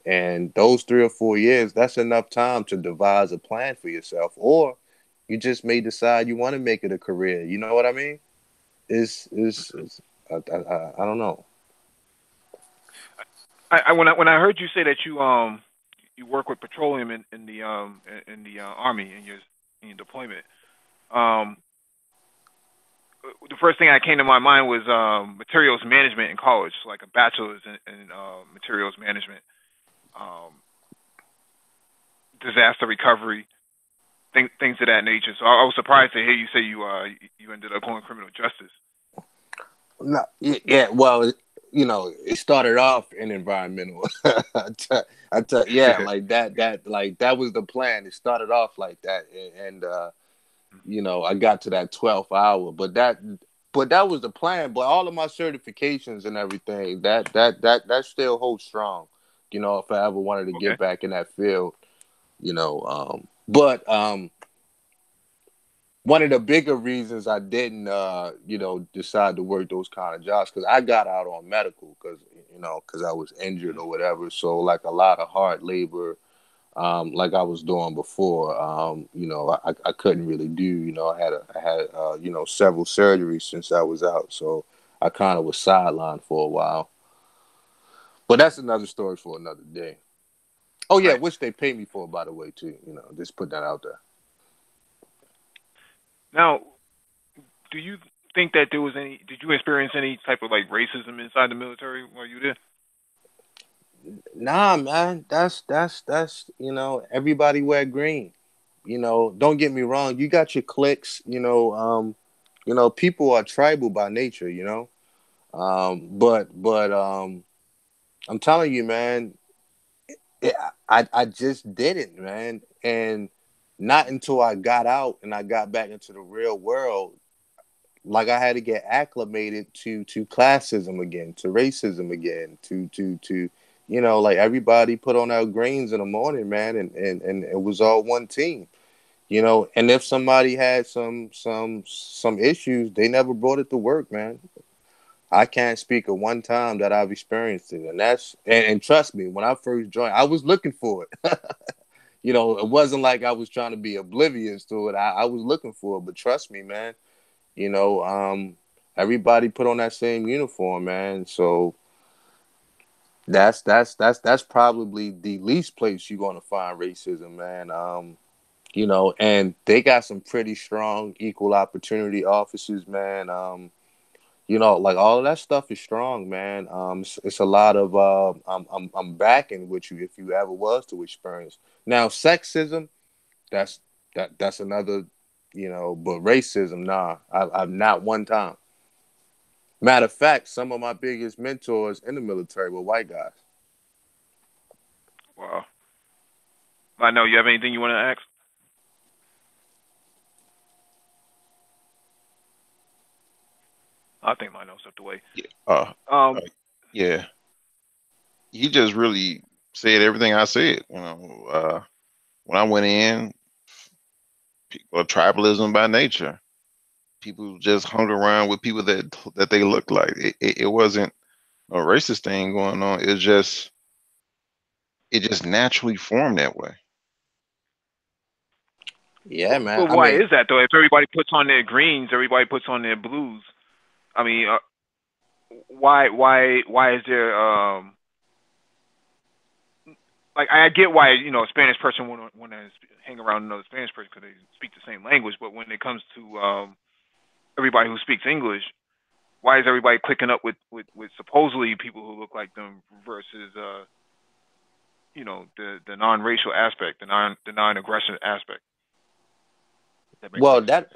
[SPEAKER 5] and those 3 or 4 years, that's enough time to devise a plan for yourself. Or you just may decide you want to make it a career. You know what I mean? It's I don't know.
[SPEAKER 1] When I heard you say that you work with petroleum in the army in your deployment, um, the first thing that came to my mind was materials management in college, like a bachelor's in materials management, um, disaster recovery, things of that nature. So I was surprised to hear you say you ended up going criminal justice.
[SPEAKER 5] No, yeah, well, it started off in environmental. Yeah, like that was the plan. It started off like that, and I got to that 12th hour, but that was the plan. But all of my certifications and everything, that still holds strong. If I ever wanted to
[SPEAKER 1] Okay.
[SPEAKER 5] get back in that field, but one of the bigger reasons I didn't, decide to work those kind of jobs because I got out on medical because I was injured or whatever. So like a lot of hard labor, like I was doing before, I couldn't really do. I had several surgeries since I was out, so I kind of was sidelined for a while. But that's another story for another day. Oh yeah,
[SPEAKER 1] Right.
[SPEAKER 5] which they pay me for, by the way, too. Just put that out there.
[SPEAKER 1] Now, do you think that there was any? Did you experience any type of like racism inside the military while you were
[SPEAKER 5] Nah, man, that's everybody wear green. Don't get me wrong. You got your cliques. People are tribal by nature. But I'm telling you, man, it, I just didn't, man, and not until I got out and I got back into the real world, like I had to get acclimated to classism again, to racism again, to like everybody put on our greens in the morning, man, and it was all one team. And if somebody had some issues, they never brought it to work, man. I can't speak of one time that I've experienced it, and and trust me, when I first joined, I was looking for it. It wasn't like I was trying to be oblivious to it. I was looking for it, but trust me, man, you know, um, everybody put on that same uniform, man. So that's probably the least place you're gonna find racism, man. And they got some pretty strong equal opportunity officers, man. Like all of that stuff is strong, man. It's a lot of I'm backing with you if you ever was to experience. Now, sexism, that's that's another, but racism, nah, I've not one time. Matter of fact, some of my biggest mentors in the military were white guys.
[SPEAKER 1] Wow. I know. You have anything you want to ask? I think my notes up the way.
[SPEAKER 2] Yeah.
[SPEAKER 1] Um.
[SPEAKER 2] Yeah. He just really said everything I said. When I went in, people tribalism by nature. People just hung around with people that they looked like. It wasn't a racist thing going on. It just naturally formed that way.
[SPEAKER 5] Yeah, man.
[SPEAKER 1] But
[SPEAKER 5] I
[SPEAKER 1] why
[SPEAKER 5] mean,
[SPEAKER 1] is that though? If everybody puts on their greens, everybody puts on their blues. I mean, why is there like I get why a Spanish person want to hang around another Spanish person because they speak the same language, but when it comes to everybody who speaks English, why is everybody clicking up with supposedly people who look like them versus the non-racial aspect, the non-aggression aspect? That makes
[SPEAKER 5] well,
[SPEAKER 1] any sense.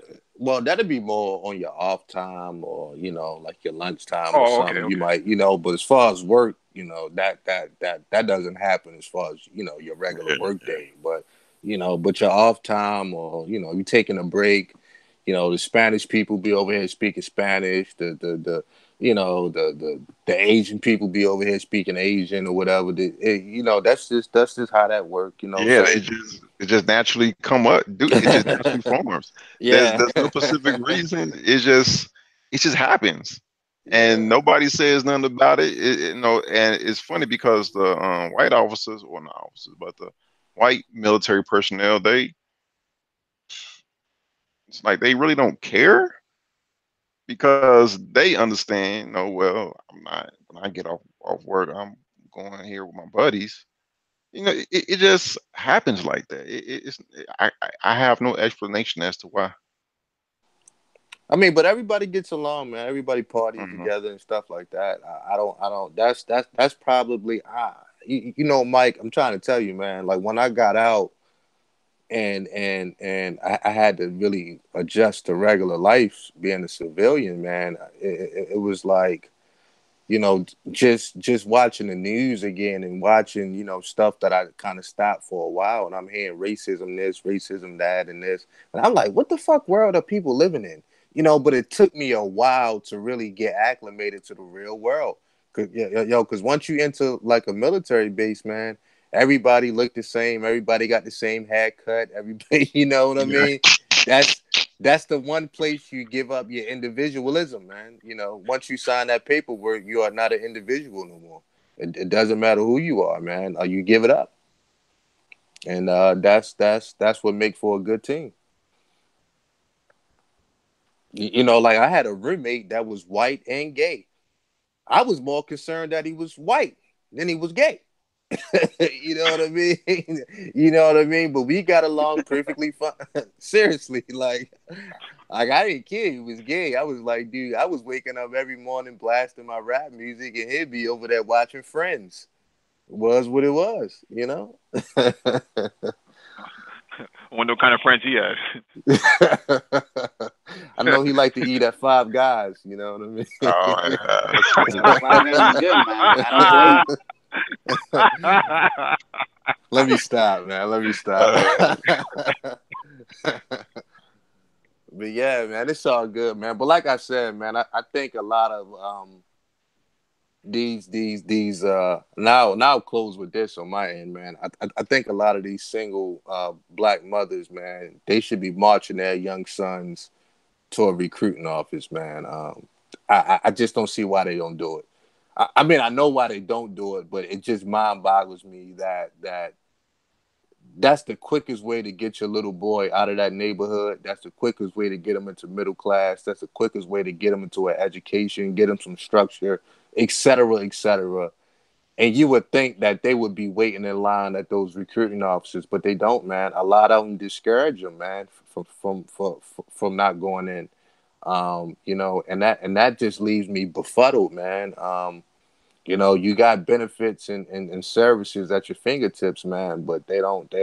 [SPEAKER 5] that'd be more on your off time, or like your lunchtime or
[SPEAKER 1] Oh, okay,
[SPEAKER 5] something. You
[SPEAKER 1] okay.
[SPEAKER 5] might, but as far as work, that doesn't happen as far as your regular
[SPEAKER 2] Yeah,
[SPEAKER 5] work day. But but your off time, or you taking a break. The Spanish people be over here speaking Spanish. The Asian people be over here speaking Asian or whatever. That's just how that work.
[SPEAKER 2] yeah.
[SPEAKER 5] Certain.
[SPEAKER 2] It just naturally come up. Dude, it just naturally forms. There's
[SPEAKER 5] Yeah.
[SPEAKER 2] there's no specific reason. It just happens, and
[SPEAKER 5] Yeah.
[SPEAKER 2] nobody says nothing about it. And it's funny because the white officers, or not officers, but the white military personnel, it's like they really don't care because they understand. Well, I'm not when I get off work, I'm going here with my buddies. It just happens like that. I have no explanation as to why.
[SPEAKER 5] I mean, but everybody gets along, man. Everybody parties
[SPEAKER 2] Hmm.
[SPEAKER 5] together and stuff like that. I don't. That's probably. Mike. I'm trying to tell you, man. Like when I got out, and I had to really adjust to regular life, being a civilian, man. It was like, just watching the news again and watching, stuff that I kind of stopped for a while, and I'm hearing racism this, racism that, and this, and I'm like, what the fuck world are people living in? But it took me a while to really get acclimated to the real world. Cause once you enter like a military base, man, everybody looked the same. Everybody got the same haircut. Everybody, you know what I
[SPEAKER 2] Yeah,
[SPEAKER 5] mean? That's that's the one place you give up your individualism, man. Once you sign that paperwork, you are not an individual no more. It doesn't matter who you are, man. You give it up, and that's what makes for a good team. Like I had a roommate that was white and gay. I was more concerned that he was white than he was gay. You know what I mean? You know what I mean? But we got along perfectly fine. Seriously, like I didn't care he was gay. I was like, dude, I was waking up every morning blasting my rap music, and he'd be over there watching Friends. It was what it was.
[SPEAKER 1] I wonder what kind of friends he had.
[SPEAKER 5] I know he liked to eat at Five Guys. You know what I
[SPEAKER 2] oh,
[SPEAKER 5] mean?
[SPEAKER 2] yeah, that's funny.
[SPEAKER 3] Five Guys is good, man. I don't blame
[SPEAKER 5] Let me stop, man. Let me stop.
[SPEAKER 2] Uh,
[SPEAKER 5] But yeah, man, it's all good, man. But like I said, man, I think a lot of these now I'll close with this on my end, man. I think a lot of these single black mothers, man, they should be marching their young sons to a recruiting office, man. I just don't see why they don't do it. I mean, I know why they don't do it, but it just mind boggles me that that's the quickest way to get your little boy out of that neighborhood. That's the quickest way to get him into middle class. That's the quickest way to get him into an education, get him some structure, et cetera, et cetera. And you would think that they would be waiting in line at those recruiting offices, but they don't, man. A lot of them discourage them, man, from not going in. And that just leaves me befuddled, man. You got benefits and services at your fingertips, man, but they don't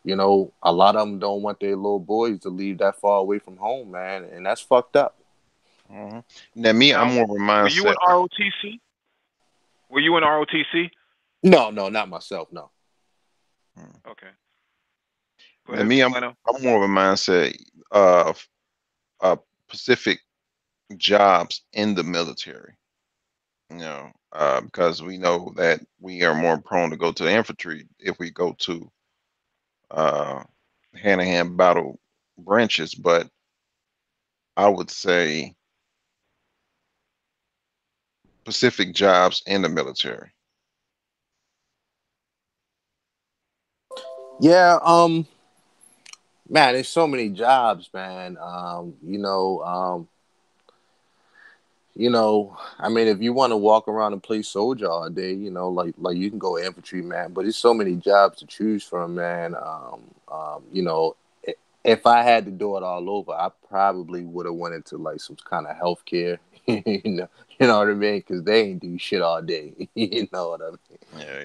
[SPEAKER 5] A lot of them don't want their little boys to leave that far away from home, man, and that's fucked up.
[SPEAKER 2] Hmm. Now, me, I'm
[SPEAKER 1] Now,
[SPEAKER 2] more of a
[SPEAKER 1] were you in
[SPEAKER 2] mindset.
[SPEAKER 1] ROTC? Were you in ROTC?
[SPEAKER 5] No, no, not myself. No.
[SPEAKER 2] Mm.
[SPEAKER 1] Okay. Go
[SPEAKER 2] Now,
[SPEAKER 1] ahead,
[SPEAKER 2] me,
[SPEAKER 1] Leno.
[SPEAKER 2] I'm more of a mindset of specific jobs in the military. Because we know that we are more prone to go to the infantry if we go to uh, hand-to-hand battle branches. But I would say specific jobs in the military.
[SPEAKER 5] Yeah, man, there's so many jobs, man. I mean, if you want to walk around and play soldier all day, like you can go infantry, man. But there's so many jobs to choose from, man. If I had to do it all over, I probably would have went into like some kind of healthcare. You know what I mean? Because they ain't do shit all day. You know what I mean?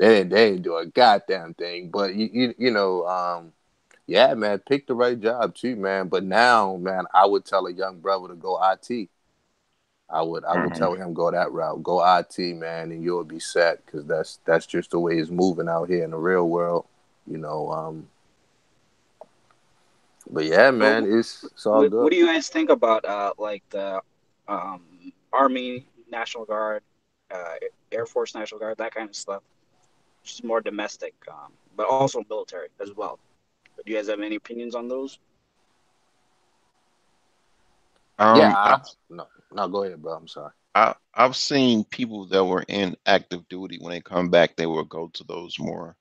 [SPEAKER 2] Yeah.
[SPEAKER 5] They ain't do a goddamn thing. But yeah, man, pick the right job too, man. But now, man, I would tell a young brother to go IT. I would
[SPEAKER 2] Hmm.
[SPEAKER 5] tell him go that route, go IT, man, and you'll be set because that's just the way it's moving out here in the real world, you know. But yeah,
[SPEAKER 3] So,
[SPEAKER 5] man, it's all
[SPEAKER 3] what
[SPEAKER 5] good.
[SPEAKER 3] do you guys think about like the Army, National Guard, uh, Air Force, National Guard, that kind of stuff? Just more domestic, but also military as well. Do you guys have any opinions on those?
[SPEAKER 5] Yeah,
[SPEAKER 2] I,
[SPEAKER 5] no, no, go ahead, bro. I'm sorry.
[SPEAKER 2] I've seen people that were in active duty when they come back, they will go to those more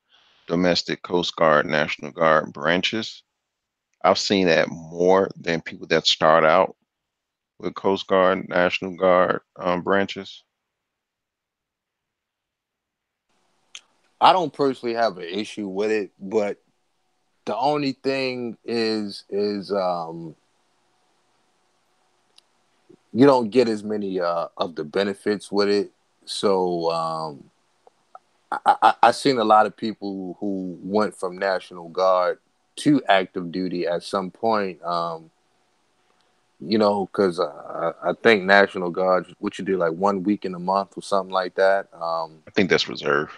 [SPEAKER 2] domestic Coast Guard, National Guard branches. I've seen that more than people that start out with Coast Guard, National Guard branches.
[SPEAKER 5] I don't personally have an issue with it, but the only thing is you don't get as many of the benefits with it. So I seen a lot of people who went from National Guard to active duty at some point. Because I think National Guard, what you do like 1 week in a month or something like that.
[SPEAKER 2] I think that's reserve.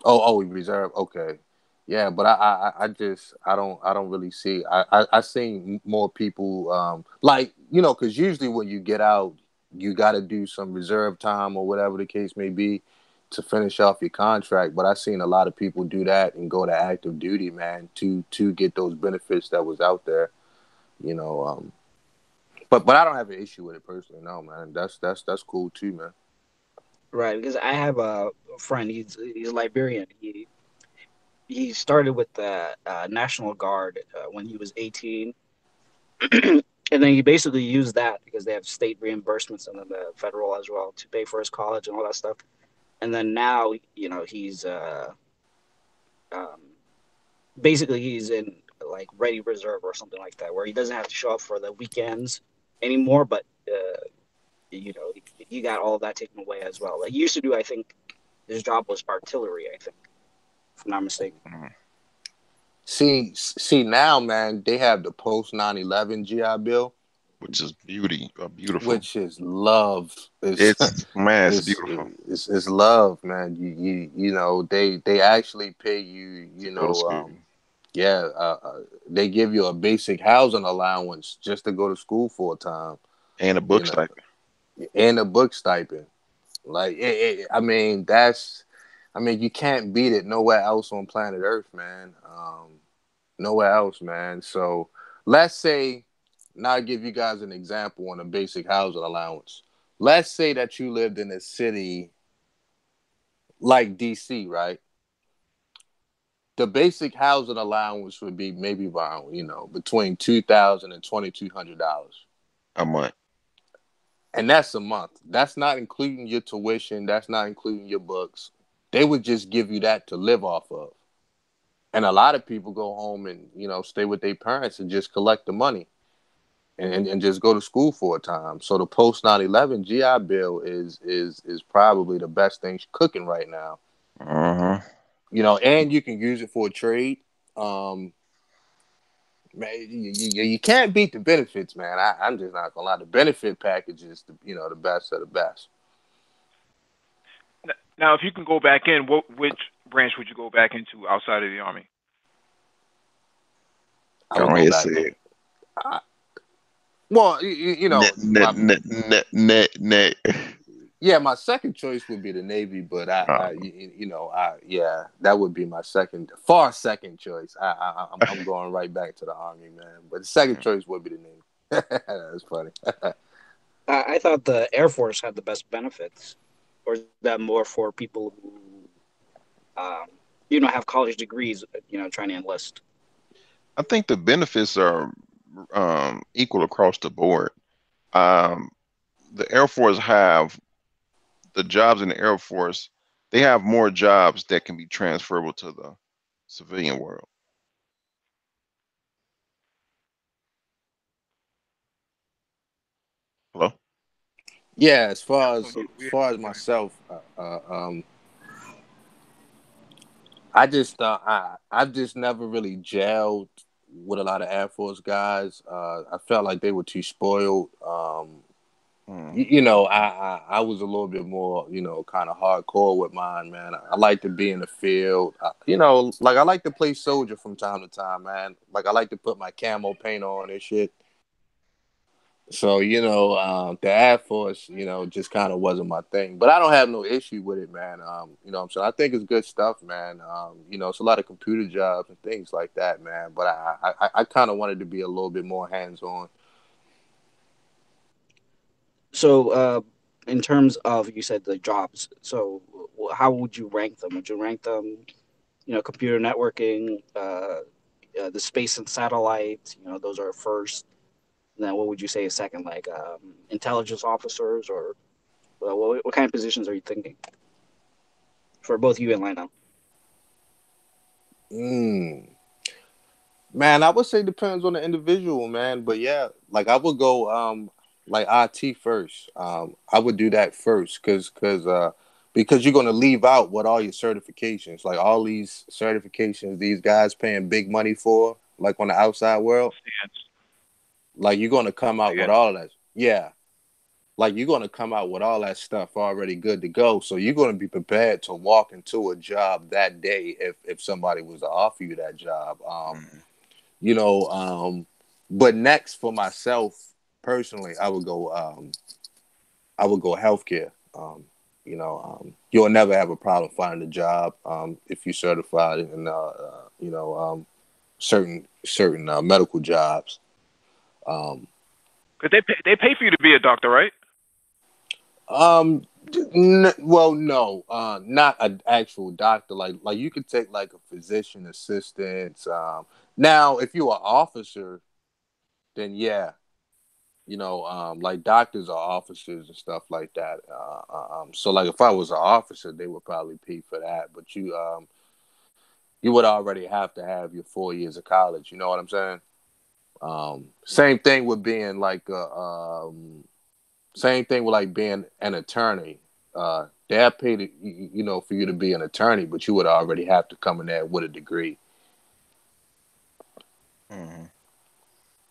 [SPEAKER 5] We reserve. Okay, yeah, but I don't really see. I seen more people like because usually when you get out, you got to do some reserve time or whatever the case may be to finish off your contract. But I seen a lot of people do that and go to active duty, man, to get those benefits that was out there. You know, but I don't have an issue with it personally. No, man, that's cool too, man.
[SPEAKER 3] Right, because I have a friend. He's Liberian. He started with the National Guard when he was 18, and then he basically used that because they have state reimbursements and then the federal as well to pay for his college and all that stuff. And then now, he's um, basically he's in like ready reserve or something like that, where he doesn't have to show up for the weekends anymore, but he got all of that taken away as well. Like he used to do, I think his job was artillery. I think, if I'm not mistaken.
[SPEAKER 2] Mhm.
[SPEAKER 5] See now, man, they have the post 9/11 GI Bill,
[SPEAKER 2] Which is beautiful.
[SPEAKER 5] which is love. Is
[SPEAKER 2] It's man, it's
[SPEAKER 5] is
[SPEAKER 2] beautiful
[SPEAKER 5] is love, man. They actually pay you.
[SPEAKER 2] to go to school
[SPEAKER 5] Yeah, they give you a basic housing allowance just to go to school for a time.
[SPEAKER 2] and a
[SPEAKER 5] You
[SPEAKER 2] book
[SPEAKER 5] know,
[SPEAKER 2] stipend.
[SPEAKER 5] and a book stipend. Like, I mean, you can't beat it nowhere else on planet Earth, man. Nowhere else, man. So let's say, now I'll give you guys an example on a basic housing allowance. Let's say that you lived in a city like DC, right? The basic housing allowance would be maybe around, between $2,000 and $2,200.
[SPEAKER 2] A month.
[SPEAKER 5] And that's a month. That's not including your tuition. That's not including your books. They would just give you that to live off of. And a lot of people go home and, stay with their parents and just collect the money and just go to school for a time. So the post 9/11 GI Bill is probably the best thing cooking right now.
[SPEAKER 2] Uh-huh.
[SPEAKER 5] And you can use it for a trade. Um, Man, you can't beat the benefits, man. I'm just not gonna lie. The benefit package is the best of the best.
[SPEAKER 1] Now, if you can go back in, which branch would you go back into outside of the army?
[SPEAKER 5] I would
[SPEAKER 2] Go
[SPEAKER 5] go
[SPEAKER 2] ahead,
[SPEAKER 5] back
[SPEAKER 2] say
[SPEAKER 5] in.
[SPEAKER 2] it.
[SPEAKER 5] Well, you know,
[SPEAKER 2] Net, net, net, net, net, net.
[SPEAKER 5] yeah, my second choice would be the Navy, but yeah, that would be my far second choice. I'm going right back to the Army, man. But the second choice would be the Navy. That's funny.
[SPEAKER 3] I thought the Air Force had the best benefits, or is that more for people who, um, have college degrees, trying to enlist?
[SPEAKER 2] I think the benefits are equal across the board. Um, the Air Force have the jobs in the Air Force. They have more jobs that can be transferable to the civilian world. Hello?
[SPEAKER 5] Yeah, as
[SPEAKER 1] Yeah,
[SPEAKER 5] far
[SPEAKER 1] so
[SPEAKER 5] as
[SPEAKER 1] you,
[SPEAKER 5] as far as
[SPEAKER 1] go ahead.
[SPEAKER 5] myself, I've just never really gelled with a lot of Air Force guys. I felt like they were too spoiled. I was a little bit more, kind of hardcore with mine, man. I like to be in the field. Like I like to play soldier from time to time, man. Like I like to put my camo paint on and shit. So, the Air Force, just kind of wasn't my thing. But I don't have no issue with it, man. I'm saying? I think it's good stuff, man. It's a lot of computer jobs and things like that, man. But I kind of wanted to be a little bit more hands-on.
[SPEAKER 3] So, in terms of, you said the jobs, so how would you rank them? Would you rank them, computer networking, the space and satellites, those are first. And then what would you say is second, like intelligence officers, or what kind of positions are you thinking for both you and Lionel?
[SPEAKER 5] Mm. Man, I would say depends on the individual, man. But yeah, like I would go like IT first. I would do that first because you're gonna leave out what all your certifications, like all these certifications these guys paying big money for, like on the outside world.
[SPEAKER 1] Stands,
[SPEAKER 5] Like you're gonna come out with
[SPEAKER 1] stands.
[SPEAKER 5] all of that. Yeah. Like you're gonna come out with all that stuff already good to go. So you're gonna be prepared to walk into a job that day if somebody was to offer you that job. You know, but next for myself personally, I would go healthcare. You'll never have a problem finding a job if you're certified in certain medical jobs. Um,
[SPEAKER 1] Cause they pay for you to be a doctor, right?
[SPEAKER 5] well, no, not an actual doctor. Like you could take like a physician assistant. Now, if you're an officer, then yeah, like doctors are officers and stuff like that. So like if I was an officer, they would probably pay for that. But you would already have to have your 4 years of college. You know what I'm saying? Same thing with being like same thing with like being an attorney. They're paid, for you to be an attorney, but you would already have to come in there with a degree.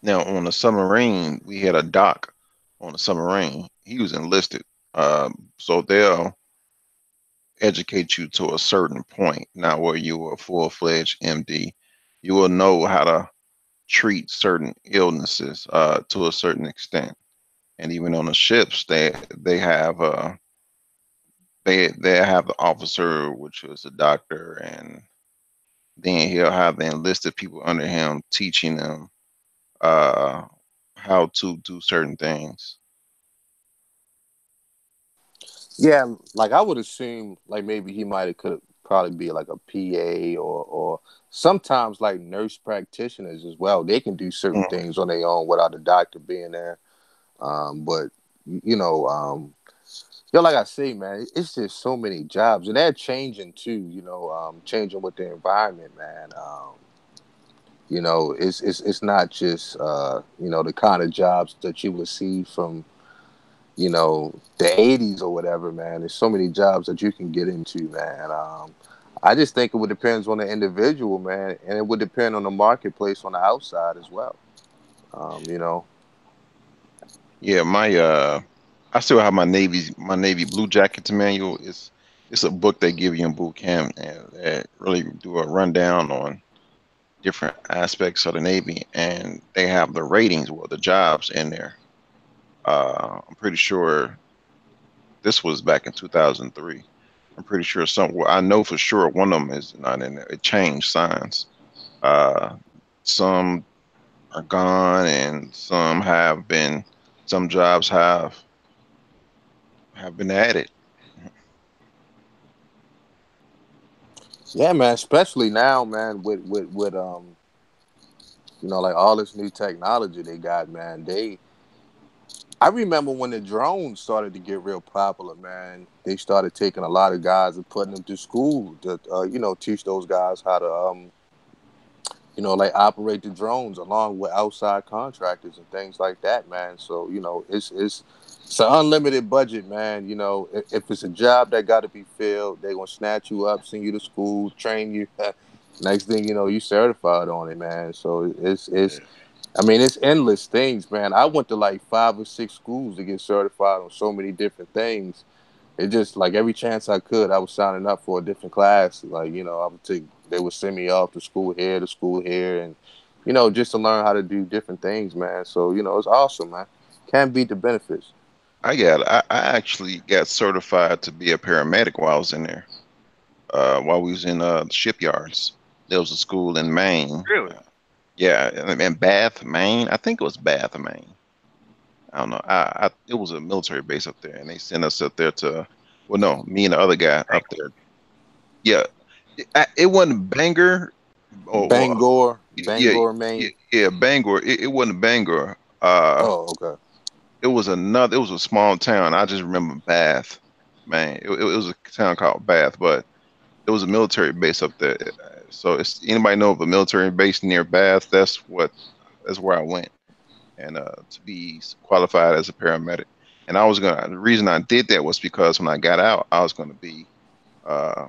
[SPEAKER 2] Now, on the submarine, we had a doc on the submarine. He was enlisted. So they'll educate you to a certain point. Now, where you are a full-fledged MD, you will know how to treat certain illnesses to a certain extent. And even on the ships, they have they have the officer, which is a doctor, and then he'll have the enlisted people under him teaching them uh, how to do certain things.
[SPEAKER 5] Yeah, like I would assume, like maybe he might have could probably be like a PA or sometimes like nurse practitioners as well. They can do certain
[SPEAKER 2] Mm.
[SPEAKER 5] things on their own without a doctor being there. But you know, like I say, man, it's just so many jobs, and they're changing too. Changing with the environment, man. It's not just the kind of jobs that you would see from the 80s or whatever, man. There's so many jobs that you can get into, man. I just think it would depend on the individual, man, and it would depend on the marketplace on the outside as well. You know,
[SPEAKER 2] Yeah, I still have my Navy Blue Jackets manual. It's a book they give you in boot camp, and they really do a rundown on different aspects of the Navy, and they have the ratings, well, the jobs in there. I'm pretty sure this was back in 2003. I'm pretty sure well, I know for sure one of them is not in there. It changed signs. Uh, some are gone, and some jobs have been added.
[SPEAKER 5] yeah, man. Especially now, man, with you know, like all this new technology they got, man. I remember when the drones started to get real popular, man. They started taking a lot of guys and putting them to school to, you know, teach those guys how to, you know, like operate the drones along with outside contractors and things like that, man. So, you know, it's an unlimited budget, man. You know, if it's a job that got to be filled, they gonna snatch you up, send you to school, train you. Next thing you know, you certified on it, man. So it's
[SPEAKER 2] Yeah.
[SPEAKER 5] I mean, it's endless things, man. I went to like 5 or 6 schools to get certified on so many different things. It just like every chance I could, I was signing up for a different class. Like, you know, they would send me off to school here, and you know, just to learn how to do different things, man. So, you know, it's awesome, man. Can't beat the benefits.
[SPEAKER 2] I actually got certified to be a paramedic while I was in there. While we was in the shipyards. There was a school in Maine.
[SPEAKER 1] Really?
[SPEAKER 2] Yeah, in Bath, Maine. I think it was Bath, Maine. I don't know. It was a military base up there, and they sent us up there to. Well, no, me and the other guy up there. Yeah, it wasn't Bangor, or yeah,
[SPEAKER 5] Bangor,
[SPEAKER 2] yeah,
[SPEAKER 5] Maine.
[SPEAKER 2] yeah, Bangor. It wasn't Bangor.
[SPEAKER 5] Oh, okay.
[SPEAKER 2] It was another. It was a small town. I just remember Bath, man. It was a town called Bath, but it was a military base up there. So, it's anybody know of a military base near Bath? That's where I went, and to be qualified as a paramedic. And the reason I did that was because when I got out, uh,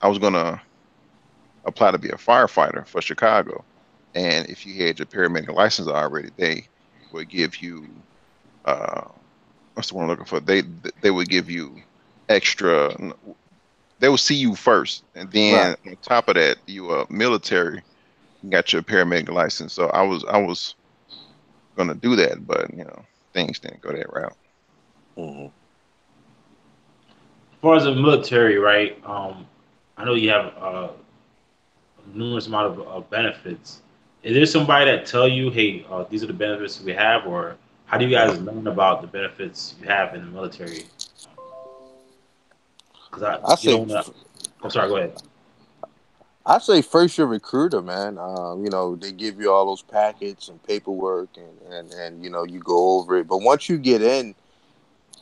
[SPEAKER 2] I was gonna apply to be a firefighter for Chicago. And if you had your paramedic license already, they would give you uh, what's the one I'm looking for? They would give you extra. They will see you first, and
[SPEAKER 5] Right.
[SPEAKER 2] then on top of that, you are military, you got your paramedic license. So I was gonna do that, but things didn't go that route.
[SPEAKER 5] Hmm.
[SPEAKER 6] As far as the military, right? I know you have numerous amount of benefits. Is there somebody that tell you, hey, these are the benefits we have, or how do you guys learn about the benefits you have in the military? Because
[SPEAKER 5] I
[SPEAKER 6] you
[SPEAKER 5] say
[SPEAKER 6] don't. I'm sorry. Go ahead.
[SPEAKER 5] I say first your recruiter, man. You know, they give you all those packets and paperwork, and you know, you go over it. But once you get in,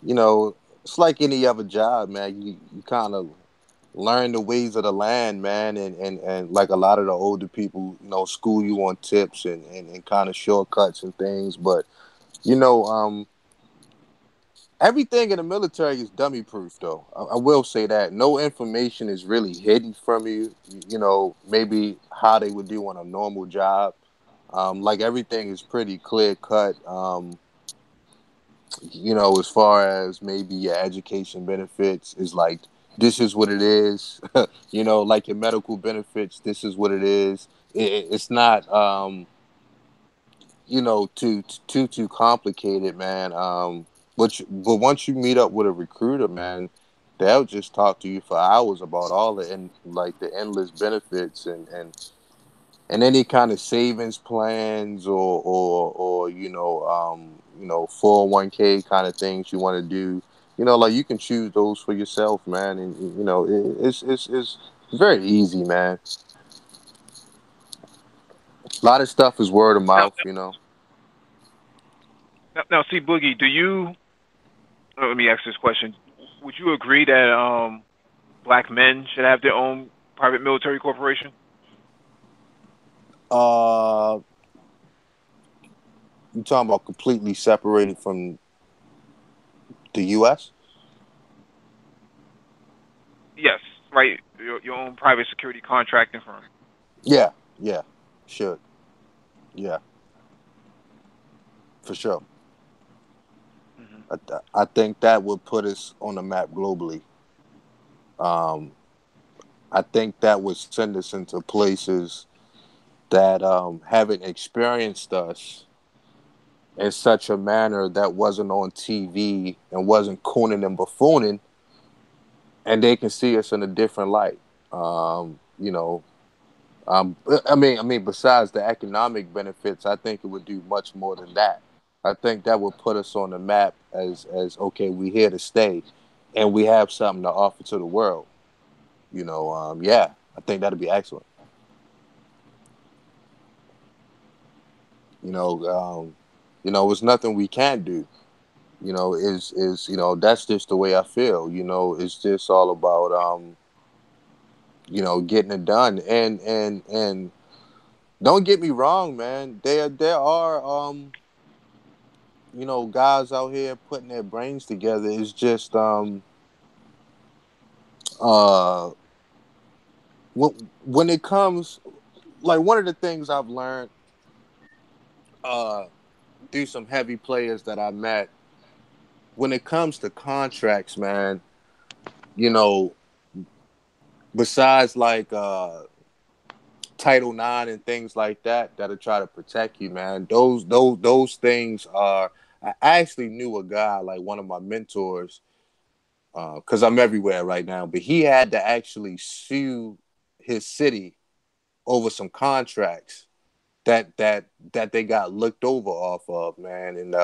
[SPEAKER 5] you know, it's like any other job, man. You kind of learn the ways of the land, man, and like a lot of the older people, you know, school you on tips and kind of shortcuts and things. But you know, everything in the military is dummy proof, though. I will say that no information is really hidden from you. You know, maybe how they would do on a normal job. Like everything is pretty clear cut. You know, as far as maybe your education benefits is like this is what it is. You know, like your medical benefits, this is what it is. It's not you know too complicated, man. But once you meet up with a recruiter, man, they'll just talk to you for hours about all the like the endless benefits and any kind of savings plans or you know 401k kind of things you want to do. You know, like you can choose those for yourself, man, and you know it's very easy, man. A lot of stuff is word of
[SPEAKER 1] Now,
[SPEAKER 5] mouth, you know.
[SPEAKER 1] now, see, Boogie, do you? Let me ask this question: would you agree that black men should have their own private military corporation?
[SPEAKER 5] Uh, you talking about completely separated from the U.S.?
[SPEAKER 1] Yes, right. your own private security contracting firm.
[SPEAKER 5] Yeah, yeah, should. Yeah, for sure.
[SPEAKER 1] Hmm.
[SPEAKER 5] I think that would put us on the map globally. Um, I think that would send us into places that haven't experienced us in such a manner that wasn't on TV and wasn't cooning and buffooning, and they can see us in a different light. You know, I mean, besides the economic benefits, I think it would do much more than that. I think that would put us on the map as okay, we here to stay, and we have something to offer to the world. Yeah, I think that'd be excellent. You know, it's nothing we can't do. That's just the way I feel. It's just all about getting it done. And don't get me wrong, man. There are guys out here putting their brains together. It's just uh when it comes, like, one of the things I've learned uh through some heavy players that I met, when it comes to contracts, man, you know, besides like Title IX and things like that that'll try to protect you, man. Those things are. I actually knew a guy, like one of my mentors, because I'm everywhere right now. But he had to actually sue his city over some contracts that they got looked over off of, man. And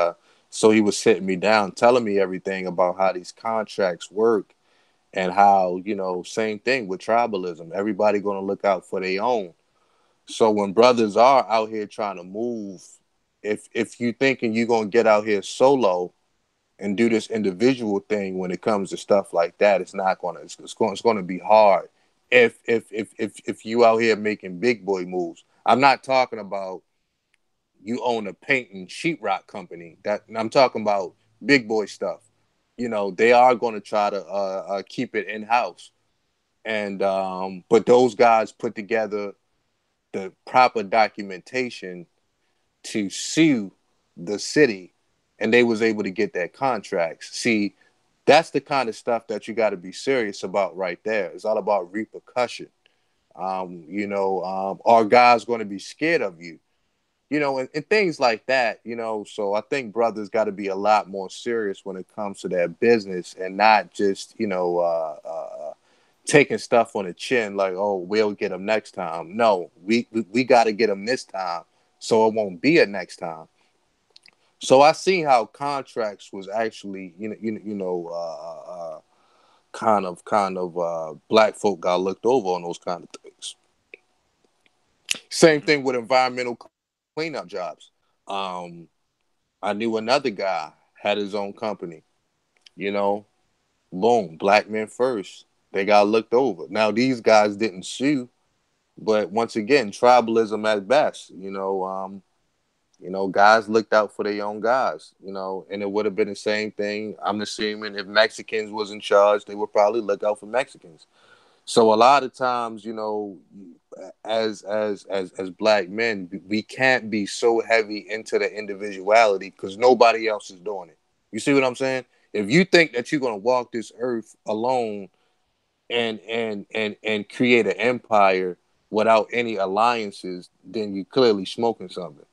[SPEAKER 5] so he was sitting me down, telling me everything about how these contracts work and how, same thing with tribalism. Everybody gonna look out for their own. So when brothers are out here trying to move, if you thinking you're gonna get out here solo and do this individual thing when it comes to stuff like that, it's not gonna. It's gonna be hard. If you out here making big boy moves, I'm not talking about you own a paint and sheetrock company. That I'm talking about big boy stuff. They are going to try to keep it in house, and but those guys put together the proper documentation to sue the city, and they was able to get that contracts. See, that's the kind of stuff that you got to be serious about right there. It's all about repercussion. Are guys going to be scared of you? And things like that. So I think brothers got to be a lot more serious when it comes to their business and not just taking stuff on the chin like, oh, we'll get them next time. No, we got to get them this time, so it won't be a next time. So I see how contracts was actually, kind of black folk got looked over on those kind of things. Same
[SPEAKER 1] Hmm.
[SPEAKER 5] thing with environmental cleanup jobs. Um, I knew another guy had his own company. You know, boom, black men first. They got looked over. Now these guys didn't sue, but once again, tribalism at best. Guys looked out for their own guys. And it would have been the same thing. I'm assuming if Mexicans was in charge, they would probably look out for Mexicans. So a lot of times, as black men, we can't be so heavy into the individuality because nobody else is doing it. You see what I'm saying? If you think that you're gonna walk this earth alone and create an empire without any alliances, then you're clearly smoking something.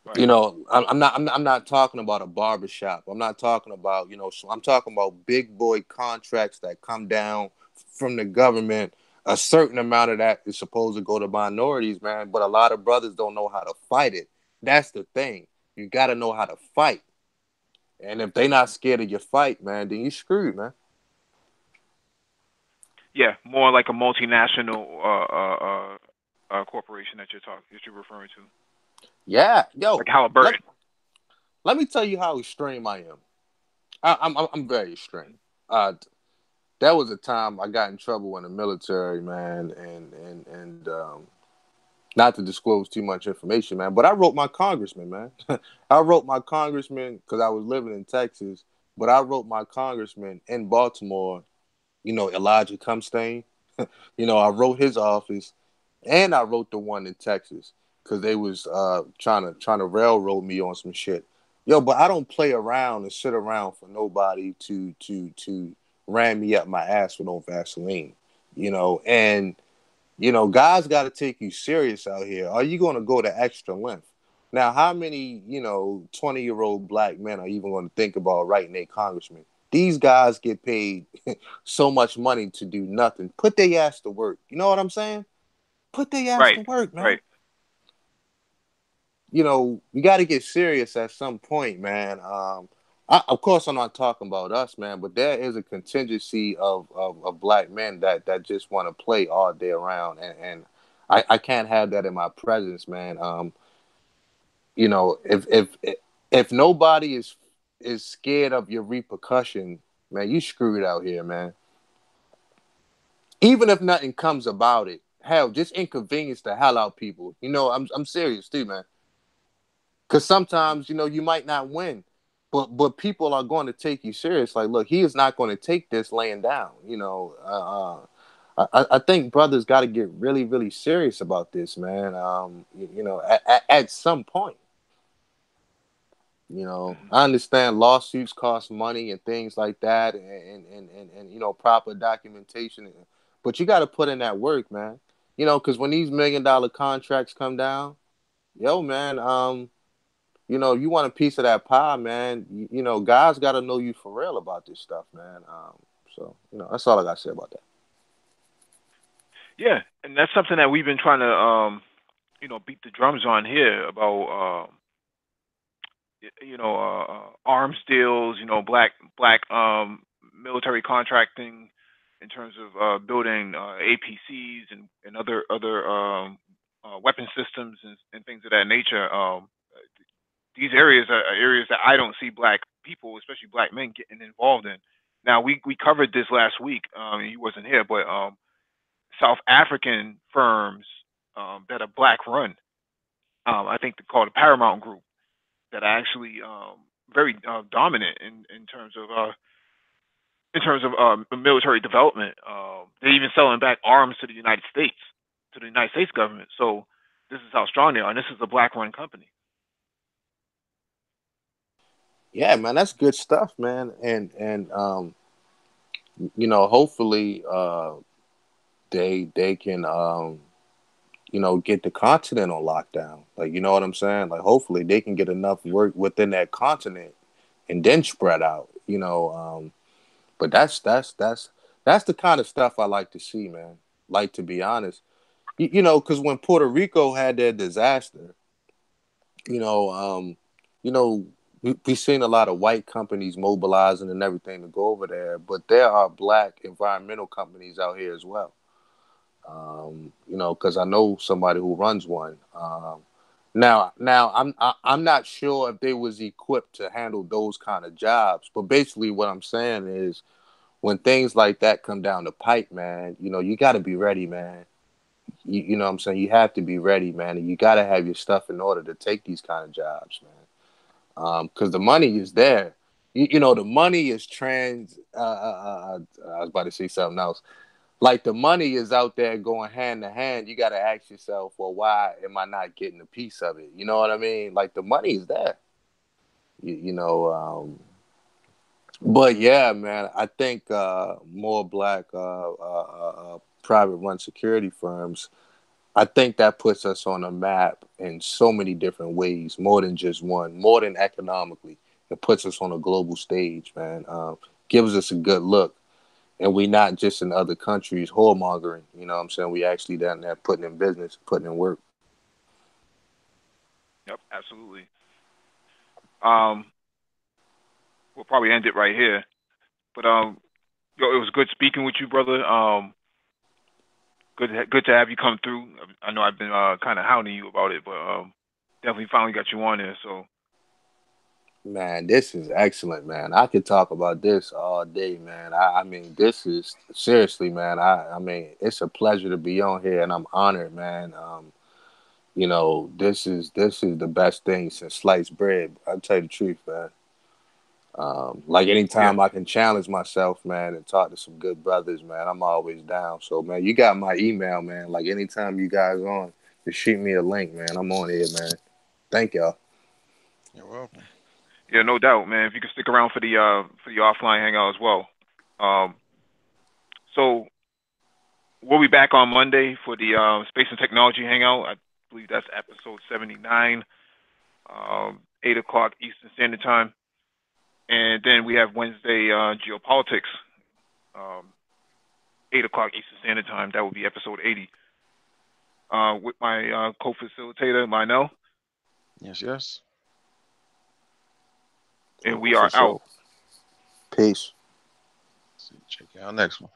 [SPEAKER 1] Right.
[SPEAKER 5] I'm not talking about a barbershop. I'm not talking about, so I'm talking about big boy contracts that come down from the government. A certain amount of that is supposed to go to minorities, man, but a lot of brothers don't know how to fight it. That's the thing. You got to know how to fight. And if they not scared of your fight, man, then you screwed, man.
[SPEAKER 1] Yeah, more like a multinational corporation that you're referring to,
[SPEAKER 5] Yeah,
[SPEAKER 1] like
[SPEAKER 5] yo, let,
[SPEAKER 1] Halliburton.
[SPEAKER 5] let me tell you how extreme I am. I'm very extreme. Uh, there was a time I got in trouble in the military, man, and not to disclose too much information, man, but I wrote my congressman, man. I wrote my congressman because I was living in Texas, but I wrote my congressman in Baltimore Elijah Cumstain. I wrote his office, and I wrote the one in Texas because they was trying to railroad me on some shit. Yo, but I don't play around and sit around for nobody to ram me up my ass with no Vaseline. And guys got to take you serious out here. Are you going to go the extra length? Now, how many 20-year-old black men are even going to think about writing a congressman? These guys get paid so much money to do nothing. Put their ass to work. You know what I'm saying? Put their ass
[SPEAKER 1] Right,
[SPEAKER 5] to work, man.
[SPEAKER 1] right.
[SPEAKER 5] We got to get serious at some point, man. Of course, I'm not talking about us, man, but there is a contingency of black men that just want to play all day around, and I can't have that in my presence, man. If nobody is scared of your repercussion, man, you screwed out here, man. Even if nothing comes about it, hell, just inconvenience the hell out people. I'm serious too, man. Because sometimes, you might not win, but people are going to take you serious. Like, look, he is not going to take this laying down. I think brothers got to get really, really serious about this, man. At some point. I understand lawsuits cost money and things like that, and proper documentation, but you got to put in that work, man. Because when these $1 million contracts come down, yo, man, you want a piece of that pie, man. Guys got to know you for real about this stuff, man. So that's all I got to say about that.
[SPEAKER 1] Yeah, and that's something that we've been trying to beat the drums on here about arms deals, black military contracting in terms of building APCs and other weapon systems and things of that nature. These areas are areas that I don't see black people, especially black men, getting involved in. Now we covered this last week. He wasn't here, but South African firms that are black run, I think they're called the Paramount Group, that are actually very dominant in terms of military development. They're even selling back arms to the United States, to the United States government. So this is how strong they are, and this is a black-run company.
[SPEAKER 5] Yeah, man, that's good stuff, man. And hopefully they can get the continent on lockdown. Like, you know what I'm saying? Like, hopefully they can get enough work within that continent and then spread out. But that's the kind of stuff I like to see, man. Like, to be honest, because when Puerto Rico had their disaster, you know, um, you know, we've seen a lot of white companies mobilizing and everything to go over there, but there are black environmental companies out here as well. Because I know somebody who runs one. Now I'm not sure if they was equipped to handle those kind of jobs, but basically what I'm saying is when things like that come down the pipe, man, you got to be ready, man. You know what I'm saying? You have to be ready, man, and you got to have your stuff in order to take these kind of jobs, man. Because the money is there. The money is I was about to say something else. Like, the money is out there going hand to hand. You got to ask yourself, well, why am I not getting a piece of it? You know what I mean? Like, the money is there. You, you know, but yeah, man, I think more black private run security firms, I think that puts us on a map in so many different ways, more than just one, more than economically. It puts us on a global stage, man. Gives us a good look. And we not just in other countries whoremongering, you know what I'm saying? We actually down there putting in business, putting in work.
[SPEAKER 1] Yep, absolutely. Um, we'll probably end it right here. But it was good speaking with you, brother. Good to have you come through. I know I've been kind of hounding you about it, but definitely finally got you on there. So
[SPEAKER 5] Man, this is excellent, man. I could talk about this all day, man. I mean, this is seriously, man. I mean, it's a pleasure to be on here, and I'm honored, man. This is the best thing since sliced bread. I'll tell you the truth, man. Like anytime I can challenge myself, man, and talk to some good brothers, man, I'm always down. So, man, you got my email, man. Like anytime you guys on, just shoot me a link, man. I'm on here, man. Thank y'all.
[SPEAKER 2] You're welcome.
[SPEAKER 1] Yeah, no doubt, man. If you can stick around for the offline hangout as well. So we'll be back on Monday for the Space and Technology hangout. I believe that's episode 79, 8 o'clock Eastern Standard Time. And then we have Wednesday geopolitics, 8 o'clock Eastern Standard Time. That will be episode 80. With my co-facilitator, Lionel.
[SPEAKER 2] Yes.
[SPEAKER 1] And we are out.
[SPEAKER 5] Peace.
[SPEAKER 2] See, check out next one.